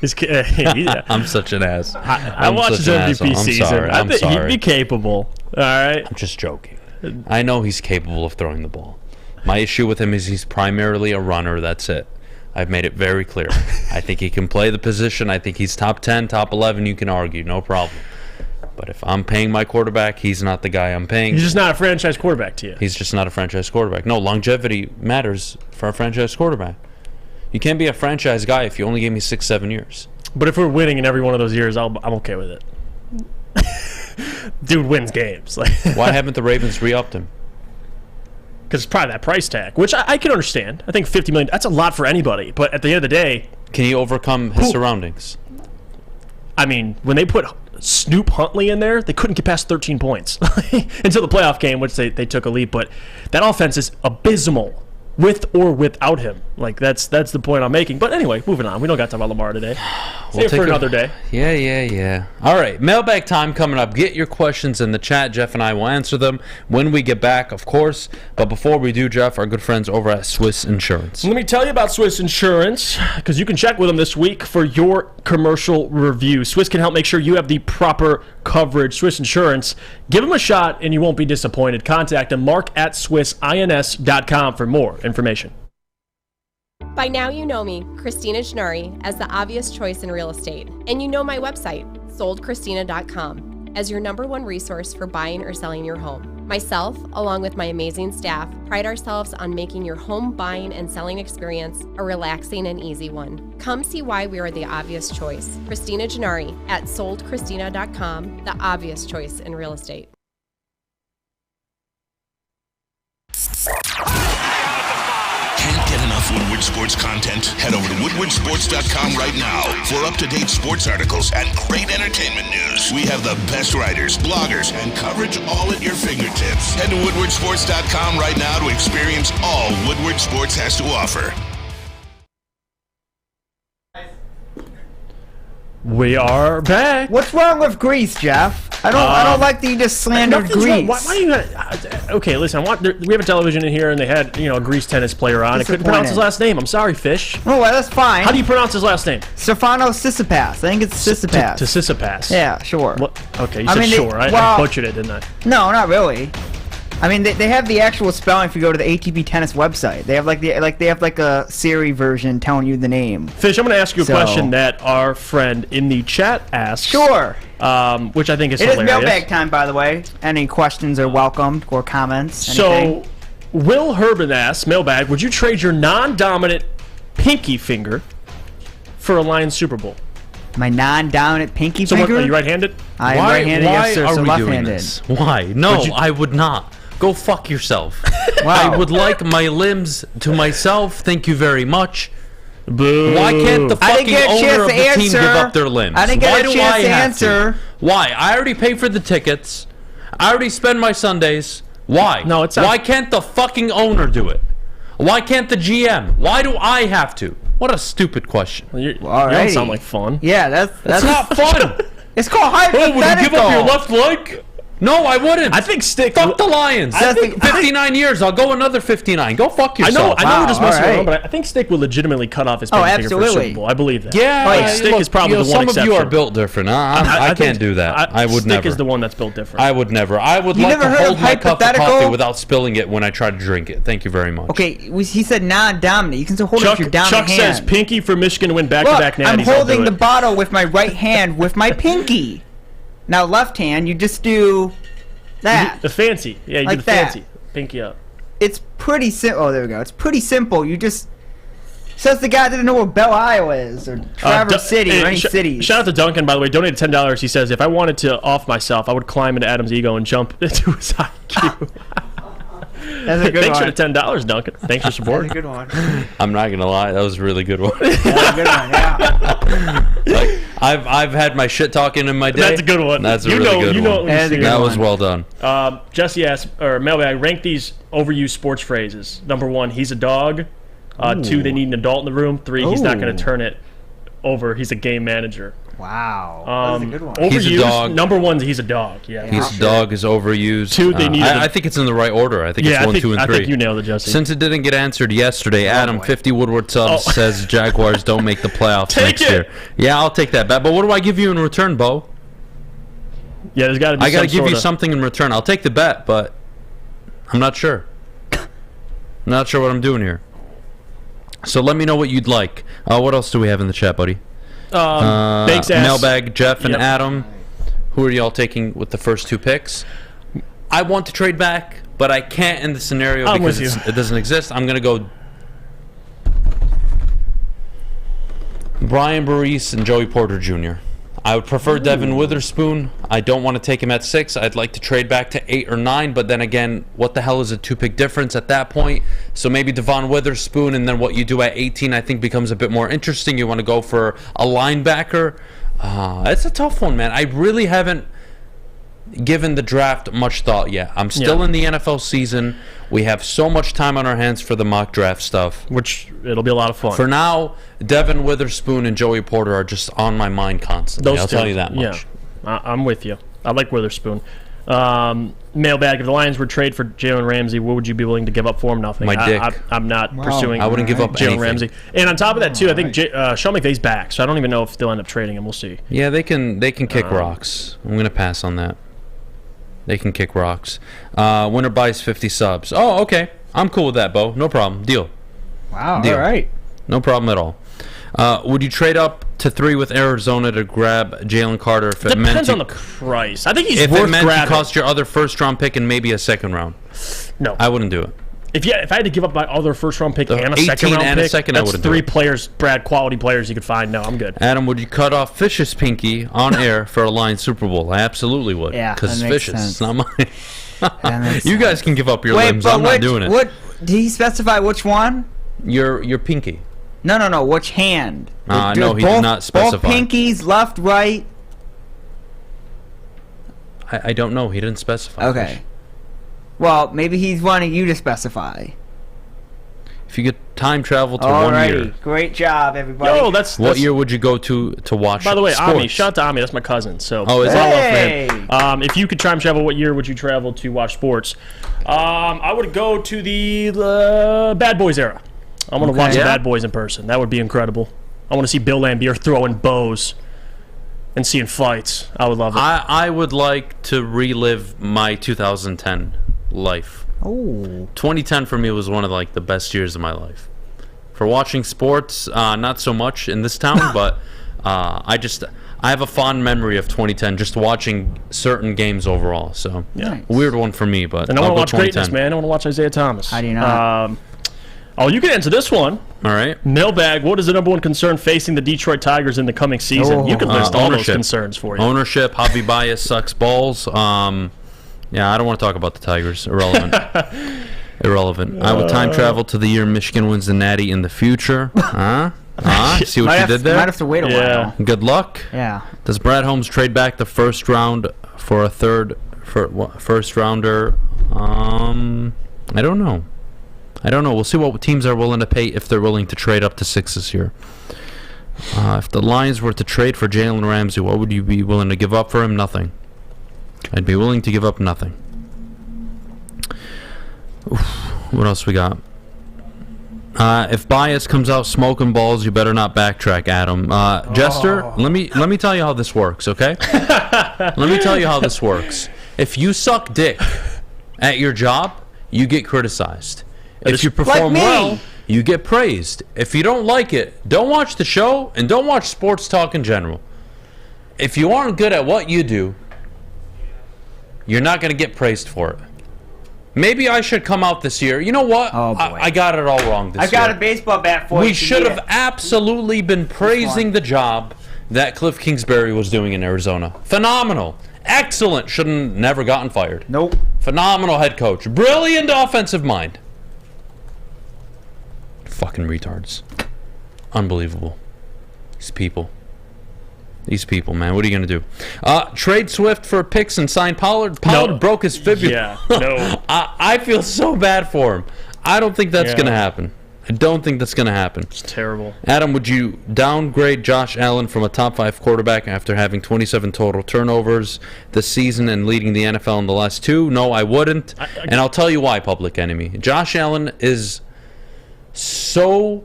I'm such an ass.
I watched his MVP season. I think he'd be capable. All right.
I'm just joking. I know he's capable of throwing the ball. My issue with him is he's primarily a runner. That's it. I've made it very clear. I think he can play the position. I think he's top 10, top 11. You can argue. No problem. But if I'm paying my quarterback, he's not the guy I'm paying.
He's just not a franchise quarterback to you.
He's just not a franchise quarterback. No, longevity matters for a franchise quarterback. You can't be a franchise guy if you only gave me 6-7 years.
But if we're winning in every one of those years, I'm okay with it. Dude wins games.
Why haven't the Ravens re-upped him?
Because it's probably that price tag, which I can understand. I think $50 million, that's a lot for anybody. But at the end of the day...
Can he overcome his surroundings?
I mean, when they put Snoop Huntley in there, they couldn't get past 13 points until the playoff game, which they took a lead. But that offense is abysmal with or without him. Like, that's the point I'm making. But anyway, moving on. We don't got to talk about Lamar today. Save it for another day.
Yeah. All right, mailbag time coming up. Get your questions in the chat. Jeff and I will answer them when we get back, of course. But before we do, Jeff, our good friends over at Swiss Insurance.
Let me tell you about Swiss Insurance, because you can check with them this week for your commercial review. Swiss can help make sure you have the proper coverage. Swiss Insurance, give them a shot and you won't be disappointed. Contact them, mark@swissins.com for more information.
By now you know me, Christina Gennari, as the obvious choice in real estate. And you know my website, soldchristina.com, as your #1 resource for buying or selling your home. Myself, along with my amazing staff, pride ourselves on making your home buying and selling experience a relaxing and easy one. Come see why we are the obvious choice. Christina Gennari at soldchristina.com, the obvious choice in real estate.
Can't get enough Woodward Sports content? Head over to woodwardsports.com right now for up-to-date sports articles and great entertainment news. We have the best writers, bloggers, and coverage all at your fingertips. Head to woodwardsports.com right now to experience all Woodward Sports has to offer.
We are back.
What's wrong with Greece, Jeff? I don't like that you just slandered Greece.
Why are you okay, listen, we have a television in here and they had, a Greece tennis player on. I couldn't pronounce his last name. I'm sorry, Fish.
Oh, well, that's fine.
How do you pronounce his last name?
Stefano Tsitsipas. I think it's Tsitsipas.
Tsitsipas.
Yeah, sure.
Okay, you said sure. I butchered it, didn't I?
No, not really. I mean, they have the actual spelling if you go to the ATP tennis website. They have a Siri version telling you the name.
Fish, I'm going to ask you a question that our friend in the chat asked.
Sure.
Which I think is
hilarious.
It is
mailbag time, by the way. Any questions are welcomed or comments. Anything.
So, Will Herbin asks, mailbag, would you trade your non-dominant pinky finger for a Lions Super Bowl?
My non-dominant pinky finger?
Are you right-handed?
I am right-handed, yes, sir. So left-handed.
Why? No, I would not. Go fuck yourself.
Wow.
I would like my limbs to myself. Thank you very much.
Boo.
Why can't the fucking owner of the team give up their limbs?
I didn't get a chance to answer.
Why? I already paid for the tickets. I already spend my Sundays. Why?
No, it's
Why can't the fucking owner do it? Why can't the GM? Why do I have to? What a stupid question.
You don't sound like fun.
Yeah, that's
not fun.
It's called hypothetical.
Would you give up your left leg? No, I wouldn't.
I think stick.
Fuck the Lions. I think 59 years. I'll go another 59. Go fuck yourself.
I know we're just messing around, but I think Stick will legitimately cut off his finger for Super Bowl. I believe that.
Yeah,
Stick is probably the one exception.
Some of you are built different. I can't do that. I would never.
Stick is the one that's built different.
I would never. I would like to hold my cup of coffee without spilling it when I try to drink it. Thank you very much.
Okay, he said non-dominant. You can still hold it with your dominant hand.
Chuck says pinky for Michigan to win back-to-back natties.
I'm holding the bottle with my right hand with my pinky. Now left hand, you just do that.
The fancy. Yeah, you do the fancy. Pinky up.
It's pretty simple. Oh, there we go. It's pretty simple. You just... Says the guy that didn't know what Belle, Iowa is, or Traverse City, or any cities.
Shout out to Duncan, by the way. Donated $10. He says, if I wanted to off myself, I would climb into Adam's ego and jump into his IQ.
That's a good
Thanks
one.
for the $10, Duncan. Thanks for supporting.
That's a good one.
I'm not gonna lie, that was a really good one.
That's a good one, yeah.
Like, I've had my shit talking in my day.
That's a good one.
That's a really good one. That was well done.
Jesse asked, or Mailbag, rank these overused sports phrases. Number 1, he's a dog. 2, they need an adult in the room. 3, he's not going to turn it over. He's a game manager.
Wow. That's a good one.
Overused,
He's a dog.
Number 1, he's a dog. Yeah.
He's a dog is overused.
2, they need.
I think it's in the right order. I think it's 1, 2, and 3.
I think you nailed it, Jesse.
Since it didn't get answered yesterday, Adam 50 Woodward subs says Jaguars don't make the playoffs next year. Yeah, I'll take that bet. But what do I give you in return, Bo?
Yeah, there's got to be.
I got to give you something in return. I'll take the bet, but I'm not sure. I'm not sure what I'm doing here. So let me know what you'd like. What else do we have in the chat, buddy? Mailbag, Jeff, and Adam. Who are y'all taking with the first 2 picks? I want to trade back, but I can't in the scenario because it doesn't exist. I'm going to go Brian Burris and Joey Porter Jr. I would prefer Devin Witherspoon. I don't want to take him at 6. I'd like to trade back to 8 or 9, but then again, what the hell is a 2-pick difference at that point? So maybe Devon Witherspoon, and then what you do at 18 I think becomes a bit more interesting. You want to go for a linebacker. It's a tough one, man. I really haven't given the draft much thought yet. I'm still in the NFL season. We have so much time on our hands for the mock draft stuff.
Which, it'll be a lot of fun.
For now, Devin Witherspoon and Joey Porter are just on my mind constantly. I'll tell you that much.
Yeah, I'm with you. I like Witherspoon. Mailbag, if the Lions were trade for Jalen Ramsey, what would you be willing to give up for him? Nothing.
My dick.
I'm not pursuing.
I wouldn't give up
Jalen
anything.
Ramsey. And on top of that, too, I think Sean McVay's back, so I don't even know if they'll end up trading him. We'll see.
Yeah, they can kick rocks. I'm going to pass on that. They can kick rocks. Winner buys 50 subs. Oh, okay. I'm cool with that, Bo. No problem. Deal.
Wow.
Deal.
All right.
No problem at all. Would you trade up to 3 with Arizona to grab Jalen Carter if it
Depends on the price. I think he's
if
worth
it meant
grabbing.
to cost your other first-round pick and maybe a second round?
No.
I wouldn't do it.
If I had to give up my other first-round pick and a
18
second-round
and a
pick,
second, I
that's
wouldn't do
3
it.
players, quality players you could find. No, I'm good.
Adam, would you cut off Fish's pinky on air for a Lions Super Bowl? I absolutely would.
Yeah,
because
that makes
Fish's.
sense.
It's not mine. You guys can give up your limbs.
but
I'm not doing it.
What did he specify? Which one?
Your pinky.
No. Which hand?
No, he did not specify.
Both pinkies, left, right.
I don't know. He didn't specify.
Okay. Well, maybe he's wanting you to specify.
If you could time travel to 1 year,
great job, everybody.
Yo, that's
what year would you go to watch?
By the way,
sports?
Ami, shout out to Ami. That's my cousin. So,
oh, is
that love for him? If you could time travel, what year would you travel to watch sports? I would go to the Bad Boys era. I want to watch the Bad Boys in person. That would be incredible. I want to see Bill Laimbeer throwing bows and seeing fights. I would love it.
I would like to relive my 2010 life.
Oh.
2010 for me was one of the best years of my life. For watching sports, not so much in this town, but I have a fond memory of 2010, just watching certain games overall. So
Nice.
weird one for me, but
And I want
I'll
to
go
watch
2010.
greatness, man. I want to watch Isaiah Thomas.
How do you know?
You can answer this one.
All right.
Mailbag, what is the number 1 concern facing the Detroit Tigers in the coming season? You can list all those concerns for you.
Ownership, hobby bias, sucks balls. Yeah, I don't want to talk about the Tigers. Irrelevant. Irrelevant. I would time travel to the year Michigan wins the Natty in the future. See what you did there?
Might have to wait a while.
Good luck.
Yeah.
Does Brad Holmes trade back the first round for a first rounder? I don't know. I don't know. We'll see what teams are willing to pay if they're willing to trade up to 6 this year. If the Lions were to trade for Jalen Ramsey, what would you be willing to give up for him? Nothing. I'd be willing to give up nothing. Oof. What else we got? If Bias comes out smoking balls, you better not backtrack, Adam. Jester, let me tell you how this works, okay? Let me tell you how this works. If you suck dick at your job, you get criticized. If you perform well, you get praised. If you don't like it, don't watch the show and don't watch sports talk in general. If you aren't good at what you do, you're not going to get praised for it. Maybe I should come out this year. You know what?
Oh, boy.
I got it all wrong this year.
I've got a baseball bat for you.
We should have absolutely been praising the job that Cliff Kingsbury was doing in Arizona. Phenomenal. Excellent. Should have never gotten fired.
Nope.
Phenomenal head coach. Brilliant offensive mind. Fucking retards. Unbelievable. These people, man. What are you going to do? Trade Swift for picks and sign Pollard. Pollard broke his fibula.
Yeah, no.
I feel so bad for him. I don't think that's going to happen. I don't think that's going to happen.
It's terrible.
Adam, would you downgrade Josh Allen from a top 5 quarterback after having 27 total turnovers this season and leading the NFL in the last 2? No, I wouldn't. And I'll tell you why, Public Enemy. Josh Allen is so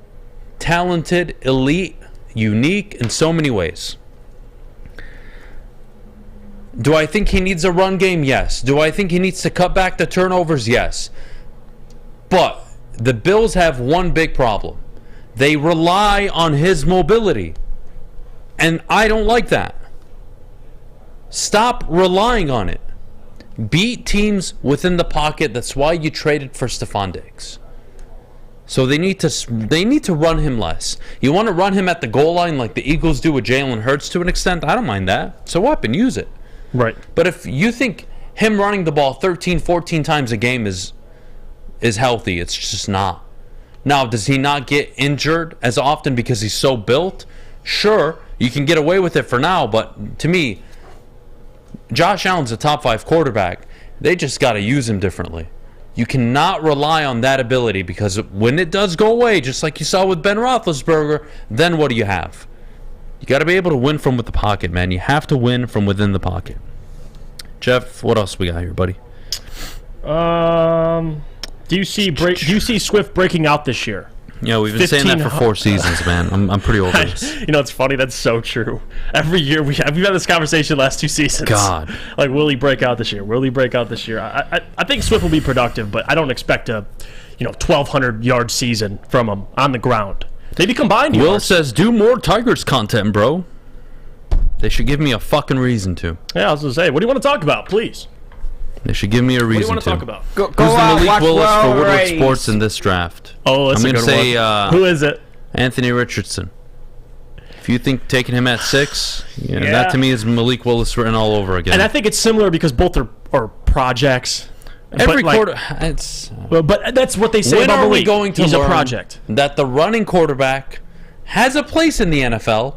talented, elite, unique in so many ways. Do I think he needs a run game? Yes. Do I think he needs to cut back the turnovers? Yes. But the Bills have one big problem. They rely on his mobility. And I don't like that. Stop relying on it. Beat teams within the pocket. That's why you traded for Stephon Diggs. So they need to run him less. You want to run him at the goal line like the Eagles do with Jalen Hurts to an extent? I don't mind that. It's a weapon. Use it.
Right.
But if you think him running the ball 13, 14 times a game is healthy, it's just not. Now, does he not get injured as often because he's so built? Sure, you can get away with it for now, but to me, Josh Allen's a top 5 quarterback. They just got to use him differently. You cannot rely on that ability because when it does go away, just like you saw with Ben Roethlisberger, then what do you have? You got to be able to win from with the pocket, man. You have to win from within the pocket. Jeff, what else we got here, buddy?
Do you see Swift breaking out this year?
Yeah, we've been saying that for 4 seasons, man. I'm pretty over this.
You know, it's funny. That's so true. Every year we've had this conversation the last 2 seasons.
God,
like, will he break out this year? Will he break out this year? I think Swift will be productive, but I don't expect a 1,200-yard season from him on the ground. Maybe combined yards.
Will says, do more Tigers content, bro. They should give me a fucking reason to.
Yeah, I was going to say, what do you want to talk about, please?
They should give me a reason to.
What do you want to talk about?
Go
Who's the
out,
Malik
watch
Willis for Woodward
Flores.
Sports in this draft?
Oh, that's
I'm
a
gonna
good
say,
one. Who is it?
Anthony Richardson. If you think taking him at 6, that to me is Malik Willis written all over again.
And I think it's similar because both are projects.
Every quarter,
but that's what they say
when
about
are we
Malik.
going to
He's
learn
a project.
That the running quarterback has a place in the NFL,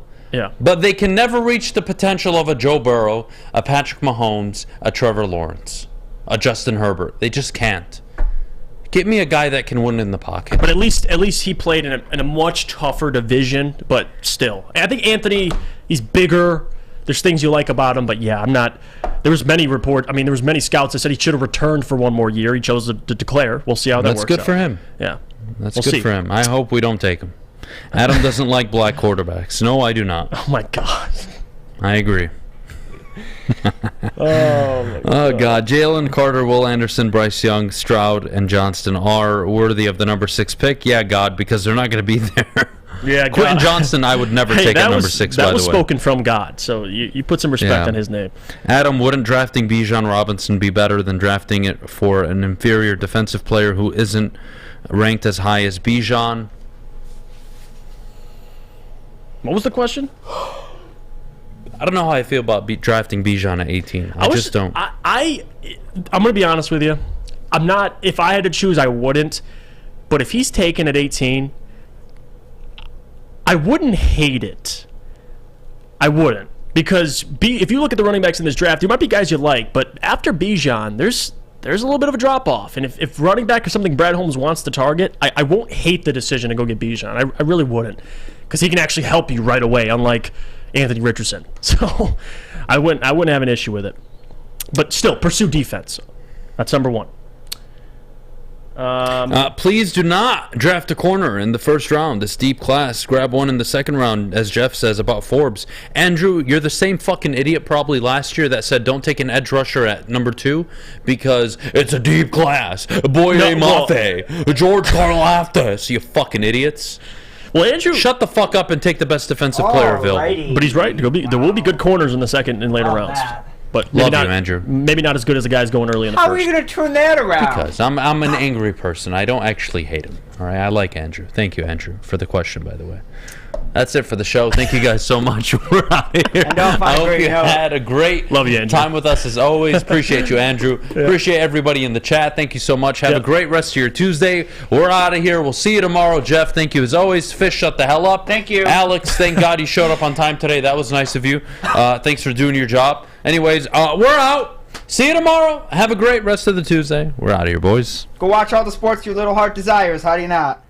but they can never reach the potential of a Joe Burrow, a Patrick Mahomes, a Trevor Lawrence, a Justin Herbert. They just can't. Get me a guy that can win in the pocket.
But at least he played in a much tougher division, but still. I think Anthony, he's bigger. There's things you like about him, but yeah, I'm not. There was many scouts that said he should have returned for one more year. He chose to declare. We'll see how that works out.
That's good for him.
Yeah.
That's good for him. I hope we don't take him. Adam doesn't like black quarterbacks. No, I do not.
Oh, my God.
I agree.
Oh,
God. Jalen, Carter, Will Anderson, Bryce Young, Stroud, and Johnston are worthy of the number 6 pick. Yeah, God, because they're not going to be there.
Yeah,
Quentin Johnston, I would never take at number 6, by the way.
That was spoken from God, so you put some respect on his name.
Adam, wouldn't drafting Bijan Robinson be better than drafting it for an inferior defensive player who isn't ranked as high as Bijan?
What was the question?
I don't know how I feel about drafting Bijan at 18. I just don't.
I'm going to be honest with you. I'm not. If I had to choose, I wouldn't. But if he's taken at 18, I wouldn't hate it. I wouldn't. Because if you look at the running backs in this draft, there might be guys you like, but after Bijan, there's there's a little bit of a drop-off. And if running back is something Brad Holmes wants to target, I won't hate the decision to go get Beydoun. I really wouldn't, because he can actually help you right away, unlike Anthony Richardson. So I wouldn't have an issue with it. But still, pursue defense. That's number one.
Please do not draft a corner in the first round. This deep class. Grab one in the second round, as Jeff says about Forbes. Andrew, you're the same fucking idiot probably last year that said don't take an edge rusher at number 2 because it's a deep class. Boye Mafe, George Karlaftis, you fucking idiots.
Well, Andrew,
shut the fuck up and take the best defensive player available.
But he's right. There will be good corners in the second and later rounds. But maybe
Love you, Andrew.
Maybe not as good as the guys going early in the
How
first.
are you going to turn that around?
Because I'm an angry person. I don't actually hate him. All right, I like Andrew. Thank you, Andrew, for the question, by the way. That's it for the show. Thank you guys so much. We're out of here. I hope you had a great time with us as always. Appreciate you, Andrew. Appreciate everybody in the chat. Thank you so much. Have a great rest of your Tuesday. We're out of here. We'll see you tomorrow. Jeff, thank you as always. Fish, shut the hell up.
Thank you.
Alex, thank God you showed up on time today. That was nice of you. Thanks for doing your job. Anyways, we're out. See you tomorrow. Have a great rest of the Tuesday. We're out of here, boys.
Go watch all the sports your little heart desires. How do you not?